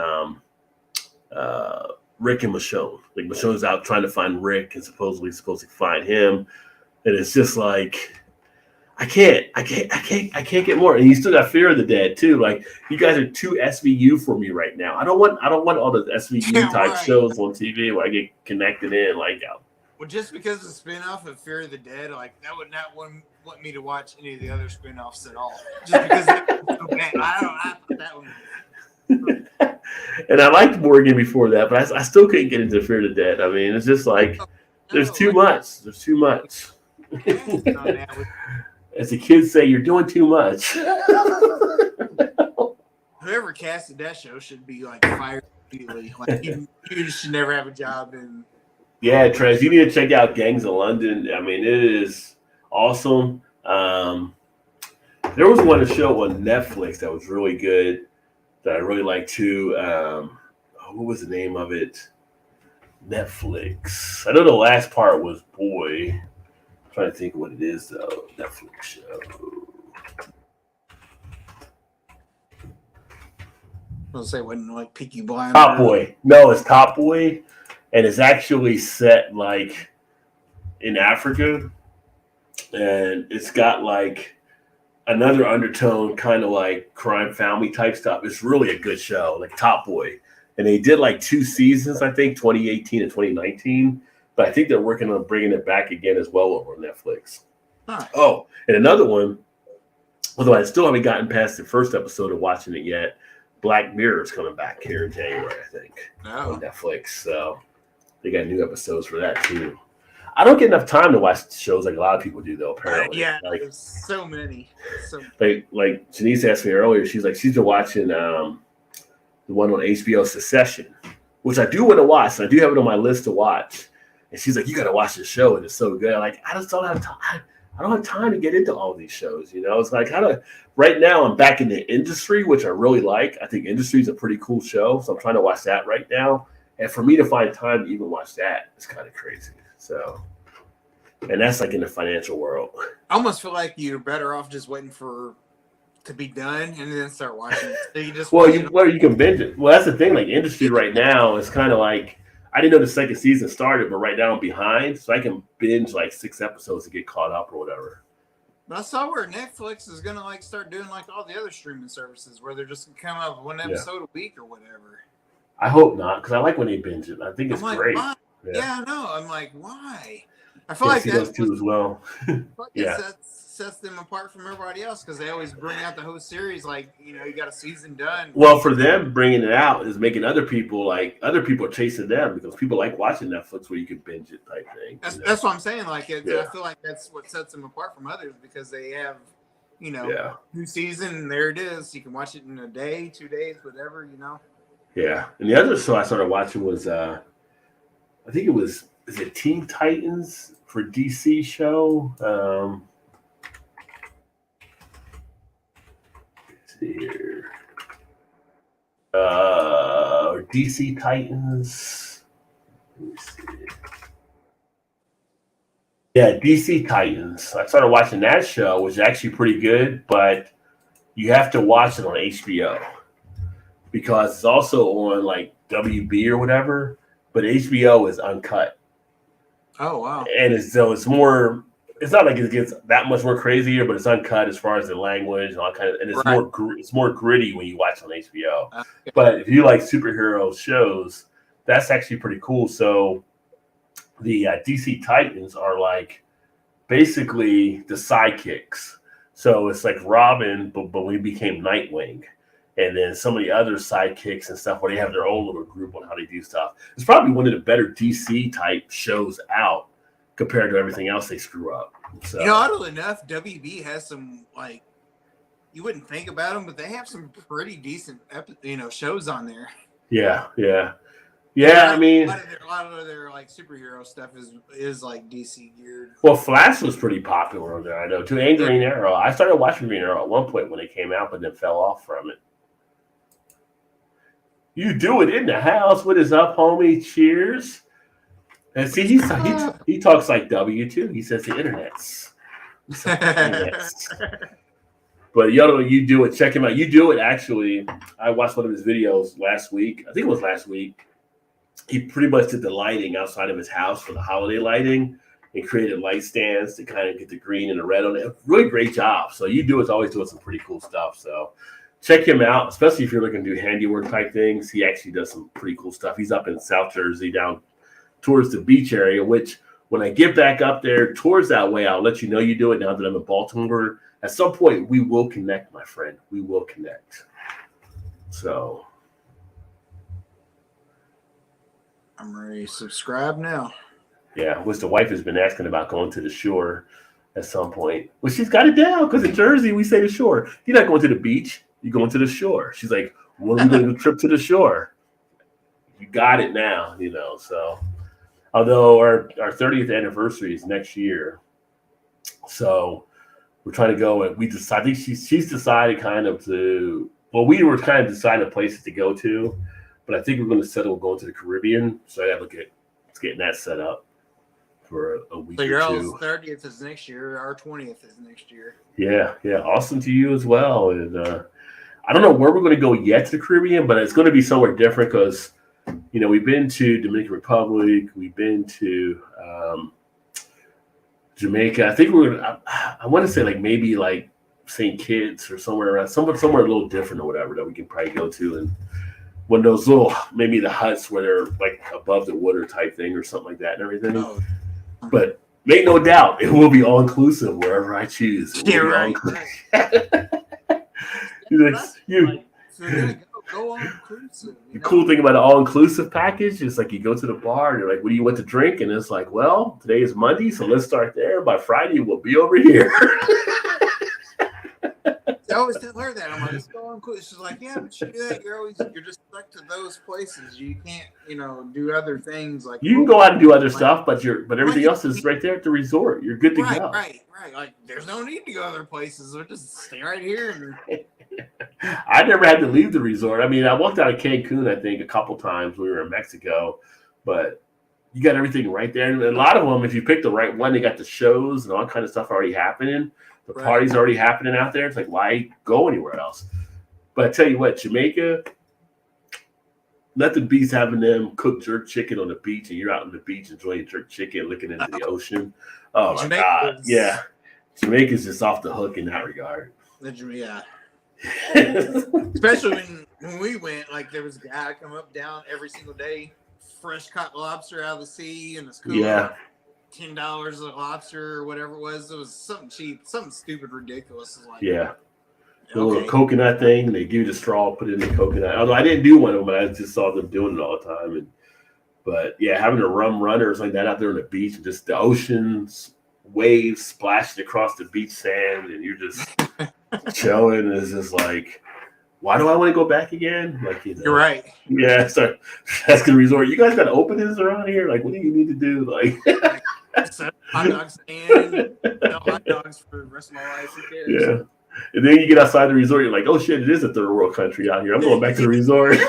Rick and Michonne. Like Michonne's out trying to find Rick and supposedly find him. And it's just like I can't get more. And you still got Fear of the Dead too. Like you guys are too SVU for me right now. I don't want all the SVU type shows on TV where I get connected in. Like, well, just because the spinoff of Fear of the Dead, like that would not want me to watch any of the other spinoffs at all. Just because that was so bad. I thought that one. And I liked Morgan before that, but I still couldn't get into Fear of the Dead. I mean, it's just like there's too much. There's too much. As the kids say, you're doing too much. Whoever casted that show should be like fired immediately. Like you should never have a job in. Yeah, Trez, you need to check out Gangs of London. I mean, it is awesome. There was one show on Netflix that was really good that I really liked too. What was the name of it? Netflix. I know the last part was Boy. I'm trying to think of what it is though. Netflix show. was say wasn't like Peaky Blinders. Top Boy. No, it's Top Boy, and it's actually set like in Africa, and it's got like another undertone, kind of like crime family type stuff. It's really a good show, like Top Boy. And they did like 2 seasons, I think, 2018 and 2019. But I think they're working on bringing it back again as well over on Netflix. Huh. Oh, and another one, although I still haven't gotten past the first episode of watching it yet, Black Mirror is coming back here in January, I think, on Netflix. So they got new episodes for that too. I don't get enough time to watch shows like a lot of people do, though. Apparently, yeah, like, there's so many. Like Janice asked me earlier. She's like, she's been watching the one on HBO, Succession, which I do want to watch. And I do have it on my list to watch. And she's like, you got to watch this show, and it's so good. I'm like, I just don't have time. I don't have time to get into all these shows. You know, it's like right now I'm back in the Industry, which I really like. I think Industry is a pretty cool show, so I'm trying to watch that right now. And for me to find time to even watch that is kind of crazy. So, and that's like in the financial world. I almost feel like you're better off just waiting for to be done and then start watching it. So you just you can binge it. Well, that's the thing. Like Industry right now is kind of like, I didn't know the second season started, but right now I'm behind, so I can binge like 6 episodes to get caught up or whatever. But I saw where Netflix is gonna like start doing like all the other streaming services where they're just gonna come up with 1 episode a week or whatever. I hope not, because I like when they binge it. I think it's like, great. Yeah, I know. I'm like, why? I feel like those two as well. It sets them apart from everybody else because they always bring out the whole series like, you got a season done. Well, for them, bringing it out is making other people are chasing them because people like watching Netflix where you can binge it type thing. That's what I'm saying. Like, I feel like that's what sets them apart from others because they have, new season and there it is. You can watch it in a day, 2 days, whatever, Yeah. And the other show I started watching was, I think is it Teen Titans for DC show? Let's see here. DC Titans. Let me see. Yeah, DC Titans. I started watching that show, which is actually pretty good, but you have to watch it on HBO because it's also on like WB or whatever. But HBO is uncut. Oh wow! And it's more. It's not like it gets that much more crazier, but it's uncut as far as the language and all kind of. And it's it's more gritty when you watch on HBO. Okay. But if you like superhero shows, that's actually pretty cool. So the DC Titans are like basically the sidekicks. So it's like Robin, but we became Nightwing. And then some of the other sidekicks and stuff where they have their own little group on how they do stuff. It's probably one of the better DC type shows out compared to everything else they screw up. So, oddly enough, WB has some like you wouldn't think about them, but they have some pretty decent shows on there. Yeah. I mean, a lot of their like superhero stuff is like DC geared. Well, Flash was pretty popular on there, I know too. And Green Arrow. I started watching Green Arrow at one point when it came out, but then fell off from it. You do it in the house. What is up, homie? Cheers. And see, he talks like W too. He says the internets. But you do it. Check him out. You do it. Actually, I watched one of his videos last week. I think it was last week. He pretty much did the lighting outside of his house for the holiday lighting and created light stands to kind of get the green and the red on it. Really great job. So you do is always doing some pretty cool stuff. So check him out, especially if you're looking to do handiwork type things. He actually does some pretty cool stuff. He's up in South Jersey down towards the beach area, which when I get back up there towards that way, I'll let you know you do it now that I'm in Baltimore. At some point, we will connect, my friend. We will connect. So I'm ready to subscribe now. Yeah, which the wife has been asking about going to the shore at some point. Well, she's got it down because in Jersey, we say the shore. You're not going to the beach. You're going to the shore. She's like, when are we going to do a trip to the shore? You got it now, so. Although our 30th anniversary is next year. So we're trying to go and I think she's decided kind of we were kind of deciding places to go to, but I think we're going to settle going to the Caribbean. So I got to look at getting that set up for a week or two. So your 30th is next year. Our 20th is next year. Yeah. Awesome to you as well. And I don't know where we're going to go yet to the Caribbean, but it's going to be somewhere different because, we've been to Dominican Republic, we've been to Jamaica. I think I want to say like maybe like St. Kitts or somewhere around, somewhere a little different or whatever that we can probably go to. And one of those little, maybe the huts where they're like above the water type thing or something like that and everything. Oh. But make no doubt, it will be all inclusive wherever I choose. Yeah, right. So go all inclusive. The cool thing about the all inclusive package is like you go to the bar and you're like, what do you want to drink? And it's like, well, today is Monday, so let's start there. By Friday, we'll be over here. I always tell her that. I'm like, let's go all inclusive. She's like, yeah, but you do that. You're just stuck to those places. You can't, do other things like you can go out and do other stuff, but everything else is right there at the resort. You're good to go. Right. Like there's no need to go other places. We'll just stay right here. I never had to leave the resort. I mean, I walked out of Cancun, I think, a couple times when we were in Mexico, but you got everything right there. And a lot of them, if you pick the right one, they got the shows and all kind of stuff already happening. The party's already happening out there. It's like, why go anywhere else? But I tell you what, Jamaica, nothing beats having them cook jerk chicken on the beach, and you're out on the beach enjoying jerk chicken, looking into the ocean. Oh, my God. Yeah. Jamaica's just off the hook in that regard. Yeah. Especially when we went, like there was a guy come up down every single day, fresh caught lobster out of the sea in a cooler. Yeah. $10 a lobster or whatever it was. It was something cheap, something stupid, ridiculous. Like, yeah. The little coconut thing, they give you the straw, put it in the coconut. Although I didn't do one of them, but I just saw them doing it all the time. But yeah, having a rum runner or something like that out there on the beach, and just the oceans, waves splashing across the beach sand, and you're just chilling. It's just like, why do I want to go back again? Like, you're right. Yeah, start asking the resort. You guys got openings around here? Like, what do you need to do? Like, hot dogs and hot dogs for the rest of my life. Who cares? Yeah. And then you get outside the resort, you're like, oh shit, it is a third world country out here. I'm going back to the resort. Then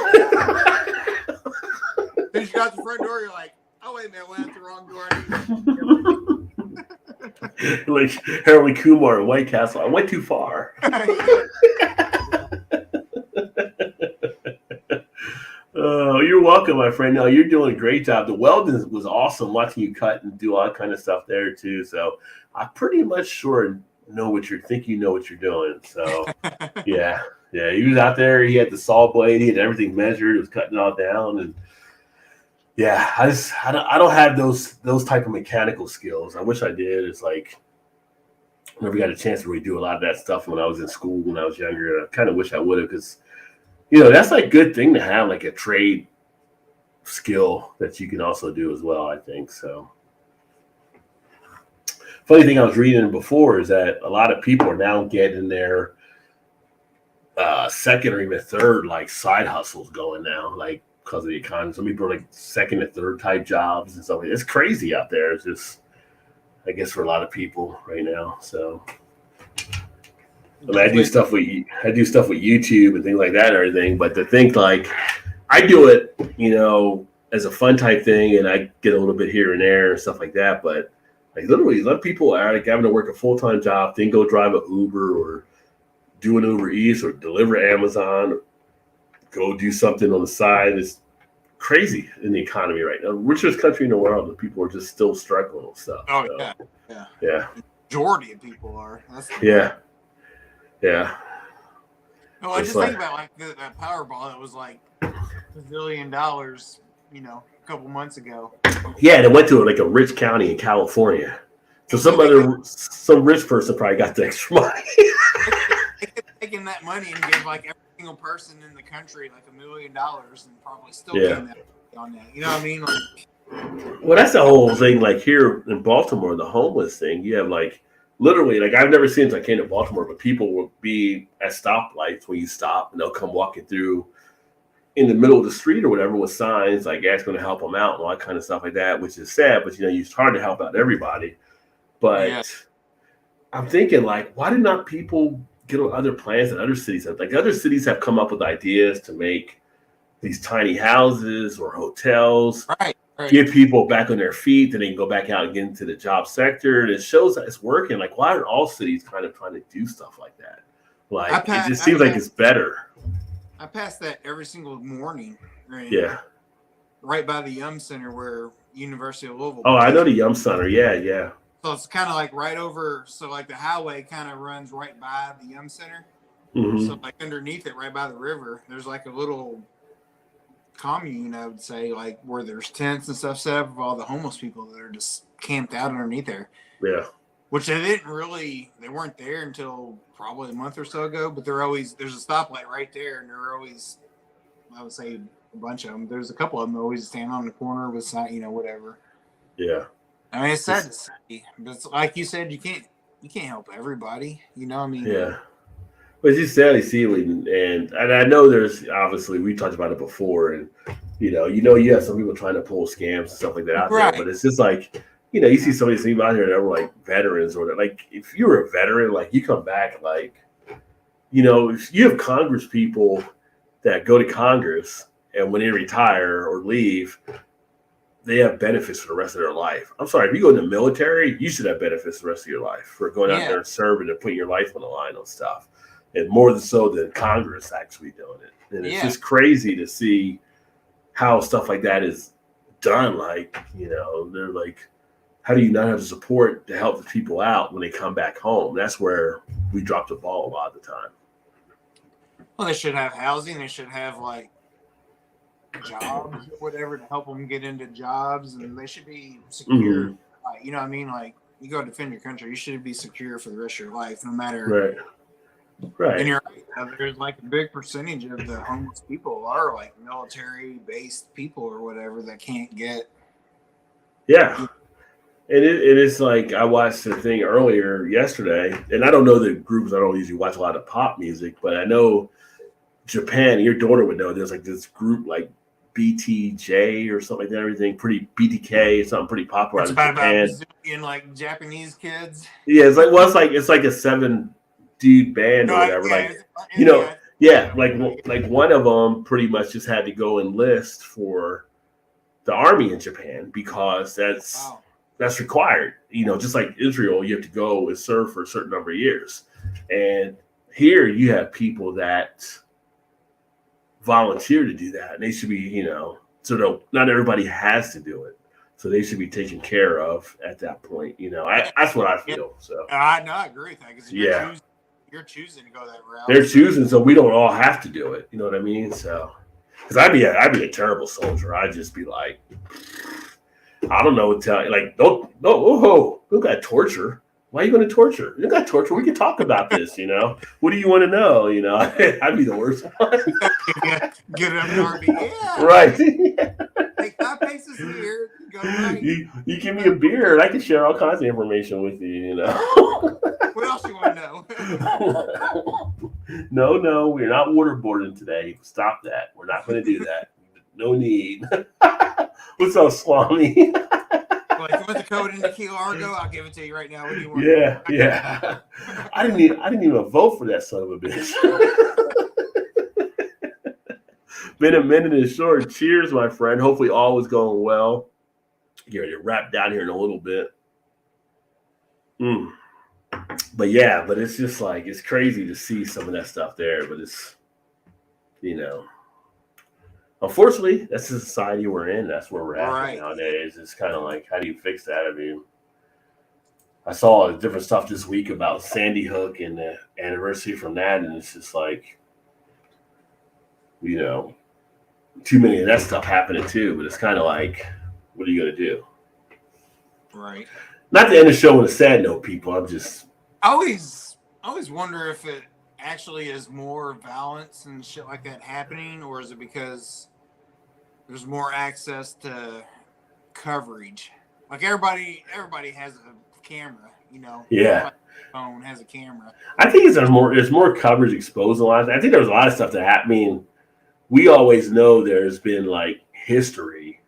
you got the front door, you're like, oh wait a minute, went out the wrong door. Like Harold Kumar in White Castle. I went too far. Oh, you're welcome, my friend. No, you're doing a great job. The welding was awesome watching you cut and do all that kind of stuff there too. So I'm pretty much sure know what you're doing. So yeah. He was out there. He had the saw blade. He had everything measured. He was cutting it all down. And yeah, I don't have those type of mechanical skills. I wish I did. It's like I never got a chance to really do a lot of that stuff when I was in school when I was younger. I kind of wish I would have because that's like a good thing to have, like a trade skill that you can also do as well, I think. So funny thing I was reading before is that a lot of people are now getting their second or even third like side hustles going now, like because of the economy. Some people are like second and third type jobs and stuff. It's crazy out there. It's just, I guess, for a lot of people right now. So I mean, I do stuff with YouTube and things like that and everything, but to think like I do it, as a fun type thing, and I get a little bit here and there and stuff like that. But like literally, a lot of people are like having to work a full-time job, then go drive an Uber or do an Uber Eats or deliver Amazon, or go do something on the side. It's crazy in the economy right now. Richest country in the world, and people are just still struggling with stuff. Oh, so, yeah. The majority of people are. Yeah. No, I just think about like that Powerball that was like $1 billion, a couple months ago. Yeah, and it went to like a rich county in California. So some rich person probably got the extra money. They could have taken that money and give like every single person in the country like $1 million and probably still getting that on that. You know what I mean? Like, well, that's the whole thing. Like here in Baltimore, the homeless thing, you have like literally, like I've never seen since I came to Baltimore, but people will be at stoplights when you stop and they'll come walking through in the middle of the street or whatever with signs like asking to help them out and all that kind of stuff like that, which is sad, but it's hard to help out everybody. But I'm thinking like, why do not people get on other plans in other cities? Like other cities have come up with ideas to make these tiny houses or hotels, right. Get people back on their feet, then they can go back out and get into the job sector. And it shows that it's working. Like, why aren't all cities kind of trying to do stuff like that? Like it just seems like it's better. I pass that every single morning. Right? Yeah. Right by the Yum Center where University of Louisville. Oh, I know the Yum Center. Yeah. So it's kind of like right over. So like the highway kind of runs right by the Yum Center. Mm-hmm. So like underneath it, right by the river, there's like a little commune, I would say, like where there's tents and stuff set up of all the homeless people that are just camped out underneath there. Yeah. Which they weren't there until probably a month or so ago, but there's a stoplight right there, and they're always, I would say, a bunch of them. There's a couple of them that always stand on the corner with whatever. Yeah. I mean, it's sad to see, but it's, like you said, you can't help everybody. I mean, yeah. But you sadly see it, and I know there's obviously we talked about it before, and you have some people trying to pull scams and stuff like that out there, but it's just like you see some of these people out here that were like veterans, or that, like if you were a veteran, like you come back, like if you have Congress people that go to Congress and when they retire or leave, they have benefits for the rest of their life. I'm sorry, if you go in the military, you should have benefits the rest of your life for going out there and serving and putting your life on the line on stuff. And more so than Congress actually doing it. And it's just crazy to see how stuff like that is done. Like, they're like, how do you not have the support to help the people out when they come back home? That's where we drop the ball a lot of the time. Well, they should have housing. They should have like jobs or whatever to help them get into jobs, and they should be secure. Mm-hmm. You know what I mean? Like, you go defend your country, you should be secure for the rest of your life, no matter. Right. And you're right. There's like a big percentage of the homeless people are like military-based people or whatever that can't get. Yeah. And it is like I watched the thing earlier yesterday, and I don't know the groups. I don't usually watch a lot of pop music, but I know Japan. Your daughter would know. There's like this group like BTJ or something like that. Everything pretty BTK, something pretty popular out of Japan. And like Japanese kids. Yeah, it's like it's like a 7-dude band or whatever. Like one of them pretty much just had to go enlist for the army in Japan because that's required. Just like Israel, you have to go and serve for a certain number of years. And here you have people that volunteer to do that. And they should be, so not everybody has to do it. So they should be taken care of at that point. That's what I feel. So I agree with that. Because you're choosing to go that route. They're choosing, so we don't all have to do it. You know what I mean? So, because I'd be a terrible soldier. I'd just be like, I don't know what to tell you. Like, don't got torture. Why are you going to torture? You don't got torture. We can talk about this. What do you want to know? I'd be the worst one. Get it up in RB. Yeah. Right. Take 5 paces here. Go right. You give me a beer, and I can share all kinds of information with you. What else you want to know? No, we're not waterboarding today. Stop that. We're not going to do that. No need. What's up, Swami? Well, if you want the code in the QR, I'll give it to you right now. What do you want? Yeah. I didn't even vote for that son of a bitch. Been a minute and short. Cheers, my friend. Hopefully all is going well. Get ready to wrap down here in a little bit. But it's just like, it's crazy to see some of that stuff there, but it's, unfortunately, that's the society we're in. That's where we're at nowadays. It's kind of like, how do you fix that? I mean, I saw different stuff this week about Sandy Hook and the anniversary from that, and it's just like, too many of that stuff happening too. But it's kind of like, what are you going to do? Right. Not to end the show on a sad note, people. I'm just... I always wonder if it actually is more violence and shit like that happening, or is it because there's more access to coverage? Like everybody has a camera, Yeah. Phone has a camera. I think there's more coverage exposed a lot. I think there's a lot of stuff that happened. I mean, we always know there's been like history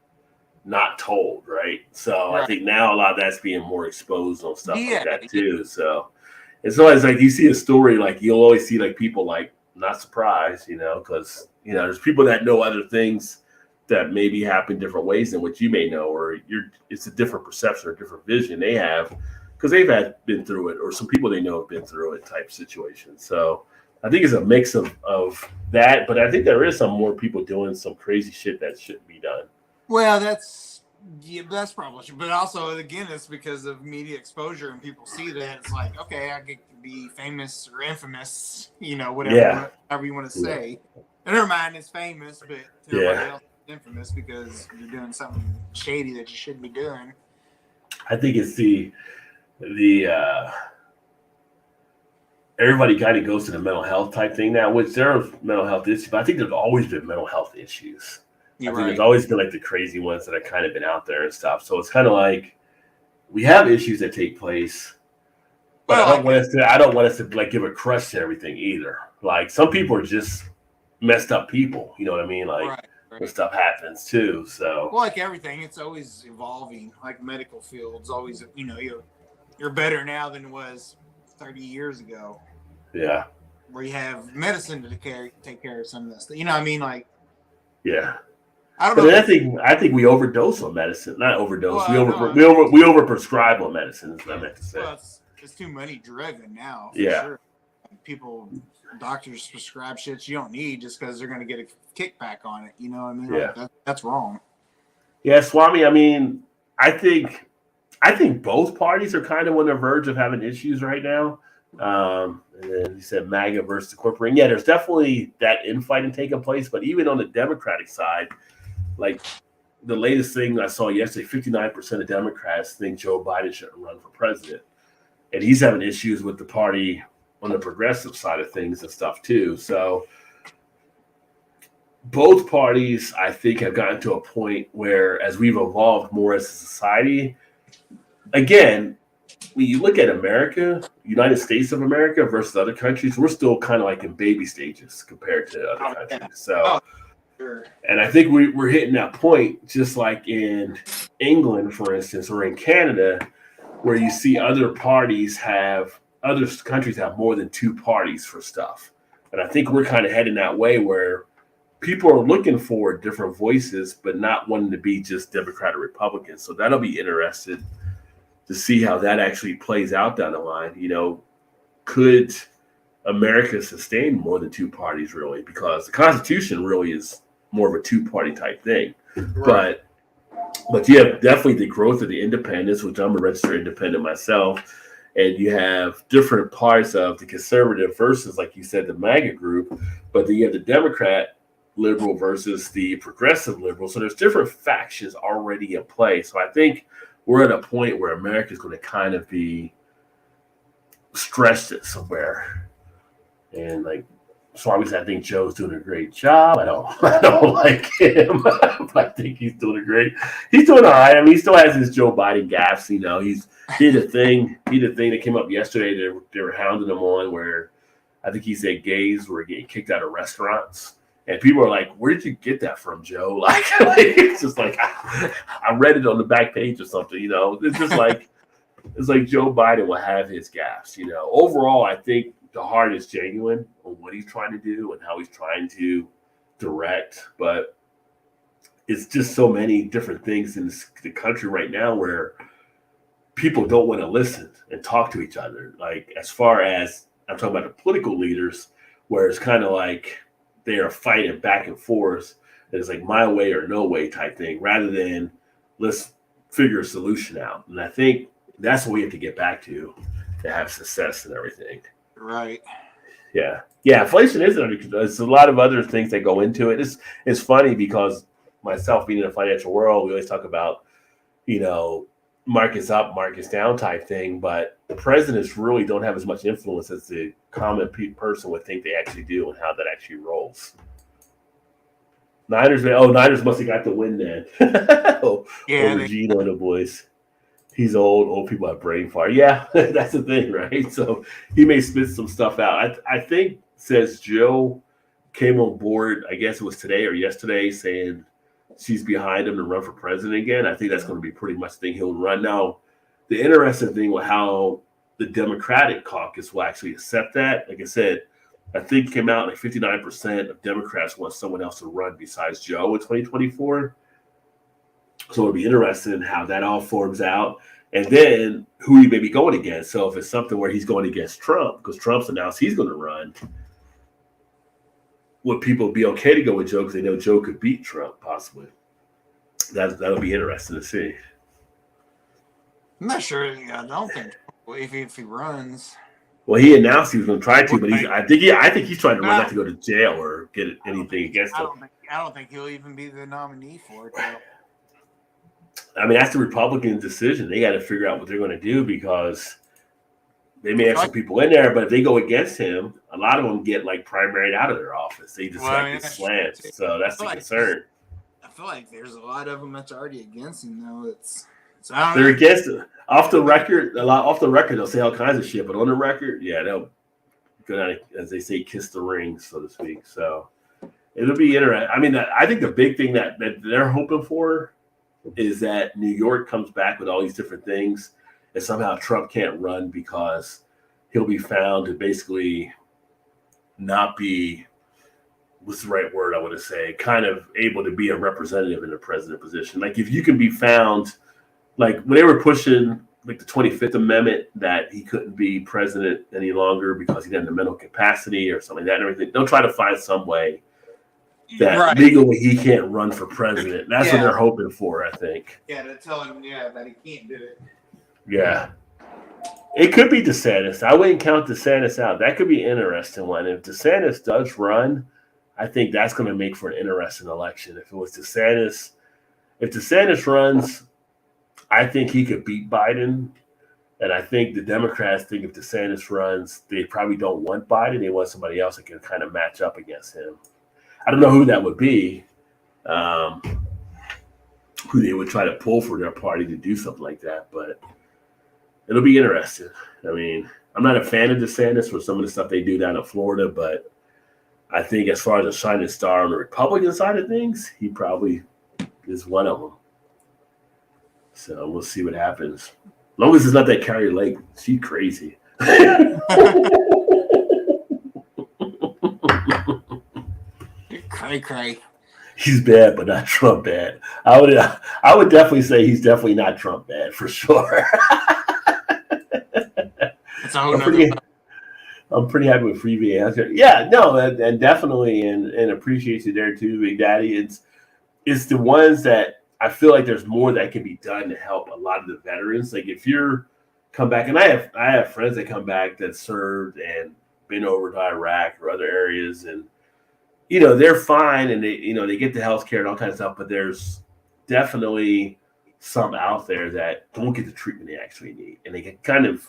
not told, right? So I think now a lot of that's being more exposed on stuff like that too. So it's always like you see a story, like you'll always see like people like not surprised, because there's people that know other things that maybe happen different ways than what you may know, or it's a different perception or different vision they have because they've been through it, or some people they know have been through it type situation. So I think it's a mix of that, but I think there is some more people doing some crazy shit that shouldn't be done. Well, that's probably true. But also, again, it's because of media exposure and people see that. It's like, okay, I get to be famous or infamous, whatever you want to say. In their mind, it's famous, but to everybody else, it's infamous because you're doing something shady that you shouldn't be doing. I think it's the everybody kind of goes to the mental health type thing now, which there are mental health issues, but I think there's always been mental health issues. I think there's always been like the crazy ones that have kind of been out there and stuff. So it's kind of like we have issues that take place, but I don't want us to like give a crush to everything either. Like some people are just messed up people, you know what I mean? Like when stuff happens too. So like everything, it's always evolving. Like medical fields, always you're better now than it was 30 years ago. Yeah. Where you have medicine to take care of some of this. You know what I mean? Like yeah. I don't know. I think we overdose on medicine. Not overdose. Well, we overprescribe on medicine is what I meant to say. Well, it's too money driven now. Sure. Doctors prescribe shit you don't need just because they're going to get a kickback on it. You know what I mean? Yeah. Like that's wrong. Yeah, Swami. I mean, I think both parties are kind of on the verge of having issues right now. And then you said MAGA versus the corporate. Yeah, there's definitely that infighting taking place. But even on the Democratic side, like the latest thing I saw yesterday, 59% of Democrats think Joe Biden shouldn't run for president. And he's having issues with the party on the progressive side of things and stuff too. So both parties, I think, have gotten to a point where as we've evolved more as a society, again, when you look at America, United States of America versus other countries, we're still kind of like in baby stages compared to other countries. So, and I think we're hitting that point, just like in England, for instance, or in Canada, where you see other countries have more than two parties for stuff. And I think we're kind of heading that way where people are looking for different voices, but not wanting to be just Democrat or Republican. So that'll be interesting to see how that actually plays out down the line. Could America sustain more than two parties really? Because the Constitution really is more of a two-party type thing. Right. But you have definitely the growth of the independents, which I'm a registered independent myself, and you have different parts of the conservative versus, like you said, the MAGA group, but then you have the Democrat liberal versus the progressive liberal. So there's different factions already in play. So I think we're at a point where America is going to kind of be stretched it somewhere. And like, so obviously I think Joe's doing a great job. I don't like him, but I think he's doing all right. I mean, he still has his Joe Biden gaffes, he did a thing that came up yesterday. They were hounding him on where I think he said gays were getting kicked out of restaurants. And people are like, where did you get that from, Joe? Like it's just like, I read it on the back page or something, It's just like, it's like Joe Biden will have his gaffes, Overall, I think the heart is genuine on what he's trying to do and how he's trying to direct. But it's just so many different things in the country right now where people don't want to listen and talk to each other. Like, as far as I'm talking about the political leaders, where it's kind of like they are fighting back and forth. It's like my way or no way type thing, rather than let's figure a solution out. And I think that's what we have to get back to have success and everything. Right. Yeah. Yeah. Inflation is under control. There's a lot of other things that go into it. It's funny because myself being in the financial world, we always talk about, markets up, markets down type thing, but the presidents really don't have as much influence as the common person would think they actually do and how that actually rolls. Niners must have got the win then. Over Gino and the boys. He's old. Old people have brain fart. Yeah, that's the thing, right? So he may spit some stuff out. I think, says Joe came on board, I guess it was today or yesterday, saying she's behind him to run for president again. I think that's going to be pretty much the thing he'll run. Now, the interesting thing with how the Democratic caucus will actually accept that, like I said, I think came out like 59% of Democrats want someone else to run besides Joe in 2024. So it'll be interesting how that all forms out. And then who he may be going against. So if it's something where he's going against Trump, because Trump's announced he's going to run, would people be okay to go with Joe because they know Joe could beat Trump possibly? That'll be interesting to see. I'm not sure. I don't think if he runs. Well, he announced he was going to try to, but I think he's trying to run not to go to jail or get anything against him. I don't think he'll even be the nominee for it. Though. I mean, that's the Republican decision. They got to figure out what they're going to do because they may have some people in there, but if they go against him, a lot of them get like primaried out of their office. They just get slammed. So that's the concern. I feel like there's a lot of them that's already against him, though. They're against it. Off the record, they'll say all kinds of shit, but on the record, yeah, they'll go down, as they say, kiss the ring, so to speak. So it'll be interesting. I mean, I think the big thing that they're hoping for is that New York comes back with all these different things, and somehow Trump can't run because he'll be found to basically not be, what's the right word I want to say, kind of able to be a representative in the president position. Like if you can be found, like when they were pushing like the 25th Amendment that he couldn't be president any longer because he didn't have the mental capacity or something like that and everything, they'll try to find some way that legally he can't run for president. That's what they're hoping for, I think. Yeah, to tell him, that he can't do it. Yeah. It could be DeSantis. I wouldn't count DeSantis out. That could be an interesting one. If DeSantis does run, I think that's going to make for an interesting election. If DeSantis runs, I think he could beat Biden. And I think the Democrats think if DeSantis runs, they probably don't want Biden. They want somebody else that can kind of match up against him. I don't know who that would be, who they would try to pull for their party to do something like that. But it'll be interesting. I mean, I'm not a fan of DeSantis for some of the stuff they do down in Florida, but I think as far as a shining star on the Republican side of things, he probably is one of them. So we'll see what happens. As long as it's not that Carrie Lake, she's crazy. Cray. He's bad, but not Trump bad. I would definitely say he's definitely not Trump bad for sure. That's a whole nother. I'm pretty happy with Free VA. Yeah, no, and definitely, and appreciate you there too, Big Daddy. It's the ones that I feel like there's more that can be done to help a lot of the veterans. Like if you're come back, and I have friends that come back that served and been over to Iraq or other areas, and they're fine and they get the health care and all kinds of stuff, but there's definitely some out there that don't get the treatment they actually need, and they get kind of,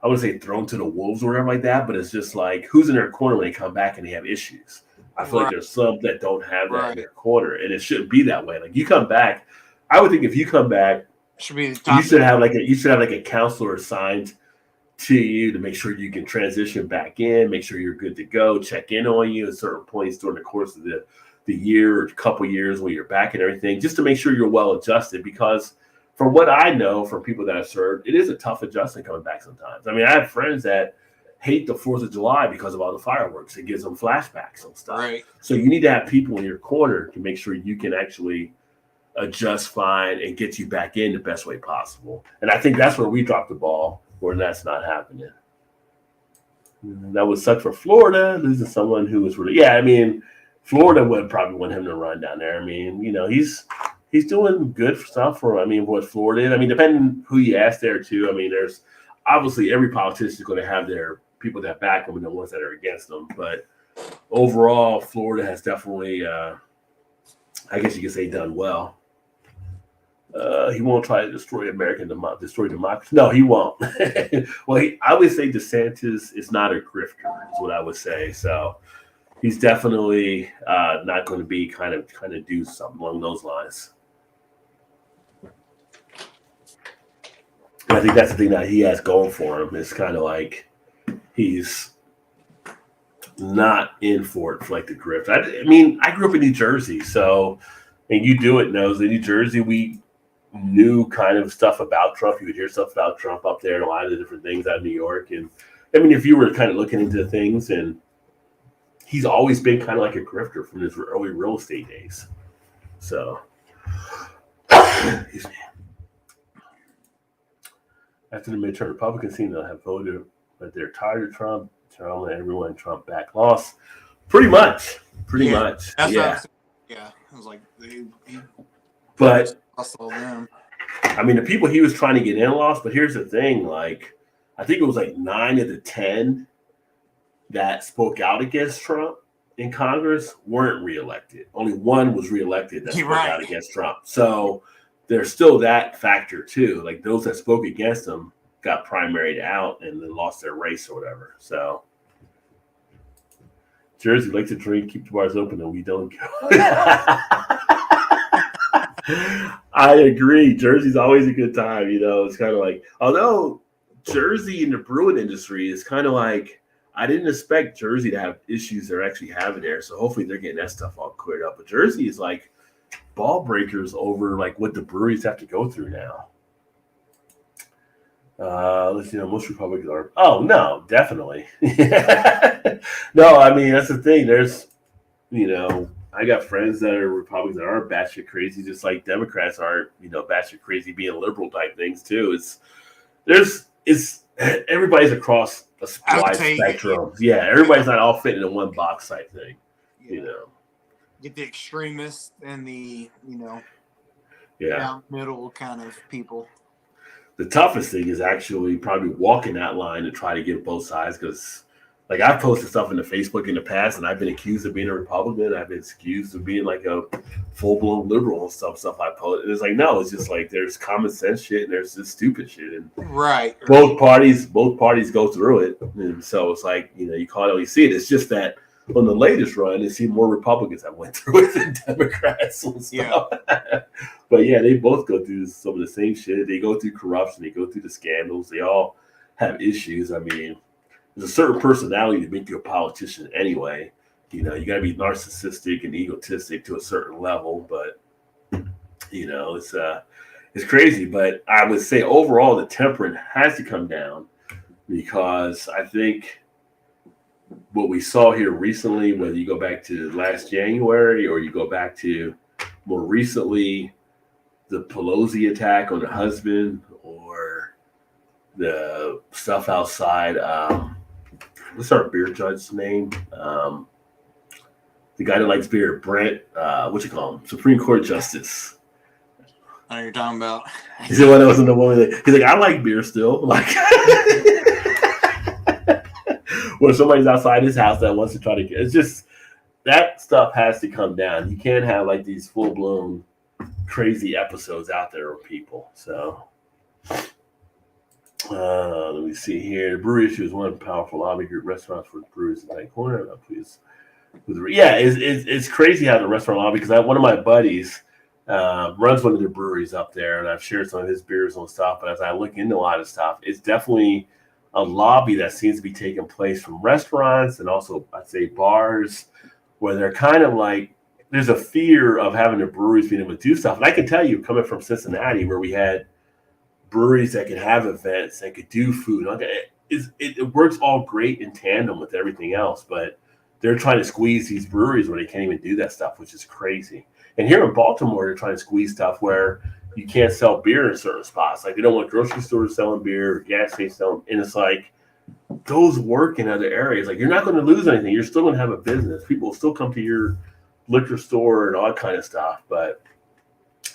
I wouldn't say thrown to the wolves or whatever like that, but it's just like who's in their corner when they come back and they have issues. I feel like there's some that don't have that in their corner, and it shouldn't be that way. Like you come back, I would think if you come back, you should have like a counselor assigned to you to make sure you can transition back in, make sure you're good to go, check in on you at certain points during the course of the year or couple years when you're back and everything, just to make sure you're well adjusted. Because from what I know from people that have served, it is a tough adjustment coming back sometimes. I mean, I have friends that hate the 4th of July because of all the fireworks. It gives them flashbacks and stuff. Right. So you need to have people in your corner to make sure you can actually adjust fine and get you back in the best way possible. And I think that's where we dropped the ball, where that's not happening. That would suck for Florida, losing someone who was really, I mean, Florida would probably want him to run down there. I mean, he's doing good stuff for, what Florida is. I mean, depending who you ask there too. I mean, there's obviously every politician is going to have their people that back them and the ones that are against them. But overall, Florida has definitely, I guess you could say, done well. He won't try to destroy democracy. No, he won't. Well, I would say DeSantis is not a grifter, is what I would say. So he's definitely not going to be kind of do something along those lines. And I think that's the thing that he has going for him. It's kind of like he's not in for it for like the grift. I mean, I grew up in New Jersey, so, and you do it knows in New Jersey we knew kind of stuff about Trump. You would hear stuff about Trump up there and a lot of the different things out of New York. And I mean, if you were kind of looking into things, and he's always been kind of like a grifter from his early real estate days. So, excuse me. After the midterm, Republicans seem to have voted, but they're tired of Trump. Trump and everyone Trump back lost. Pretty much. pretty much. That's what I Yeah. was saying. Yeah, it was like he But hustled them. I mean, the people he was trying to get in lost. But here's the thing: like, I think it was like 9 of the 10 that spoke out against Trump in Congress weren't reelected. Only one was reelected that spoke out against Trump. So there's still that factor too. Like those that spoke against him got primaried out and then lost their race or whatever. So Jersey like to drink, keep the bars open, and we don't go. I agree. Jersey's always a good time. You know, it's kind of like, although Jersey in the brewing industry is kind of like, I didn't expect Jersey to have issues they're actually having there. So hopefully they're getting that stuff all cleared up. But Jersey is like ball breakers over like what the breweries have to go through now. Let's see, most Republicans are. Oh no, definitely. No, I mean that's the thing. There's, I got friends that are Republicans that aren't batshit crazy, just like Democrats aren't, batshit crazy being liberal type things too. Everybody's across a wide spectrum. Yeah, everybody's not all fitting in one box type thing. Get the extremists and the yeah, down middle kind of people. The toughest thing is actually probably walking that line to try to get both sides, because like I've posted stuff into Facebook in the past and I've been accused of being a Republican. I've been accused of being like a full-blown liberal and stuff I post. And it's like, no, it's just like there's common sense shit and there's this stupid shit. And both parties go through it. And so it's like, you can't always see it. It's just that on the latest run, it seemed more Republicans that went through it than Democrats and stuff. Yeah. But yeah, they both go through some of the same shit. They go through corruption. They go through the scandals. They all have issues. I mean, there's a certain personality to make you a politician anyway. You got to be narcissistic and egotistic to a certain level. But, it's crazy. But I would say overall, the temperament has to come down, because I think what we saw here recently, whether you go back to last January or you go back to more recently, the Pelosi attack on the husband or the stuff outside. What's our beer judge's name? The guy that likes beer, Brent, what you call him? Supreme Court Justice. I know you're talking about. He's the one that was in the woman. He's like, I like beer still. Like, when somebody's outside his house that wants to try to get, it's just that stuff has to come down. You can't have like these full blown crazy episodes out there with people. So let me see here. The brewery issue is one powerful lobby group. Restaurants for breweries in that corner. Please. Yeah, it's crazy how the restaurant lobby, because one of my buddies runs one of the breweries up there, and I've shared some of his beers and stuff. But as I look into a lot of stuff, it's definitely a lobby that seems to be taking place from restaurants and also, I'd say, bars, where they're kind of like, there's a fear of having the breweries being able to do stuff. And I can tell you, coming from Cincinnati, where we had breweries that could have events and could do food, it works all great in tandem with everything else, but they're trying to squeeze these breweries where they can't even do that stuff, which is crazy. And here in Baltimore, they're trying to squeeze stuff where you can't sell beer in certain spots. Like they don't want grocery stores selling beer, or gas stations selling, and it's like those work in other areas. Like you're not going to lose anything. You're still going to have a business. People will still come to your liquor store and all that kind of stuff. But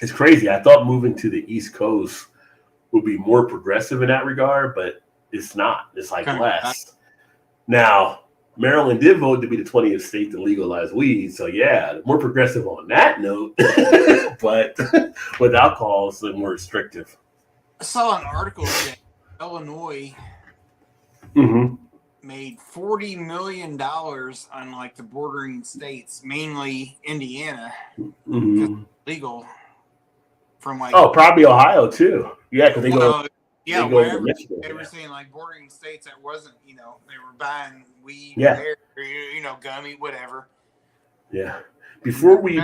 it's crazy. I thought moving to the East Coast would be more progressive in that regard, but it's not. It's like less. Now, Maryland did vote to be the 20th state to legalize weed. So, yeah, more progressive on that note. But with alcohol, it's more restrictive. I saw an article that Illinois made $40 million on like the bordering states, mainly Indiana, legal from like. Oh, probably Ohio too. Yeah, because they go. Yeah, wherever they were saying like bordering states that wasn't, they were buying weed, there, or, gummy, whatever. Yeah, before we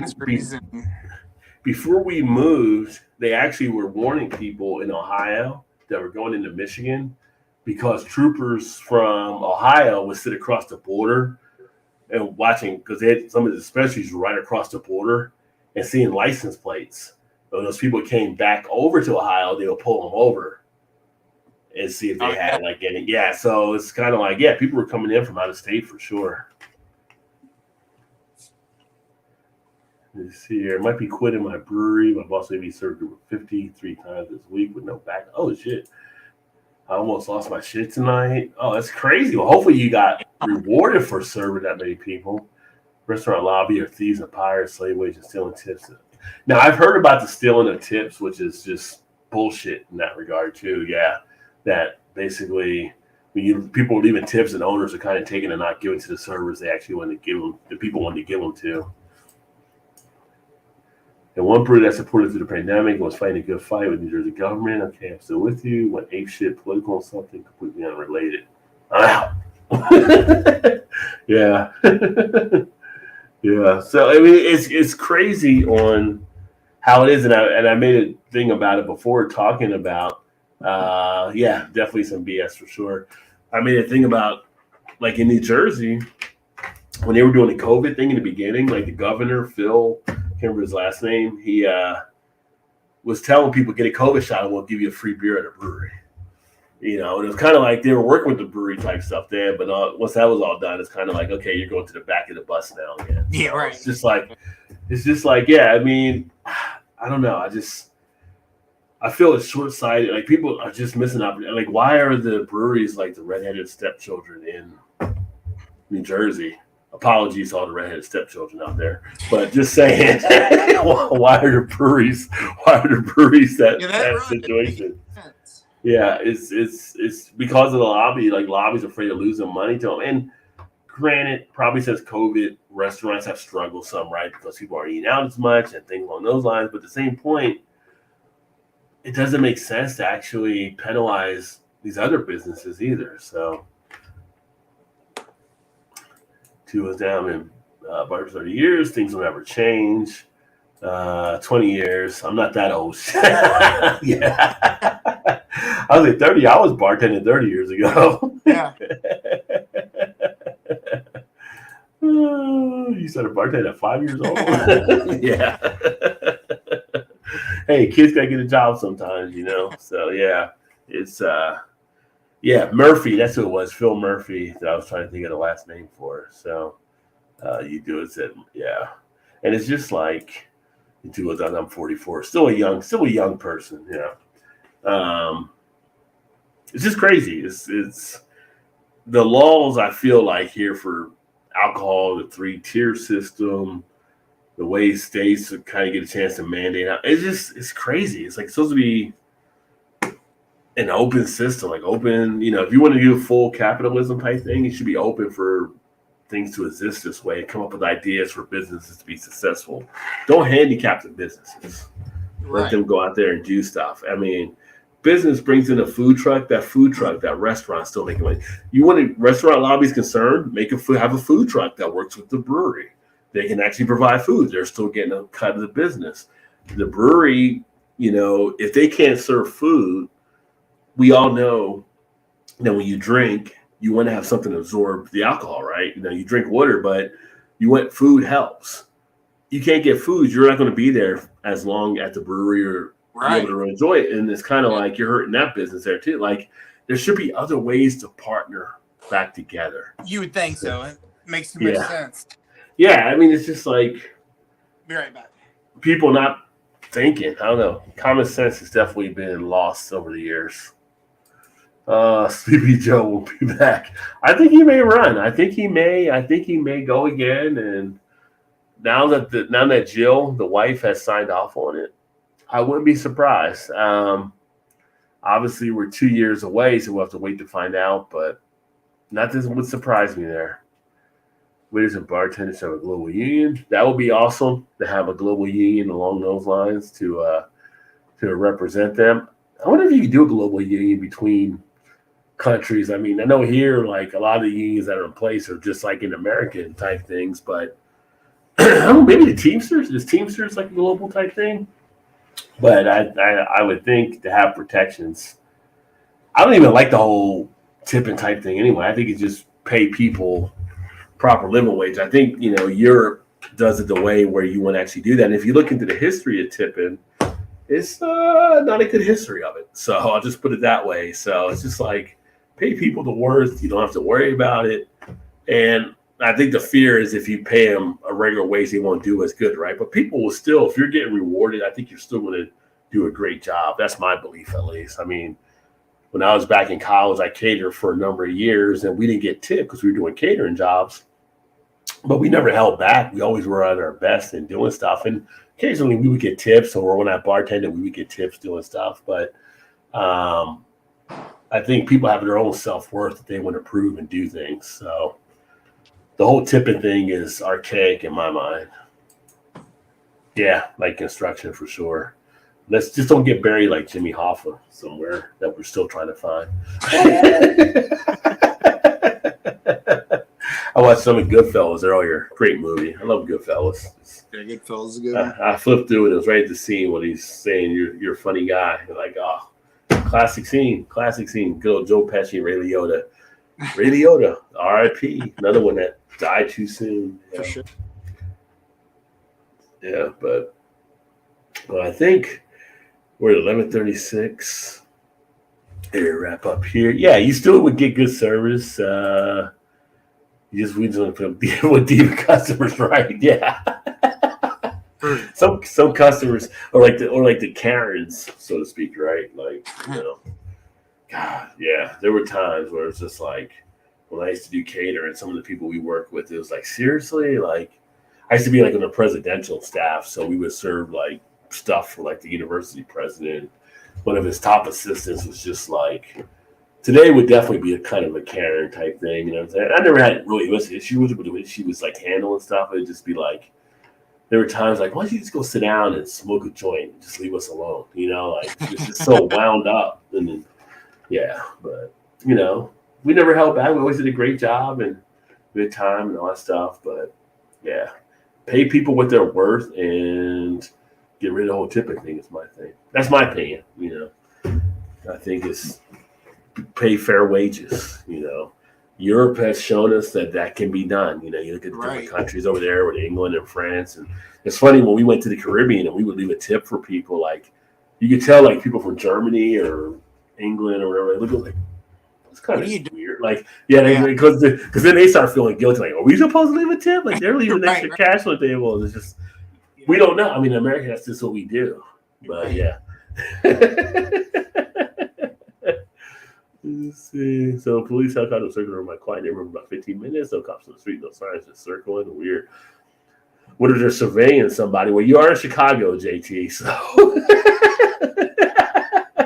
moved, they actually were warning people in Ohio that were going into Michigan, because troopers from Ohio would sit across the border and watching, because they had some of the dispensaries right across the border and seeing license plates. When those people came back over to Ohio, they would pull them over and see if they had like any. Yeah, so it's kind of like, people were coming in from out of state for sure. Let's see here. Might be quitting my brewery. My boss made me serve 53 times this week with no back. Oh, shit. I almost lost my shit tonight. Oh, that's crazy. Well, hopefully you got rewarded for serving that many people. Restaurant lobby are thieves and pirates, slave wage, and stealing tips. Now, I've heard about the stealing of tips, which is just bullshit in that regard, too. Yeah, that basically when people are leaving tips and owners are kind of taking and not giving to the servers they actually want to give them, the people want to give them to. And one brewery that supported through the pandemic was fighting a good fight with the New Jersey government. Okay, I'm still with you. Went ape shit, political, something completely unrelated. I'm out. Yeah. Yeah. So I mean, it's crazy on how it is, and I made a thing about it before, talking about yeah, definitely some BS for sure. I made a thing about, like, in New Jersey when they were doing the COVID thing in the beginning, like the governor Phil, can't remember his last name, he was telling people, get a COVID shot and we'll give you a free beer at a brewery. You know, and it was kind of like they were working with the brewery type stuff there, but once that was all done, it's kind of like, okay, you're going to the back of the bus now again. Yeah, right. It's just like, yeah, I mean, I don't know. I feel it's short-sighted. Like, people are just missing out. Like, why are the breweries like the redheaded stepchildren in New Jersey? Apologies to all the redheaded stepchildren out there, but just saying, why are the breweries that really situation? Yeah, it's because of the lobby. Like, lobbies are afraid of losing money to them. And granted, probably since COVID, restaurants have struggled some, right? Because people aren't eating out as much and things along those lines. But at the same point, it doesn't make sense to actually penalize these other businesses either. So, two was down in about 30 years. Things will never change. 20 years. I'm not that old. Yeah. I was like 30. I was bartending 30 years ago. Yeah. You started bartending at 5 years old? Yeah. Hey, kids got to get a job sometimes, you know? So, yeah. It's, yeah, Murphy. That's who it was. Phil Murphy that I was trying to think of the last name for. So, you do it. Said, yeah. And it's just like, I'm 44. Still a young person, yeah. It's just crazy. It's the laws, I feel like, here for alcohol, the 3-tier system, the way states kind of get a chance to mandate out. It's crazy. It's like supposed to be an open system, like open, you know, if you want to do a full capitalism type thing, it should be open for things to exist this way, come up with ideas for businesses to be successful. Don't handicap the businesses. Right. Let them go out there and do stuff. I mean, business brings in a food truck, that restaurant still making money. You want a restaurant lobbies concerned, have a food truck that works with the brewery. They can actually provide food. They're still getting a cut of the business. The brewery, you know, if they can't serve food, we all know that when you drink, you want to have something to absorb the alcohol, right? You know, you drink water, but food helps. You can't get food, you're not going to be there as long at the brewery or be able to enjoy it. And it's kind of like you're hurting that business there too. Like, there should be other ways to partner back together. You would think so. It makes too much sense. Yeah, I mean, it's just like, Be right back. People not thinking. I don't know. Common sense has definitely been lost over the years. Sleepy Joe will be back. I think he may run. I think he may go again. And now that Jill, the wife, has signed off on it, I wouldn't be surprised. Obviously, we're 2 years away, so we'll have to wait to find out. But nothing would surprise me there. Waiters and bartenders have a global union. That would be awesome to have a global union along those lines to represent them. I wonder if you could do a global union between countries. I mean, I know here, like, a lot of the unions that are in place are just like in American type things, but maybe the Teamsters, is Teamsters like a global type thing? But I would think to have protections. I don't even like the whole tipping type thing anyway. I think it's just pay people proper living wage. I think, you know, Europe does it the way where you want to actually do that. And if you look into the history of tipping, it's not a good history of it. So I'll just put it that way. So it's just like, pay people the worth. You don't have to worry about it. And I think the fear is if you pay them a regular wage, they won't do as good, right? But people will still, if you're getting rewarded, I think you're still going to do a great job. That's my belief, at least. I mean, when I was back in college, I catered for a number of years, and we didn't get tipped because we were doing catering jobs. But we never held back. We always were at our best in doing stuff. And occasionally we would get tips, or when I bartended, we would get tips doing stuff. But I think people have their own self-worth that they want to prove and do things. So the whole tipping thing is archaic in my mind. Yeah, like construction for sure. Let's just don't get buried like Jimmy Hoffa somewhere that we're still trying to find. I watched some of Goodfellas earlier. Great movie. I love Goodfellas. Yeah, Goodfellas is a good one. I flipped through it. It was right at the scene when he's saying, "You're a funny guy." You're like, oh, classic scene. Good old Joe Pesci, Ray Liotta. Ray Liotta, R.I.P. Another one that died too soon. Yeah. For sure. Yeah, but I think we're at 11:36. Here, wrap up here. Yeah, you still would get good service. We just want to deal with diva customers, right? Yeah. Some customers are like the Karens, so to speak, right? Like, God, yeah. There were times where it's just like when I used to do cater and some of the people we worked with, it was like, seriously, like I used to be like on the presidential staff, so we would serve like stuff for like the university president. One of his top assistants was just like, today would definitely be a kind of a Karen type thing, you know what I'm saying? I never had really much issue with it, but the way she was like handling stuff, it'd just be like, there were times like, why don't you just go sit down and smoke a joint and just leave us alone? You know, like it's just so wound up. And then, yeah, but we never held back. We always did a great job and good time and all that stuff. But yeah, pay people what they're worth and get rid of the whole tipping thing is my thing. That's my opinion. I think it's pay fair wages. Europe has shown us that can be done. You look at the different countries over there with England and France. And it's funny when we went to the Caribbean and we would leave a tip for people, like you could tell like people from Germany or England or whatever, they look like, it's kind of weird. Like, because then they start feeling guilty. Like, are we supposed to leave a tip? Like they're leaving extra cash on the table. And it's just, we don't know. I mean, in America, that's just what we do. But yeah. Let's see. So police helicopter circling over my quiet neighborhood for about 15 minutes. No cops on the street, no signs, just circling. Weird. What if they're surveying somebody? Well, you are in Chicago, JT. So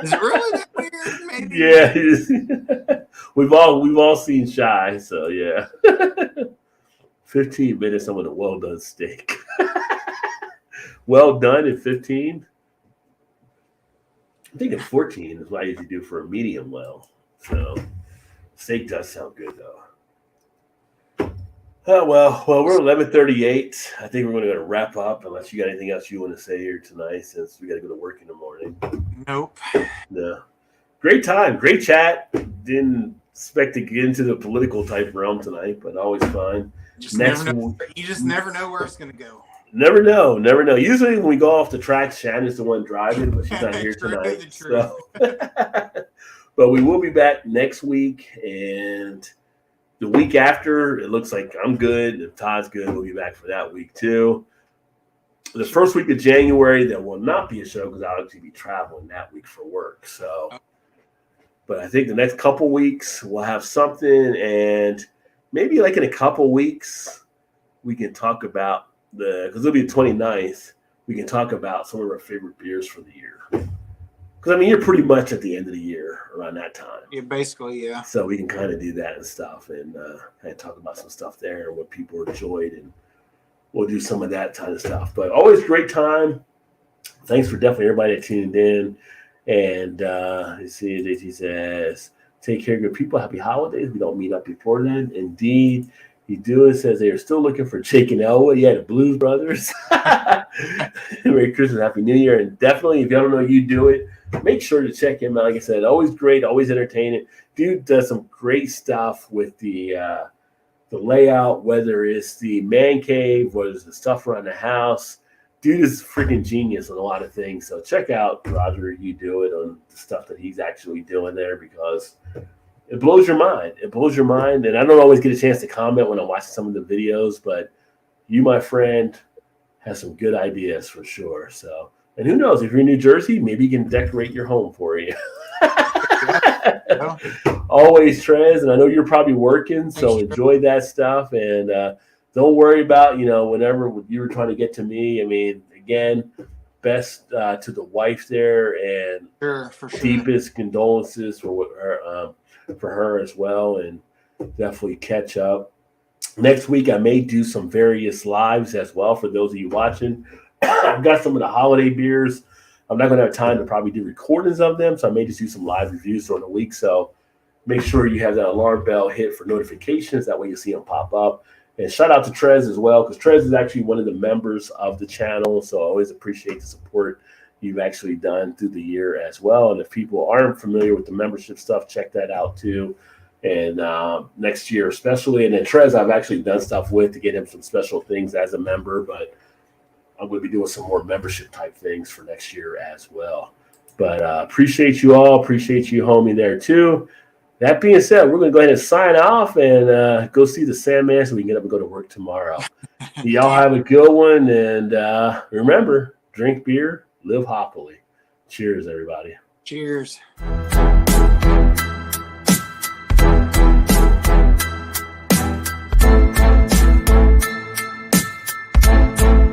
is it really that weird? Maybe. Yeah. We've all seen Shy. So yeah. 15 minutes on a well done steak. Well done in 15. I think at 14 is what I usually do for a medium well. So steak does sound good though. Oh well, we're 11:38. I think we're going to wrap up unless you got anything else you want to say here tonight since we got to go to work in the morning. Nope. No. Great time, great chat. Didn't expect to get into the political type realm tonight, but always fun. You just never know where it's going to go. Never know. Usually when we go off the track, Shannon's the one driving, but she's not here tonight. So. But we will be back next week, and the week after, it looks like I'm good. If Todd's good, we'll be back for that week too. The first week of January, there will not be a show because I'll actually be traveling that week for work. So, but I think the next couple weeks we'll have something, and maybe like in a couple weeks we can talk about because it'll be the 29th. We can talk about some of our favorite beers for the year. Because, I mean, you're pretty much at the end of the year around that time. Yeah, basically, yeah. So we can kind of do that and stuff and talk about some stuff there and what people enjoyed. And we'll do some of that kind of stuff. But always great time. Thanks for definitely everybody that tuned in. And you see, JT says, take care of good people. Happy holidays. We don't meet up before then. Indeed. He do it, says they are still looking for Jake and Elwood. Yeah, the Blues Brothers. Merry Christmas, Happy New Year. And definitely, if you don't know You Do It, make sure to check him out. Like I said, always great, always entertaining. Dude does some great stuff with the layout, whether it's the man cave, whether it's the stuff around the house. Dude is freaking genius on a lot of things. So check out Roger You Do It on the stuff that he's actually doing there because it blows your mind. It blows your mind. And I don't always get a chance to comment when I'm watching some of the videos, but you, my friend, have some good ideas for sure. So, and who knows, if you're in New Jersey, maybe you can decorate your home for you. Yeah. Always, Trez, and I know you're probably working, so enjoy that stuff. And don't worry about, whenever you were trying to get to me. I mean, again, best to the wife there, and for sure. deepest condolences for her as well, and definitely catch up. Next week, I may do some various lives as well for those of you watching. I've got some of the holiday beers. I'm not going to have time to probably do recordings of them, so I may just do some live reviews during the week. So make sure you have that alarm bell hit for notifications. That way you see them pop up. And shout out to Trez as well, because Trez is actually one of the members of the channel. So I always appreciate the support you've actually done through the year as well. And if people aren't familiar with the membership stuff, check that out too. And next year especially. And then Trez, I've actually done stuff with to get him some special things as a member, but I'm going to be doing some more membership type things for next year as well. But appreciate you all. Appreciate you, homie, there too. That being said, we're going to go ahead and sign off and go see the Sandman so we can get up and go to work tomorrow. Y'all have a good one. And remember, drink beer, live happily. Cheers, everybody. Cheers.